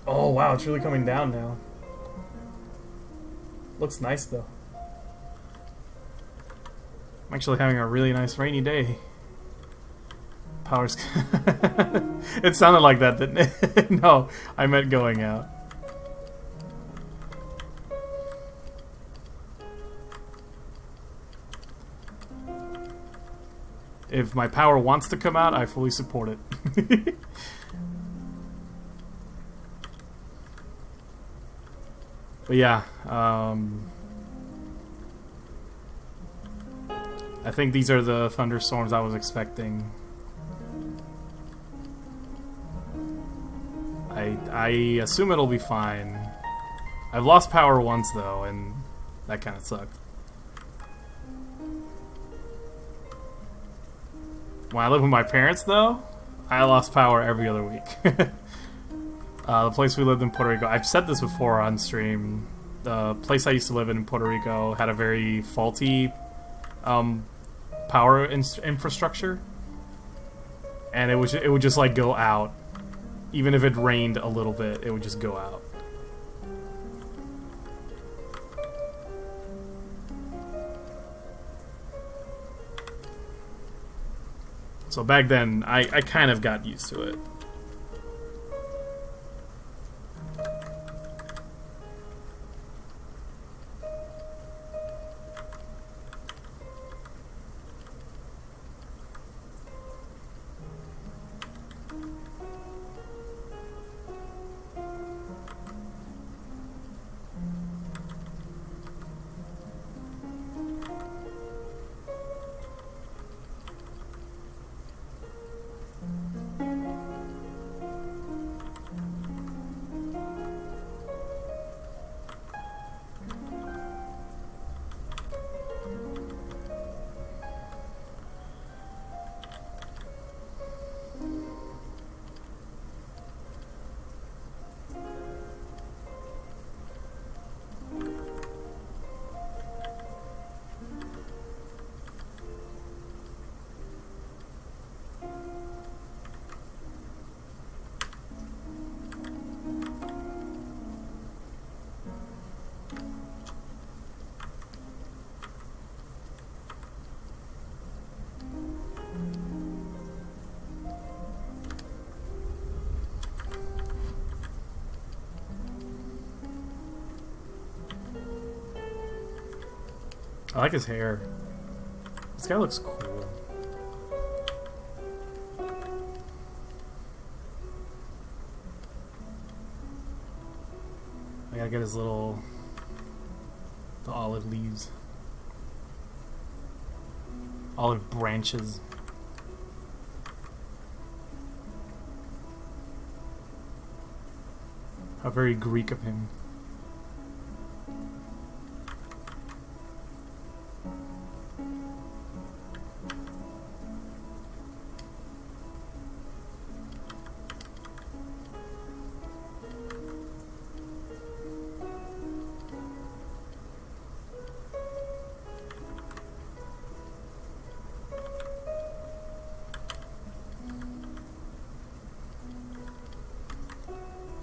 Oh wow, it's really coming down now. Looks nice though. I'm actually having a really nice rainy day. Power's... It sounded like that, didn't it? No, I meant going out. If my power wants to come out, I fully support it. But yeah, I think these are the thunderstorms I was expecting. I assume it'll be fine. I've lost power once though, and that kind of sucked. When I lived with my parents, though, I lost power every other week. The place we lived in Puerto Rico, I've said this before on stream, the place I used to live in Puerto Rico had a very faulty power infrastructure. And it would just like go out. Even if it rained a little bit, it would just go out. So back then, I kind of got used to it. I like his hair. This guy looks cool. I gotta get his little... the olive leaves. Olive branches. How very Greek of him.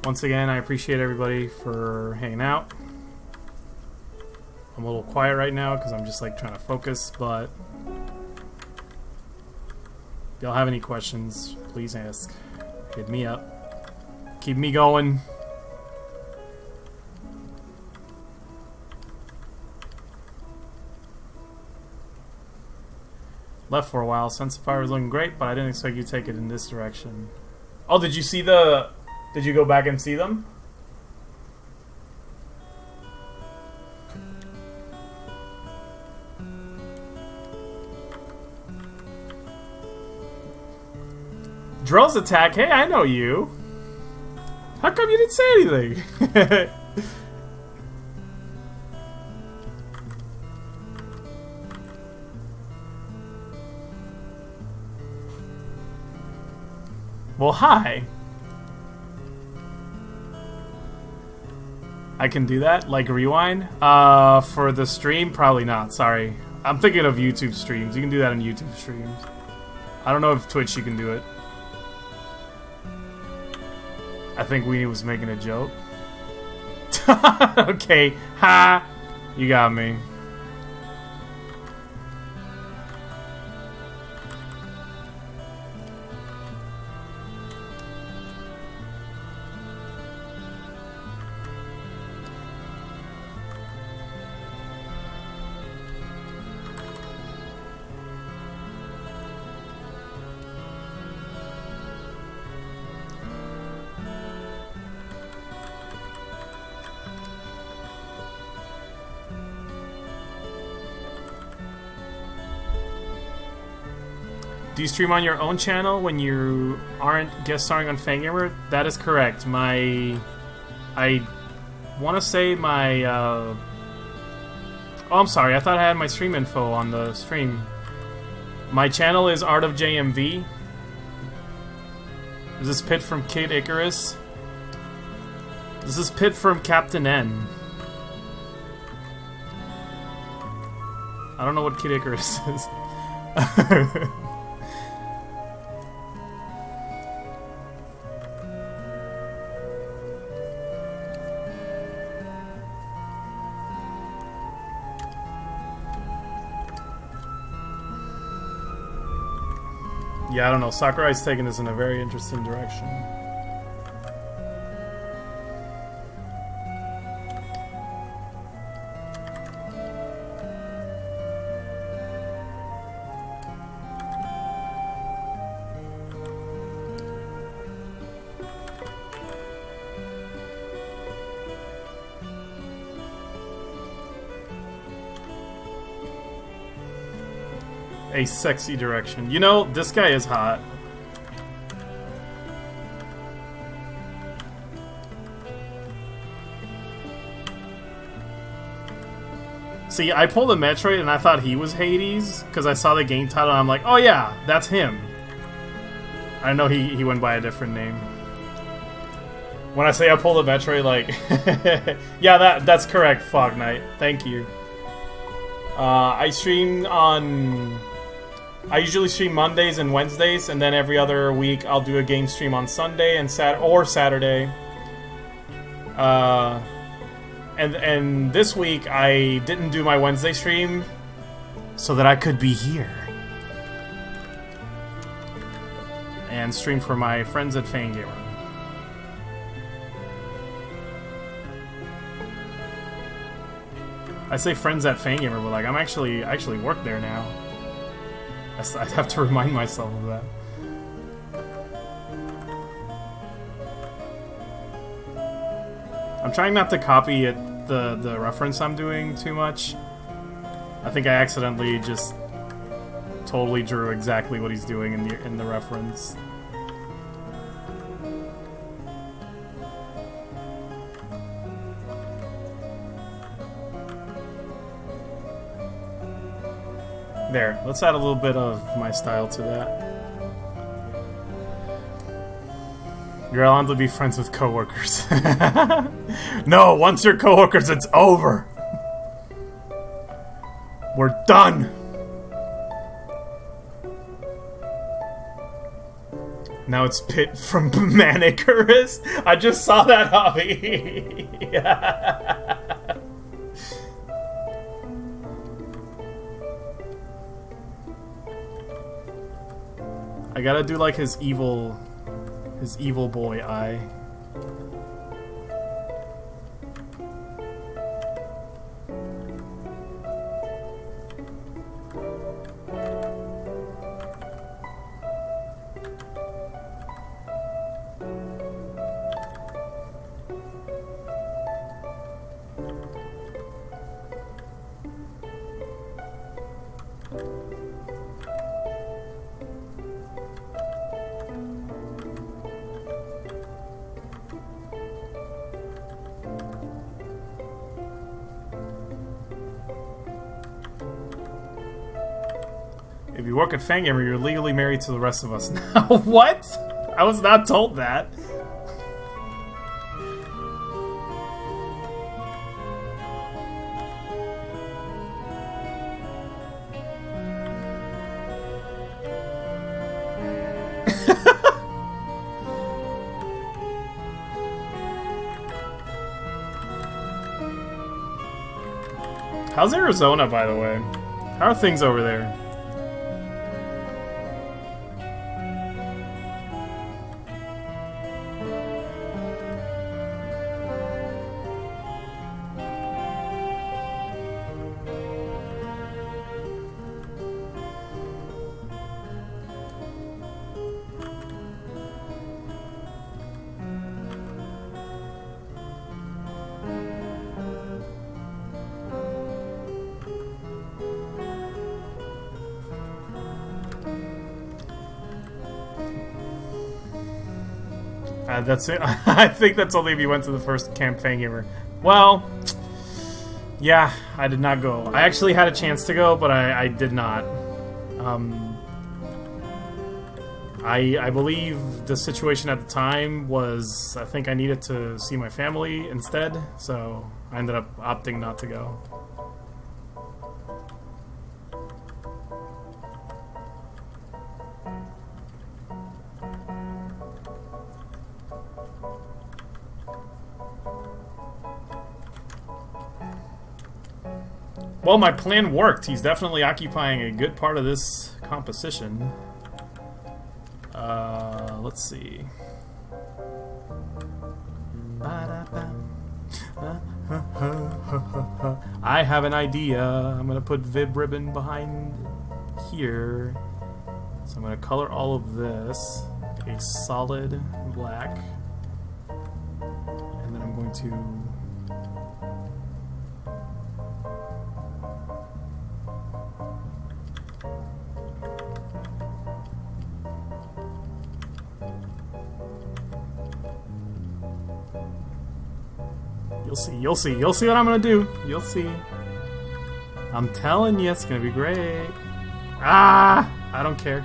Once again, I appreciate everybody for hanging out. I'm a little quiet right now because I'm just like trying to focus, but if y'all have any questions, please ask. Hit me up. Keep me going. Left for a while. Sensify was looking great, but I didn't expect you to take it in this direction. Oh, did you see the... Did you go back and see them? Drill's attack? Hey, I know you. How come you didn't say anything? Well, hi. I can do that? Like rewind? For the stream? Probably not, sorry. I'm thinking of YouTube streams. You can do that on YouTube streams. I don't know if Twitch you can do it. I think Weenie was making a joke. Okay, ha! You got me. Do you stream on your own channel when you aren't guest starring on Fangamer? That is correct. I want to say my... Oh, I'm sorry. I thought I had my stream info on the stream. My channel is Art of JMV. This is Pit from Kid Icarus. This is Pit from Captain N. I don't know what Kid Icarus is. Yeah, I don't know. Sakurai's taking this in a very interesting direction. A sexy direction. You know, this guy is hot. See, I pulled a Metroid and I thought he was Hades because I saw the game title and I'm like, oh yeah, that's him. I know he went by a different name. When I say I pulled a Metroid, like, yeah, that's correct, Fog Knight. Thank you. I stream on... I usually stream Mondays and Wednesdays, and then every other week I'll do a game stream on Sunday and Saturday. And this week I didn't do my Wednesday stream so that I could be here and stream for my friends at Fangamer. I say friends at Fangamer, but like I actually work there now. I have to remind myself of that. I'm trying not to copy the reference I'm doing too much. I think I accidentally just totally drew exactly what he's doing in the reference. There, let's add a little bit of my style to that. You're allowed to be friends with coworkers. No, once you're coworkers, it's over. We're done. Now it's Pit from Manicurus. I just saw that hobby. I gotta do like his evil boy eye. If you work at Fangamer, you're legally married to the rest of us now. What? I was not told that. How's Arizona, by the way? How are things over there? That's it. I think that's only if you went to the first Camp Fangamer. Well, yeah, I did not go. I actually had a chance to go, but I did not. I believe the situation at the time was I think I needed to see my family instead, so I ended up opting not to go. Well, my plan worked. He's definitely occupying a good part of this composition. Let's see. I have an idea. I'm gonna put Vib Ribbon behind here. So I'm gonna color all of this a solid black. And then I'm going to You'll see what I'm gonna do. You'll see. I'm telling you, it's gonna be great. Ah! I don't care.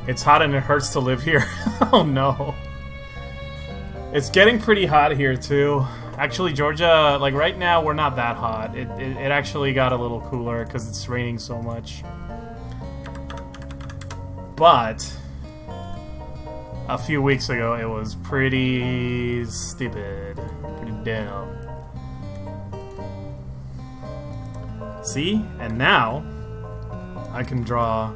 It's hot and it hurts to live here. Oh no. It's getting pretty hot here too. Actually, Georgia, like right now, we're not that hot. It actually got a little cooler because it's raining so much. But a few weeks ago, it was pretty stupid. Pretty dumb. See? And now, I can draw...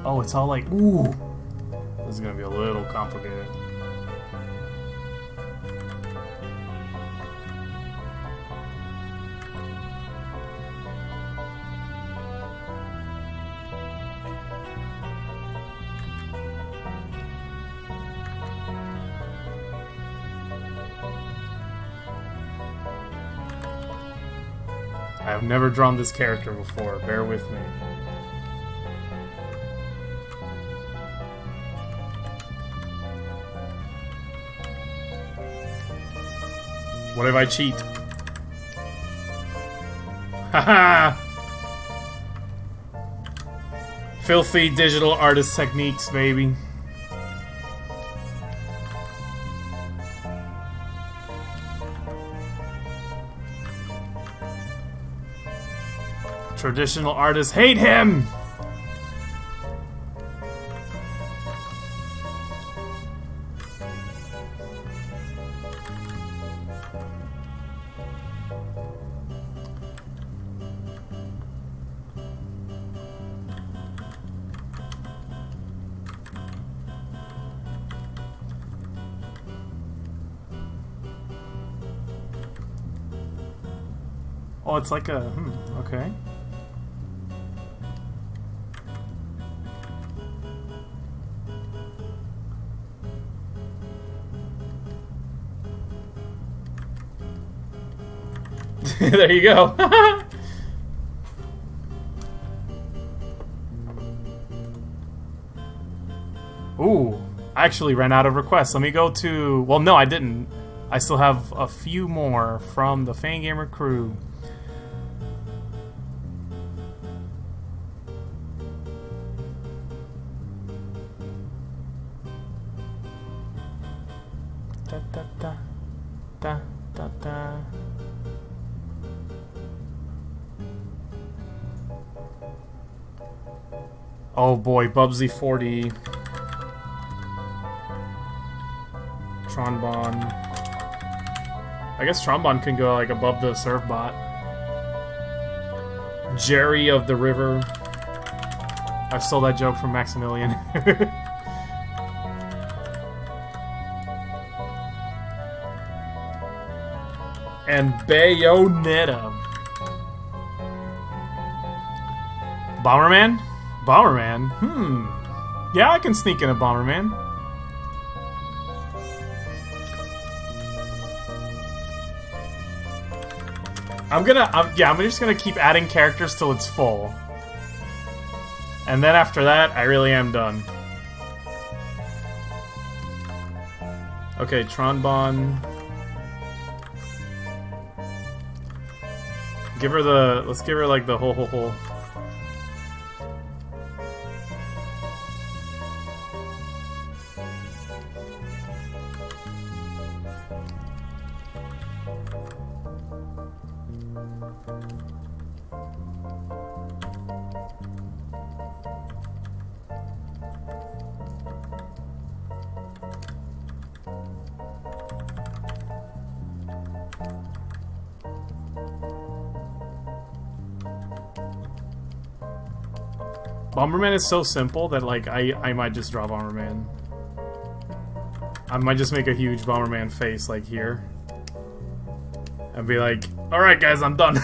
Oh, it's all like, ooh. This is gonna be a little complicated. I have never drawn this character before, bear with me. What if I cheat? Haha! Filthy digital artist techniques, baby. Traditional artists hate him! Oh, it's like a... okay. There you go. Ooh, I actually ran out of requests. Let me go to... well, no, I didn't. I still have a few more from the Fangamer crew. Da, da, da, da, da, da. Oh boy, Bubsy40. Tronbon. I guess Tronbon can go like above the surf bot. Jerry of the River. I stole that joke from Maximilian. And Bayonetta. Bomberman? Bomberman? Yeah, I can sneak in a Bomberman. I'm just gonna keep adding characters till it's full. And then after that, I really am done. Okay, Tronbon. Give her the... let's give her like the ho. Bomberman is so simple that like I might just draw Bomberman. I might just make a huge Bomberman face like here. And be like, alright guys, I'm done.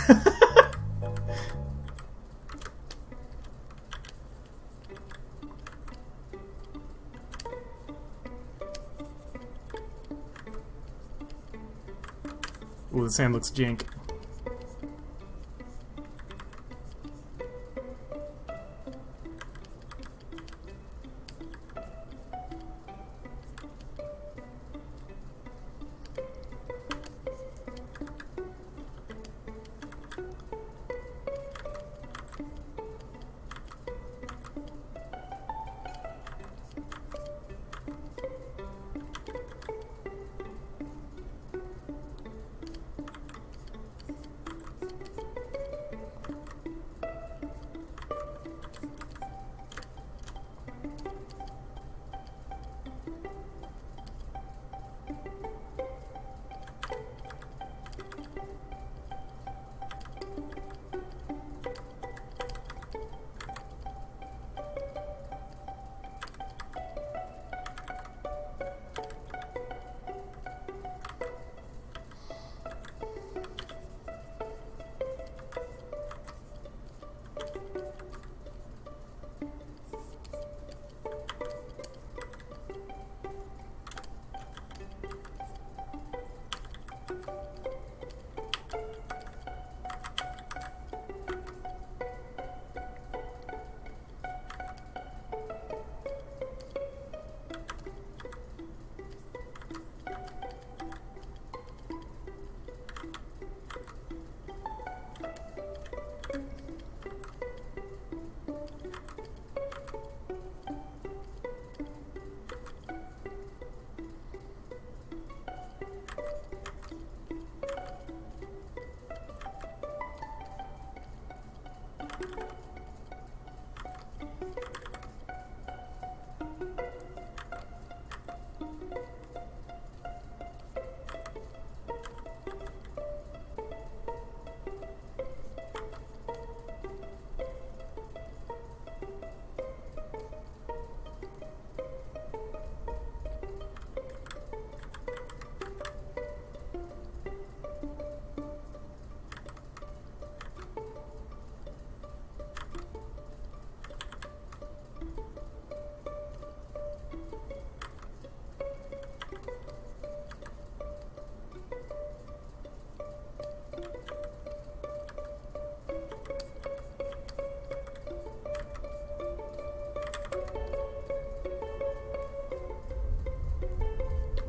Ooh, this hand looks jank.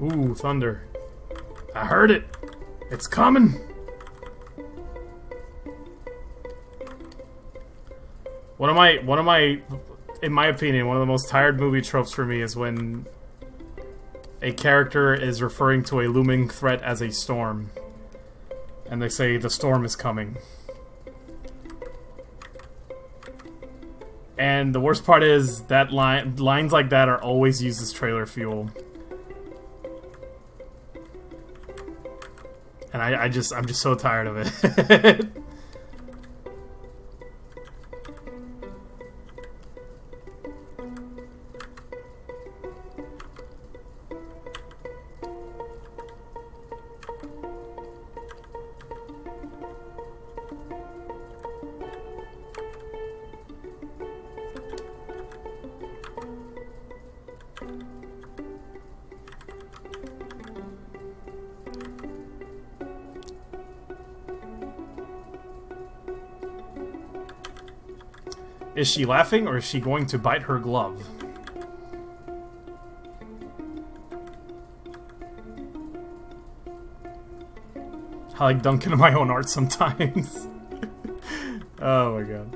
Ooh, thunder. I heard it. It's coming. One of my, in my opinion, one of the most tired movie tropes for me is when a character is referring to a looming threat as a storm. And they say, the storm is coming. And the worst part is that lines like that are always used as trailer fuel. And I'm just so tired of it. Is she laughing, or is she going to bite her glove? I like dunking in my own art sometimes. Oh my god.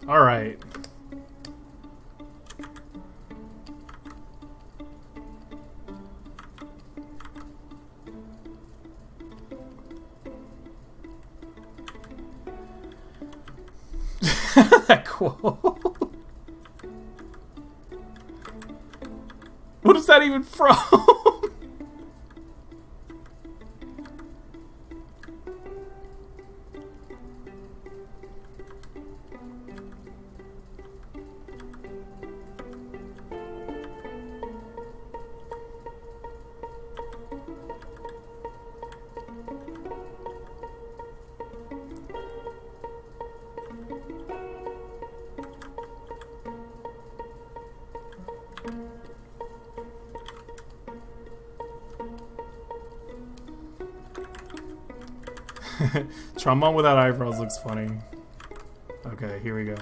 All right. That quote. What is that even from? Trombone without eyebrows looks funny. Okay, here we go.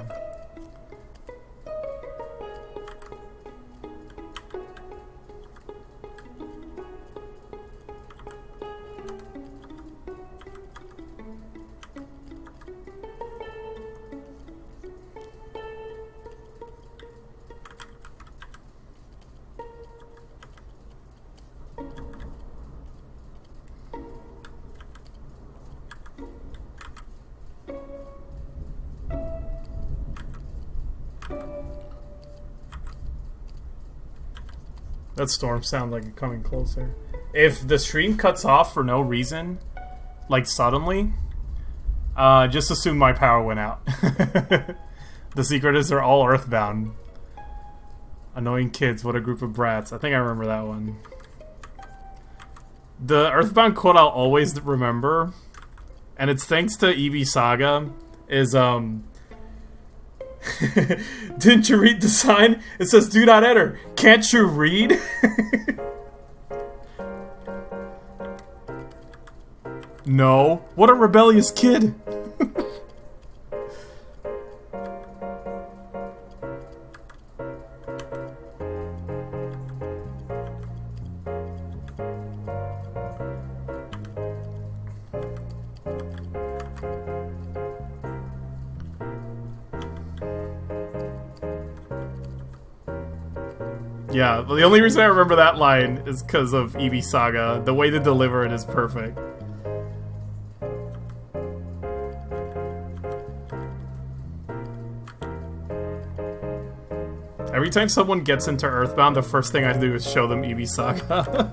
That storm sounds like it coming closer. If the stream cuts off for no reason, like suddenly, just assume my power went out. The secret is they're all earthbound. Annoying kids, what a group of brats. I think I remember that one. The earthbound quote I'll always remember, and it's thanks to Eevee Saga, is didn't you read the sign? It says do not enter. Can't you read? No. What a rebellious kid. Yeah, the only reason I remember that line is because of Eevee Saga. The way to deliver it is perfect. Every time someone gets into Earthbound, the first thing I do is show them Eevee Saga.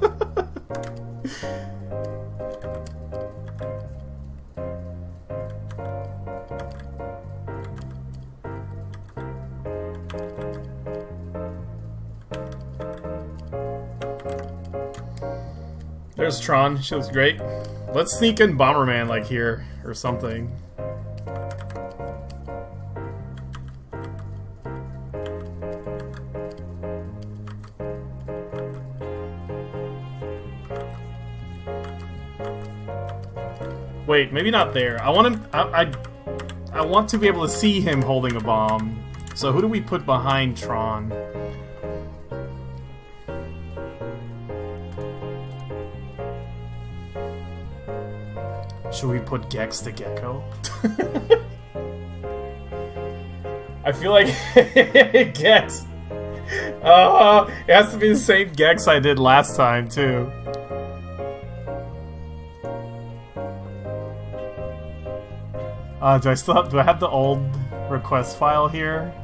There's Tron. She looks great. Let's sneak in Bomberman, like, here, or something. Wait, maybe not there. I want him. I want to be able to see him holding a bomb. So who do we put behind Tron? Should we put Gex the Gecko? I feel like Gex. It has to be the same Gex I did last time too. Do I have the old request file here?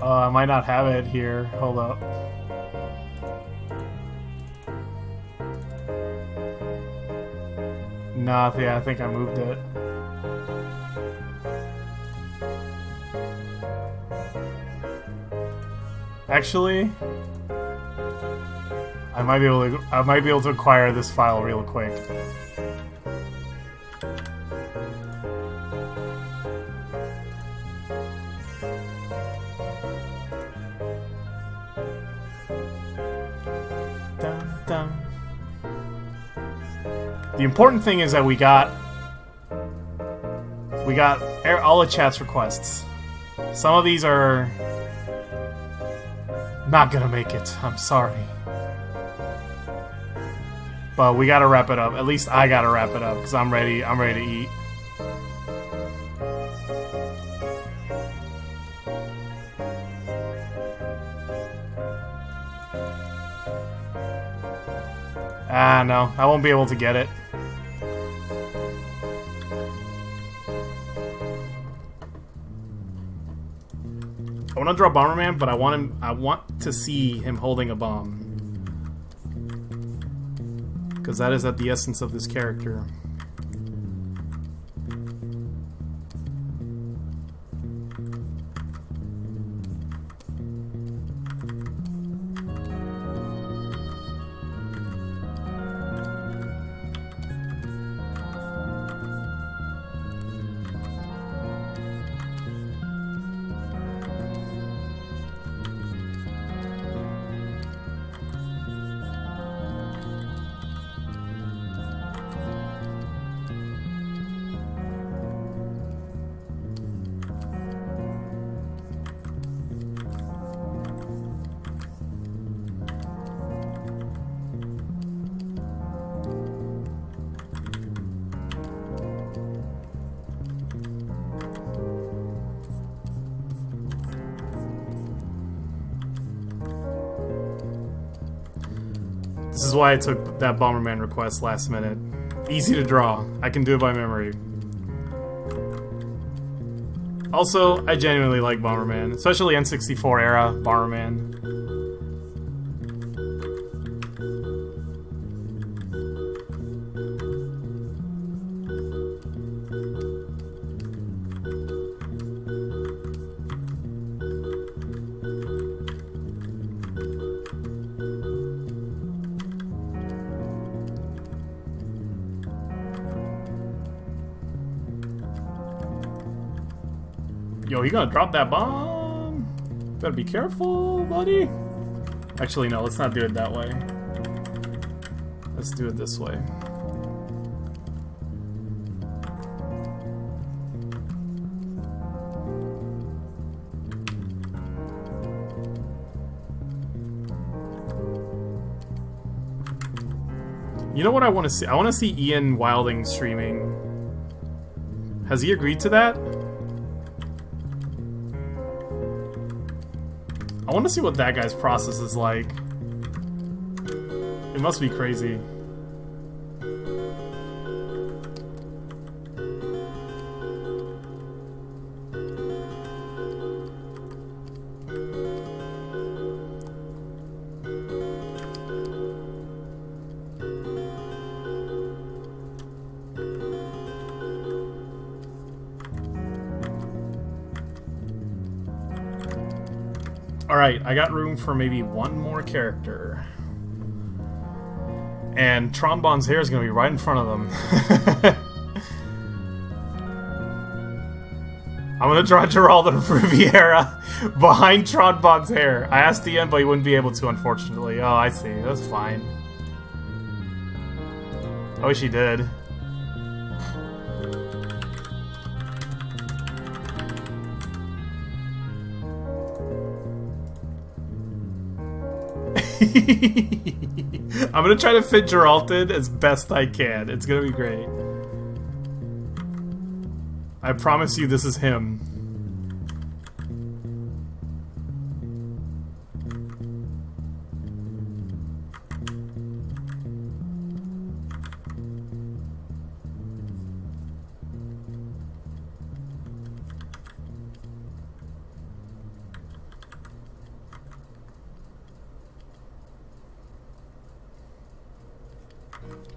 I might not have it here. Hold up. Nah, yeah, I think I moved it. Actually, I might be able to acquire this file real quick. The important thing is that we got all the chat's requests. Some of these are not gonna make it. I'm sorry, but we gotta wrap it up. At least I gotta wrap it up because I'm ready. I'm ready to eat. Ah, no, I won't be able to get it. I want to draw Bomberman, but I want to see him holding a bomb. Because that is at the essence of this character. This is why I took that Bomberman request last minute. Easy to draw. I can do it by memory. Also, I genuinely like Bomberman, especially N64 era Bomberman. Yo, he gonna drop that bomb? Better be careful, buddy. Actually, no, let's not do it that way. Let's do it this way. You know what I want to see? I want to see Ian Wilding streaming. Has he agreed to that? I want to see what that guy's process is like. It must be crazy. Alright, I got room for maybe one more character. And Trombon's hair is going to be right in front of them. I'm going to draw Geraldo Riviera behind Trombon's hair. I asked Ian, but he wouldn't be able to, unfortunately. Oh, I see. That's fine. I wish he did. I'm gonna try to fit Geralton as best I can. It's gonna be great. I promise you this is him.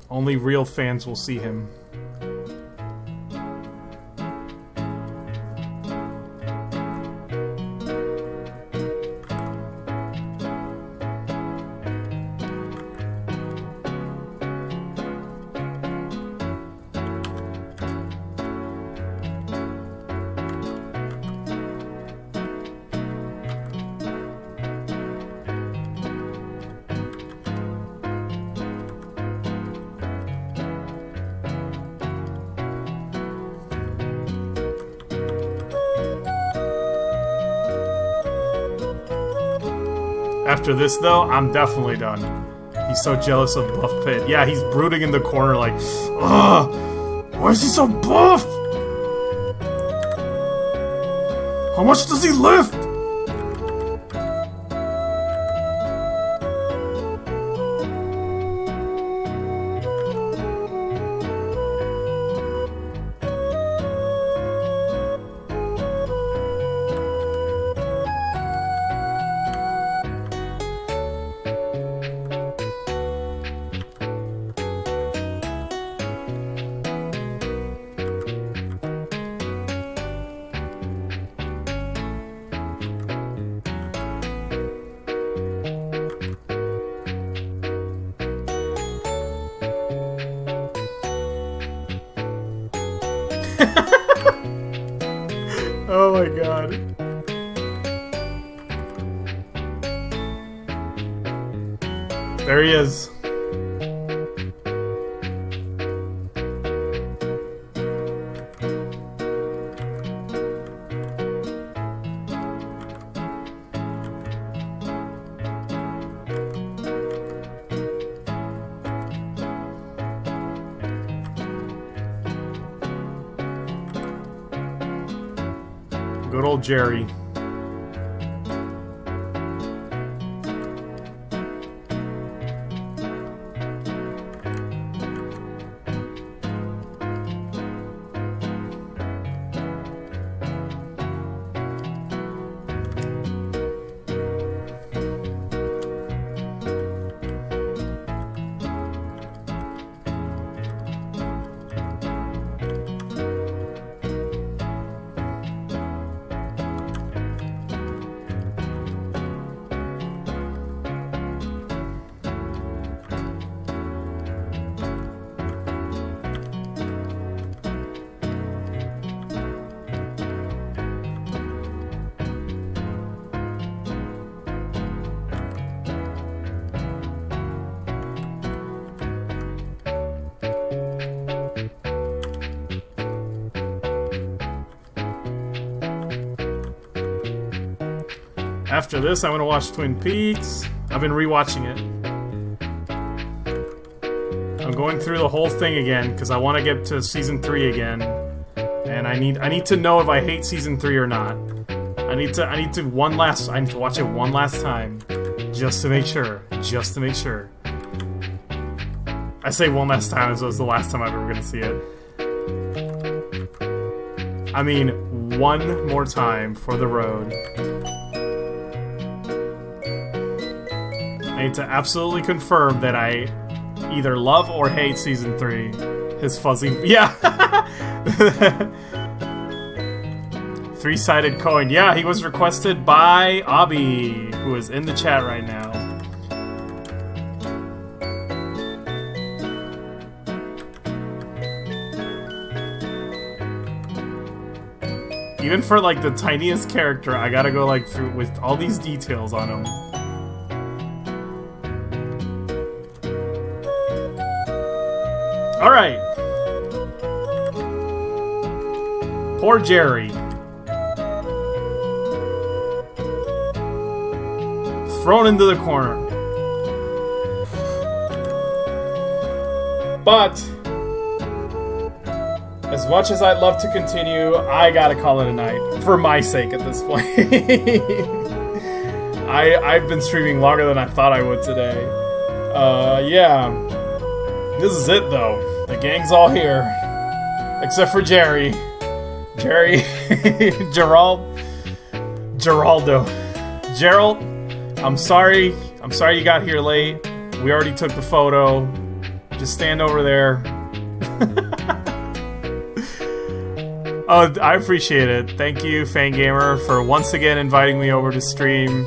Only real fans will see him. After this, though, I'm definitely done. He's so jealous of Buff Pit. Yeah, he's brooding in the corner like, ugh, why is he so buff? How much does he lift? Oh my god. There he is. Good old Jerry. After this, I'm gonna watch Twin Peaks. I've been rewatching it. I'm going through the whole thing again because I want to get to season 3 again, and I need to know if I hate season 3 or not. I need to watch it one last time, just to make sure. I say one last time as though it's the last time I'm ever gonna see it. I mean, one more time for the road. I need to absolutely confirm that I either love or hate Season 3. His fuzzy... Yeah! Three-sided coin. Yeah, he was requested by Abby, who is in the chat right now. Even for, like, the tiniest character, I gotta go, like, through with all these details on him. Alright. Poor Jerry. Thrown into the corner. But as much as I'd love to continue, I gotta call it a night. For my sake at this point. I've been streaming longer than I thought I would today. Yeah. This is it, though. The gang's all here. Except for Jerry. Jerry. Geraldo. Gerald, I'm sorry. I'm sorry you got here late. We already took the photo. Just stand over there. Oh, I appreciate it. Thank you, Fangamer, for once again inviting me over to stream.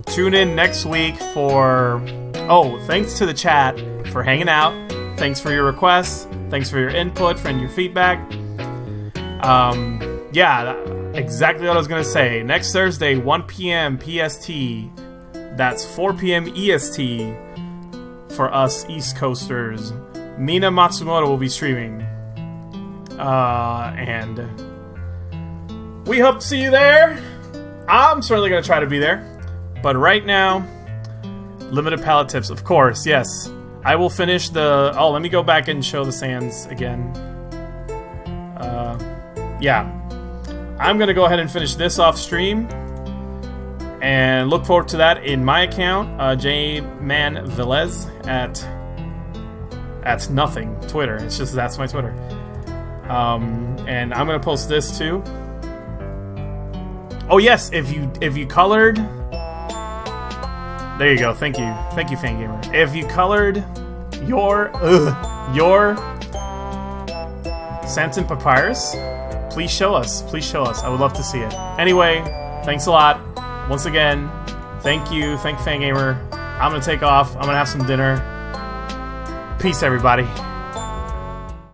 Tune in next week for... Oh, thanks to the chat for hanging out. Thanks for your requests. Thanks for your input and your feedback. Yeah, exactly what I was going to say. Next Thursday, 1 p.m. PST. That's 4 p.m. EST for us East Coasters. Mina Matsumoto will be streaming. And we hope to see you there. I'm certainly going to try to be there. But right now, limited palette tips, of course, yes. I will finish the... Oh, let me go back and show the sands again. Yeah. I'm going to go ahead and finish this off stream. And look forward to that in my account, Jman Velez at nothing, Twitter. It's just, that's my Twitter. And I'm going to post this too. Oh yes, if you colored... There you go, thank you, Fangamer. If you colored your Santin Papyrus, please show us. I would love to see it. Anyway, thanks a lot. Once again, thank you, thank Fangamer. I'm gonna take off. I'm gonna have some dinner. Peace, everybody.